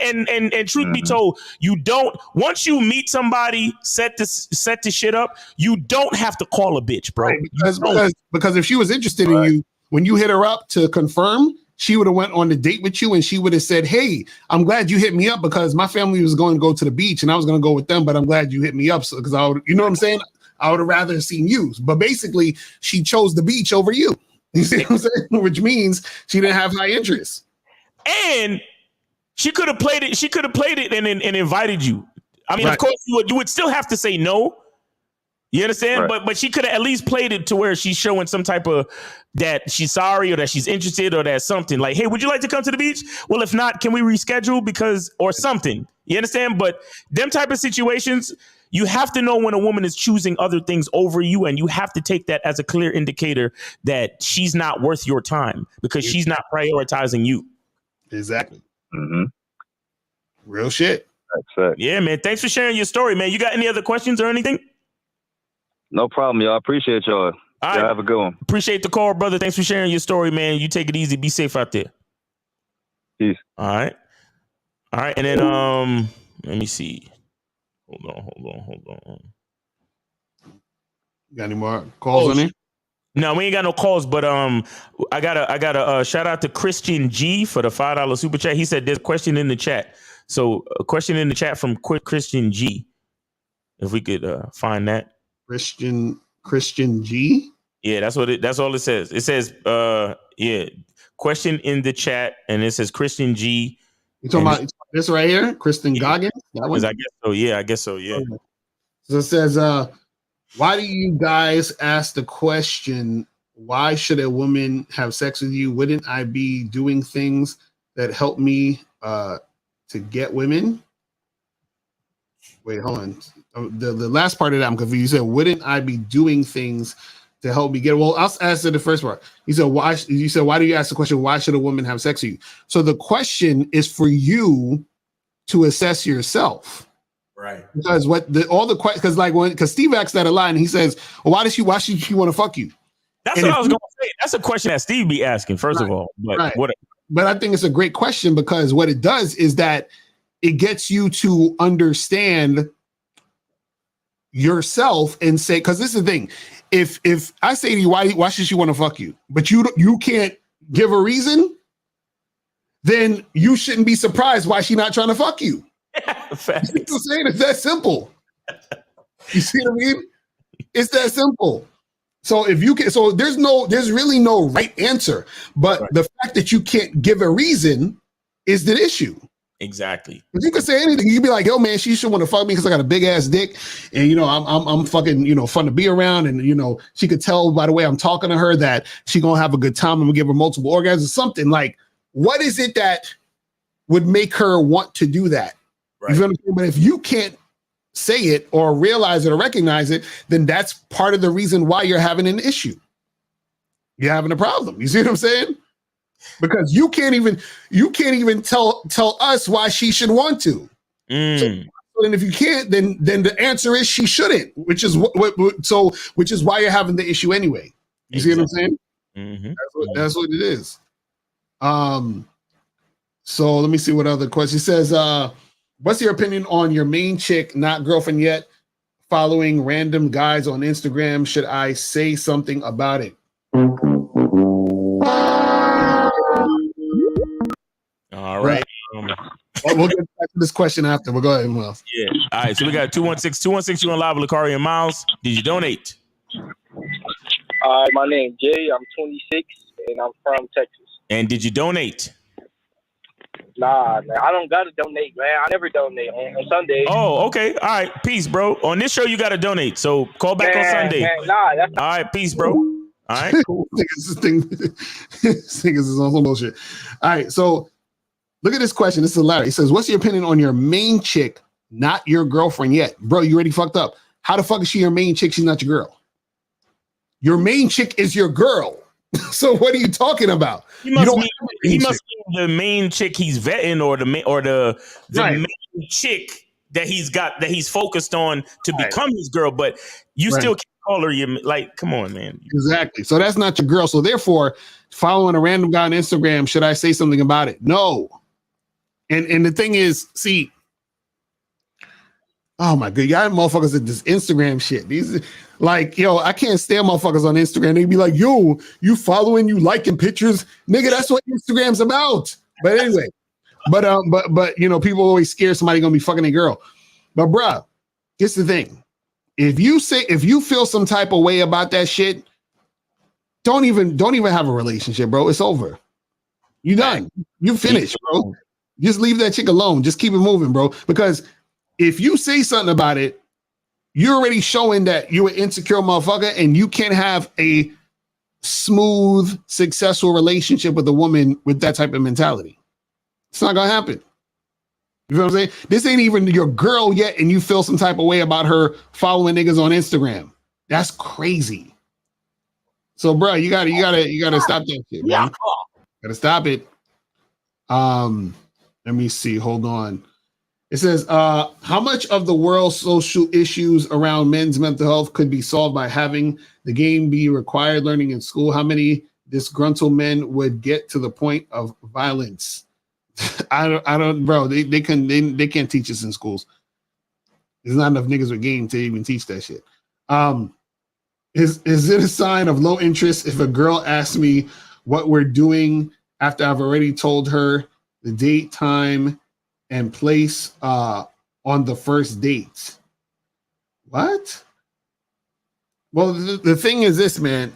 truth be told, you don't, once you meet somebody, set the shit up, you don't have to call a bitch, bro. Right, because if she was interested in you, when you hit her up to confirm, she would have went on the date with you and she would have said, hey, I'm glad you hit me up because my family was going to go to the beach and I was going to go with them, but I'm glad you hit me up because I would, you know what I'm saying? I would have rather seen you. But basically, she chose the beach over you. You see what I'm saying? Which means she didn't have high interest. And she could have played it. She could have played it and invited you. I mean, of course, you would still have to say no. You understand? Right. But she could have at least played it to where she's showing some type of that she's sorry or that she's interested or that something like, hey, would you like to come to the beach? Well, if not, can we reschedule or something? You understand? But them type of situations, you have to know when a woman is choosing other things over you, and you have to take that as a clear indicator that she's not worth your time because she's not prioritizing you. Exactly. Mm-hmm. Real shit. That's it. Yeah, man. Thanks for sharing your story, man. You got any other questions or anything? No problem, y'all. Appreciate y'all. All right. Y'all have a good one. Appreciate the call, brother. Thanks for sharing your story, man. You take it easy. Be safe out there. Peace. All right. And then let me see. Hold on. You got any more calls on it? No, we ain't got no calls, but I gotta shout out to Christian G for the $5 super chat. He said there's a question in the chat. So a question in the chat from Christian G. If we could find that. Christian G. Yeah, that's all it says. It says question in the chat, and it says Christian G. You talking about this right here? Kristen Goggins? That one? I guess so. Yeah, I guess so. Yeah. Okay. So it says, why do you guys ask the question, why should a woman have sex with you? Wouldn't I be doing things that help me to get women? Wait, hold on. The last part of that I'm confused. You said, wouldn't I be doing things to help me get? Well, I'll answer the first part. You said, why? You said, why do you ask the question? Why should a woman have sex with you? So the question is for you to assess yourself, right? Because because Steve asked that a lot, and he says, well, why should she want to fuck you? That's what I was going to say. That's a question that Steve be asking, first of all. But But I think it's a great question because what it does is that it gets you to understand yourself and say, because this is the thing. If I say to you, why should she want to fuck you? But you can't give a reason, then you shouldn't be surprised why she's not trying to fuck you. Facts. You know what I'm saying? It's that simple. You see what I mean? It's that simple. So if you can, so there's really no right answer, but the fact that you can't give a reason is the issue. Exactly. If you could say anything, you could be like, yo, man, she should want to fuck me because I got a big ass dick. And, you know, I'm fucking, you know, fun to be around. And, you know, she could tell by the way I'm talking to her that she going to have a good time. I'm going to give her multiple orgasms or something. Like, what is it that would make her want to do that? Right. You feel what I'm saying? But if you can't say it or realize it or recognize it, then that's part of the reason why you're having an issue. You're having a problem. You see what I'm saying? Because you can't even tell us why she should want to. So then if you can't, then the answer is she shouldn't, which is why you're having the issue anyway. You see what I'm saying? Mm-hmm. That's what it is. So let me see what other question. It says, what's your opinion on your main chick, not girlfriend yet, following random guys on Instagram? Should I say something about it? All right. We'll get back to this question after. We'll go ahead, Miles. Yeah. All right. So we got 216. You on live with Lucari and Miles. Did you donate? My name's Jay. I'm 26 and I'm from Texas. And did you donate? Nah, man, I don't gotta donate, man. I never donate on Sundays. Oh, okay. All right. Peace, bro. On this show, you got to donate. So call back on Sunday. Man, nah, that's all right. Peace, bro. All right. Cool. This thing is on some bullshit. All right. So look at this question. This is hilarious. It says, what's your opinion on your main chick, not your girlfriend yet? Bro, you already fucked up. How the fuck is she your main chick? She's not your girl. Your main chick is your girl. So what are you talking about? He must be the main chick he's vetting, or the main chick that he's focused on to become his girl. But you still can't call her your, like, come on, man. Exactly. So that's not your girl. So therefore, following a random guy on Instagram, should I say something about it? No. And the thing is, see, oh my god, y'all motherfuckers at this Instagram shit. These like, yo, I can't stand motherfuckers on Instagram. They be like, yo, you following, you liking pictures, nigga. That's what Instagram's about. But anyway, but you know, people always scared somebody gonna be fucking a girl. But bruh, here's the thing: if you feel some type of way about that shit, don't even have a relationship, bro. It's over. You done. You finished, bro. Just leave that chick alone. Just keep it moving, bro. Because if you say something about it, you're already showing that you're an insecure motherfucker and you can't have a smooth, successful relationship with a woman with that type of mentality. It's not gonna happen. You know what I'm saying? This ain't even your girl yet, and you feel some type of way about her following niggas on Instagram. That's crazy. So, bro, you gotta stop that shit, bro. Gotta stop it. Let me see. Hold on. It says, how much of the world's social issues around men's mental health could be solved by having the game be required learning in school? How many disgruntled men would get to the point of violence? I don't, bro. They can't teach us in schools. There's not enough niggas with game to even teach that shit. Is it a sign of low interest if a girl asks me what we're doing after I've already told her the date, time, and place on the first date? What? Well, the thing is this, man.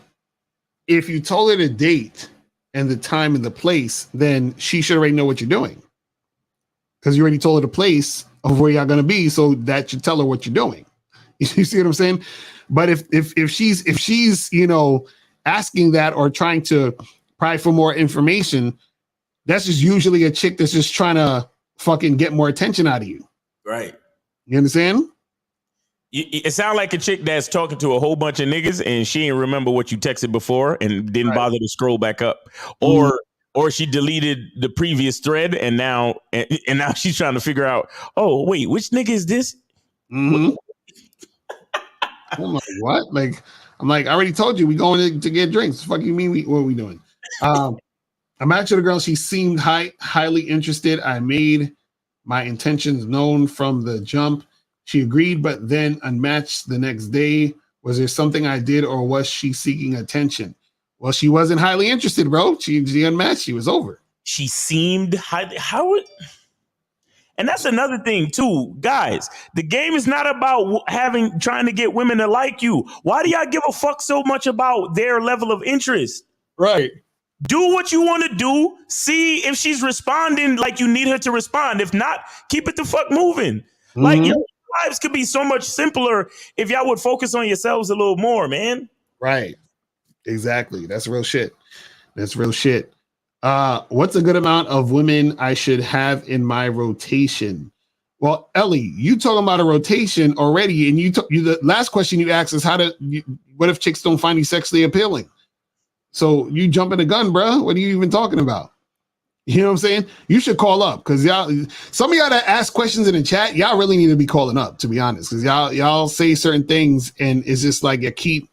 If you told her the date and the time and the place, then she should already know what you're doing. Because you already told her the place of where y'all gonna be, so that should tell her what you're doing. You see what I'm saying? But if she's you know asking that or trying to pry for more information, that's just usually a chick that's just trying to fucking get more attention out of you. Right. You understand? It sounds like a chick that's talking to a whole bunch of niggas and she didn't remember what you texted before and didn't bother to scroll back up, or she deleted the previous thread and now she's trying to figure out, oh wait, which nigga is this? Mm-hmm. I'm like, what? Like, I'm like, I already told you we going to get drinks. Fuck you mean what are we doing? I matched with a girl. She seemed highly interested. I made my intentions known from the jump. She agreed, but then unmatched the next day. Was there something I did, or was she seeking attention? Well, she wasn't highly interested, bro. She unmatched. She was over. She seemed and that's another thing too, guys. The game is not about trying to get women to like you. Why do y'all give a fuck so much about their level of interest? Right. Do what you want to do. See if she's responding like you need her to respond. If not, keep it the fuck moving. Mm-hmm. Like, your lives could be so much simpler if y'all would focus on yourselves a little more, man. Right. Exactly. That's real shit. That's real shit. What's a good amount of women I should have in my rotation? Well, Ellie, you talking about a rotation already, and the last question you asked is what if chicks don't find you sexually appealing? So you jumping the gun, bro. What are you even talking about? You know what I'm saying? You should call up, because some of y'all that ask questions in the chat, y'all really need to be calling up, to be honest, because y'all say certain things and it's just like you keep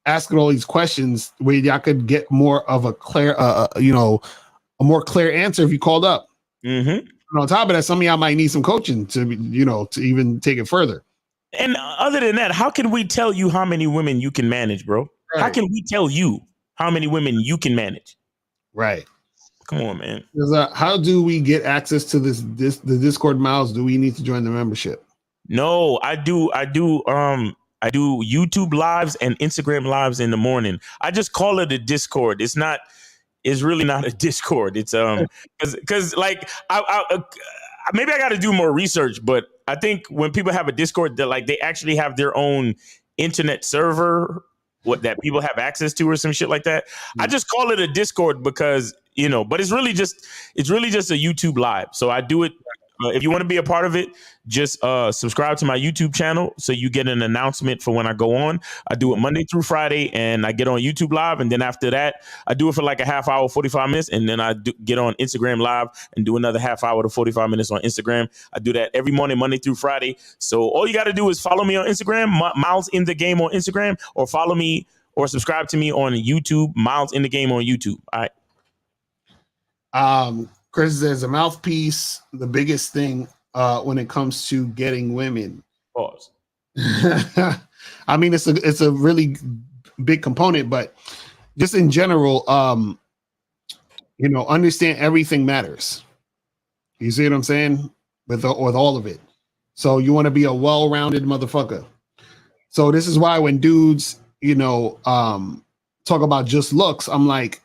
asking all these questions where y'all could get more of a clear, a more clear answer if you called up. Mm-hmm. And on top of that, some of y'all might need some coaching to even take it further. And other than that, how can we tell you how many women you can manage, bro? Right. How can we tell you how many women you can manage? Right. Come on, man. How do we get access to the Discord, Miles? Do we need to join the membership? No, I do YouTube lives and Instagram lives in the morning. I just call it a Discord. It's not is really not a Discord. It's because like I maybe I got to do more research, but I think when people have a Discord, that like they actually have their own internet server that people have access to or some shit like that. I just call it a Discord because, you know, but it's really just a YouTube live. So I do it. If you want to be a part of it, just subscribe to my YouTube channel so you get an announcement for when I go on. I do it Monday through Friday, and I get on YouTube Live. And then after that, I do it for like a half hour, 45 minutes. And then I get on Instagram Live and do another half hour to 45 minutes on Instagram. I do that every morning, Monday through Friday. So all you got to do is follow me on Instagram, Miles in the Game on Instagram, or follow me or subscribe to me on YouTube, Miles in the Game on YouTube. All right. Chris says a mouthpiece, the biggest thing when it comes to getting women. Pause. I mean, it's a really big component, but just in general, you know, understand everything matters. You see what I'm saying? With all of it. So you want to be a well-rounded motherfucker. So this is why when dudes, you know, talk about just looks, I'm like,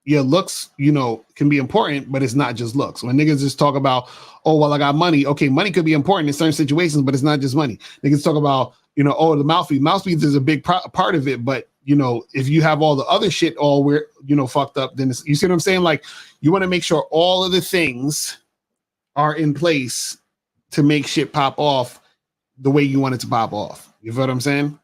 yeah, looks, you know, can be important, but it's not just looks. When niggas just talk about, oh, well, I got money. Okay, money could be important in certain situations, but it's not just money. Niggas talk about, you know, oh, the mouthpiece. Mouthpiece is a big part of it, but, you know, if you have all the other shit all we're, you know, fucked up, then it's, you see what I'm saying? Like, you want to make sure all of the things are in place to make shit pop off the way you want it to pop off. You feel what I'm saying?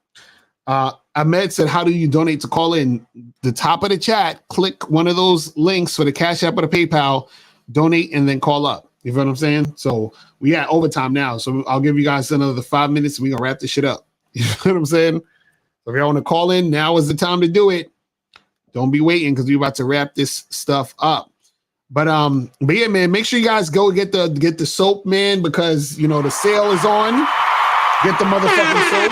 Ahmed said, how do you donate to call in? The top of the chat, click one of those links for the Cash App or the PayPal, donate, and then call up. You feel what I'm saying? So we at overtime now. So I'll give you guys another 5 minutes and we're going to wrap this shit up. You feel what I'm saying? So if y'all want to call in, now is the time to do it. Don't be waiting because we're about to wrap this stuff up. But yeah, man, make sure you guys go get the soap, man, because, you know, the sale is on. Get the motherfucking soap.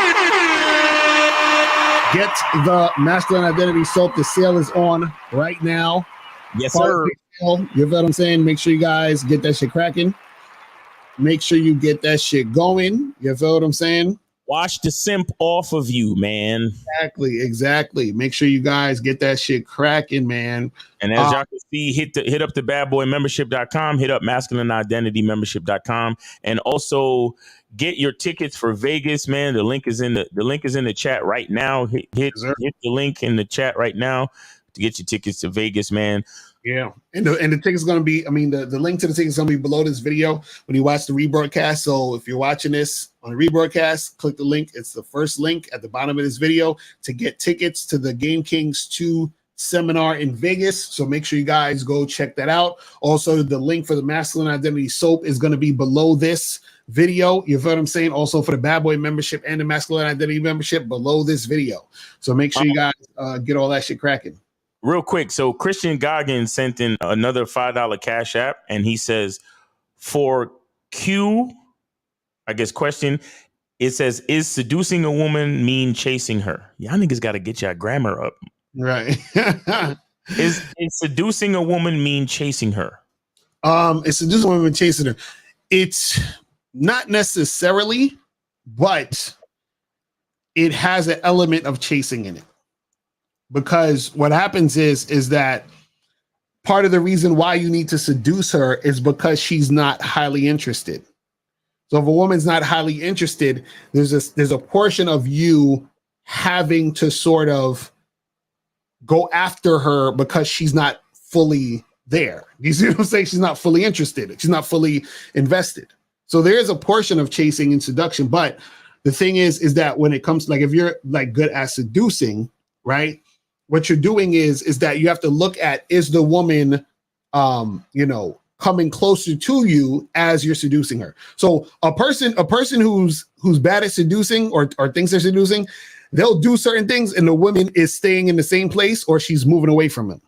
Get the masculine identity soap. The sale is on right now. Yes, sir. You know what I'm saying? Make sure you guys get that shit cracking. Make sure you get that shit going. You feel what I'm saying? Wash the simp off of you, man. Exactly. Make sure you guys get that shit cracking, man. And as y'all can see, hit up the badboymembership.com, hit up masculineidentitymembership.com, and also get your tickets for Vegas, man. The link is in the chat right now. Hit the link in the chat right now to get your tickets to Vegas, man. Yeah, and the ticket's gonna be, I mean, the link to the ticket's gonna be below this video when you watch the rebroadcast. So if you're watching this on a rebroadcast, click the link. It's the first link at the bottom of this video to get tickets to the Game Kings 2 seminar in Vegas. So make sure you guys go check that out. Also, the link for the masculine identity soap is gonna be below this video. You feel what I'm saying? Also for the Bad Boy membership and the masculine identity membership below this video. So make sure you guys get all that shit cracking. Real quick, so Christian Goggins sent in another $5 Cash App, and he says, for Q, I guess question, it says, is seducing a woman mean chasing her? Y'all niggas got to get your grammar up. Right. Is seducing a woman mean chasing her? It's seducing a woman chasing her. It's not necessarily, but it has an element of chasing in it. Because what happens is that part of the reason why you need to seduce her is because she's not highly interested. So if a woman's not highly interested, there's a portion of you having to sort of go after her because she's not fully there. You see what I'm saying? She's not fully interested. She's not fully invested. So there is a portion of chasing and seduction. But the thing is that when it comes, like, if you're like good at seducing, right? What you're doing is that you have to look at, is the woman, you know, coming closer to you as you're seducing her. So a person who's bad at seducing or thinks they're seducing, they'll do certain things and the woman is staying in the same place or she's moving away from him.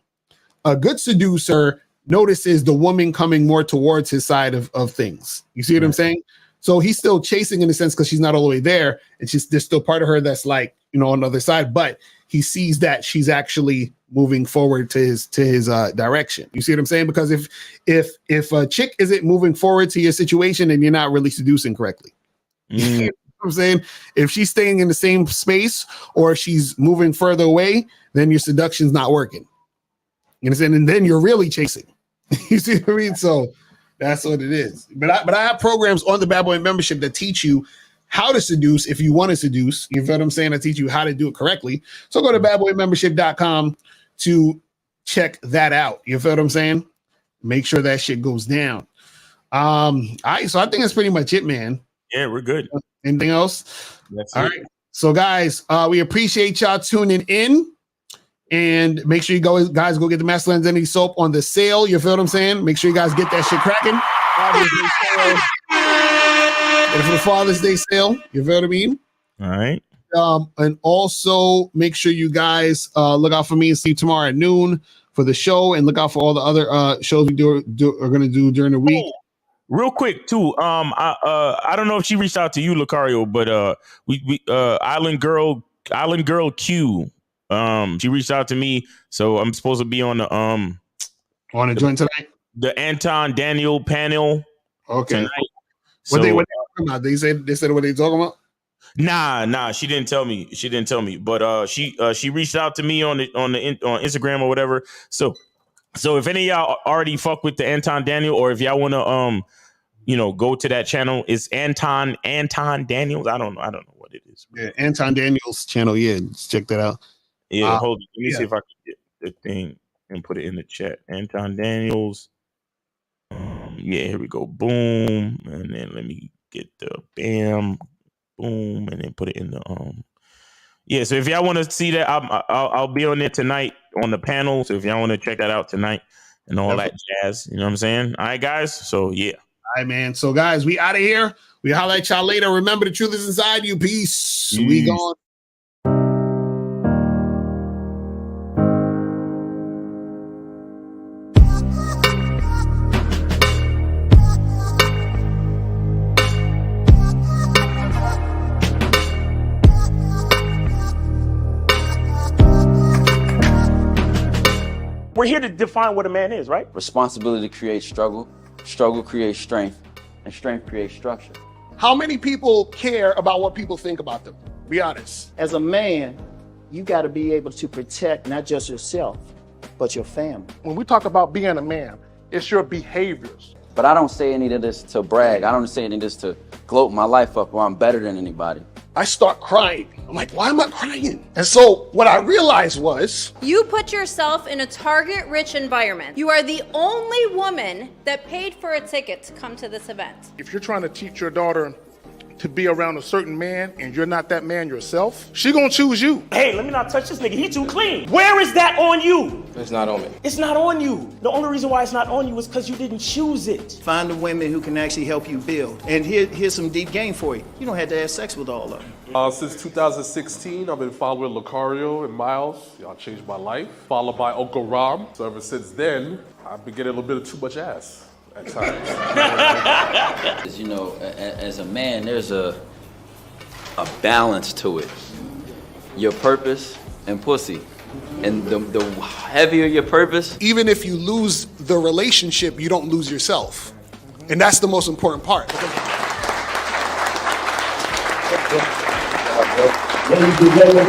A good seducer notices the woman coming more towards his side of things. You see what I'm saying? So he's still chasing in a sense because she's not all the way there. And there's still part of her that's like, you know, on the other side, but he sees that she's actually moving forward to his direction. You see what I'm saying? Because if a chick isn't moving forward to your situation, then you're not really seducing correctly. You know what I'm saying? If she's staying in the same space or she's moving further away, then your seduction's not working. You understand? And then you're really chasing. You see what I mean? So that's what it is. But I have programs on the Bad Boy membership that teach you how to seduce if you want to seduce. You feel what I'm saying? I teach you how to do it correctly. So go to badboymembership.com to check that out. You feel what I'm saying? Make sure that shit goes down. So I think that's pretty much it, man. Yeah, we're good. Anything else? That's all it. right. So guys, we appreciate y'all tuning in. And make sure you guys go get the Masculine Identity soap on the sale. You feel what I'm saying? Make sure you guys get that shit cracking. And for the Father's Day sale, you feel what I mean? All right. And also make sure you guys look out for me and see you tomorrow at noon for the show, and look out for all the other shows we are going to do during the week. Real quick too. I don't know if she reached out to you, Lucario, but we Island Girl Q. She reached out to me, so I'm supposed to be on the joint tonight. The Anton Daniel panel. Okay. Tonight. What they So, talking about? They said what they talking about? Nah. She didn't tell me. But she reached out to me on Instagram or whatever. So if any of y'all already fuck with the Anton Daniel, or if y'all want to go to that channel, it's Anton Daniels. I don't know what it is. Yeah, Anton Daniels channel. Yeah, let's check that out. Yeah, hold on. Let me see if I can get the thing and put it in the chat. Anton Daniels. Yeah, here we go. Boom. And then let me get the bam. Boom. And then put it in the Yeah, so if y'all want to see that, I'll be on there tonight on the panel. So if y'all want to check that out tonight and all that jazz, you know what I'm saying? All right, guys. So yeah. All right, man. So guys, we out of here. We holler at y'all later. Remember, the truth is inside you. Peace. We gone. We're here to define what a man is, right? Responsibility creates struggle. Struggle creates strength. And strength creates structure. How many people care about what people think about them? Be honest. As a man, you got to be able to protect not just yourself, but your family. When we talk about being a man, it's your behaviors. But I don't say any of this to brag. I don't say any of this to gloat my life up or I'm better than anybody. I start crying. I'm like, why am I crying? And so what I realized was, You put yourself in a target-rich environment. You are the only woman that paid for a ticket to come to this event. If you're trying to teach your daughter to be around a certain man and you're not that man yourself, she gonna choose you. Hey, let me not touch this nigga. He too clean. Where is that on you? It's not on me. It's not on you. The only reason why it's not on you is because you didn't choose it. Find the women who can actually help you build. And here's some deep game for you. You don't have to have sex with all of them. Since 2016, I've been following Lucario and Miles. Y'all changed my life. Followed by Uncle Ram. So ever since then, I've been getting a little bit of too much ass at times. As a man, there's a balance to it. Your purpose and pussy. And the heavier your purpose. even if you lose the relationship, you don't lose yourself. And that's the most important part. Ladies and gentlemen,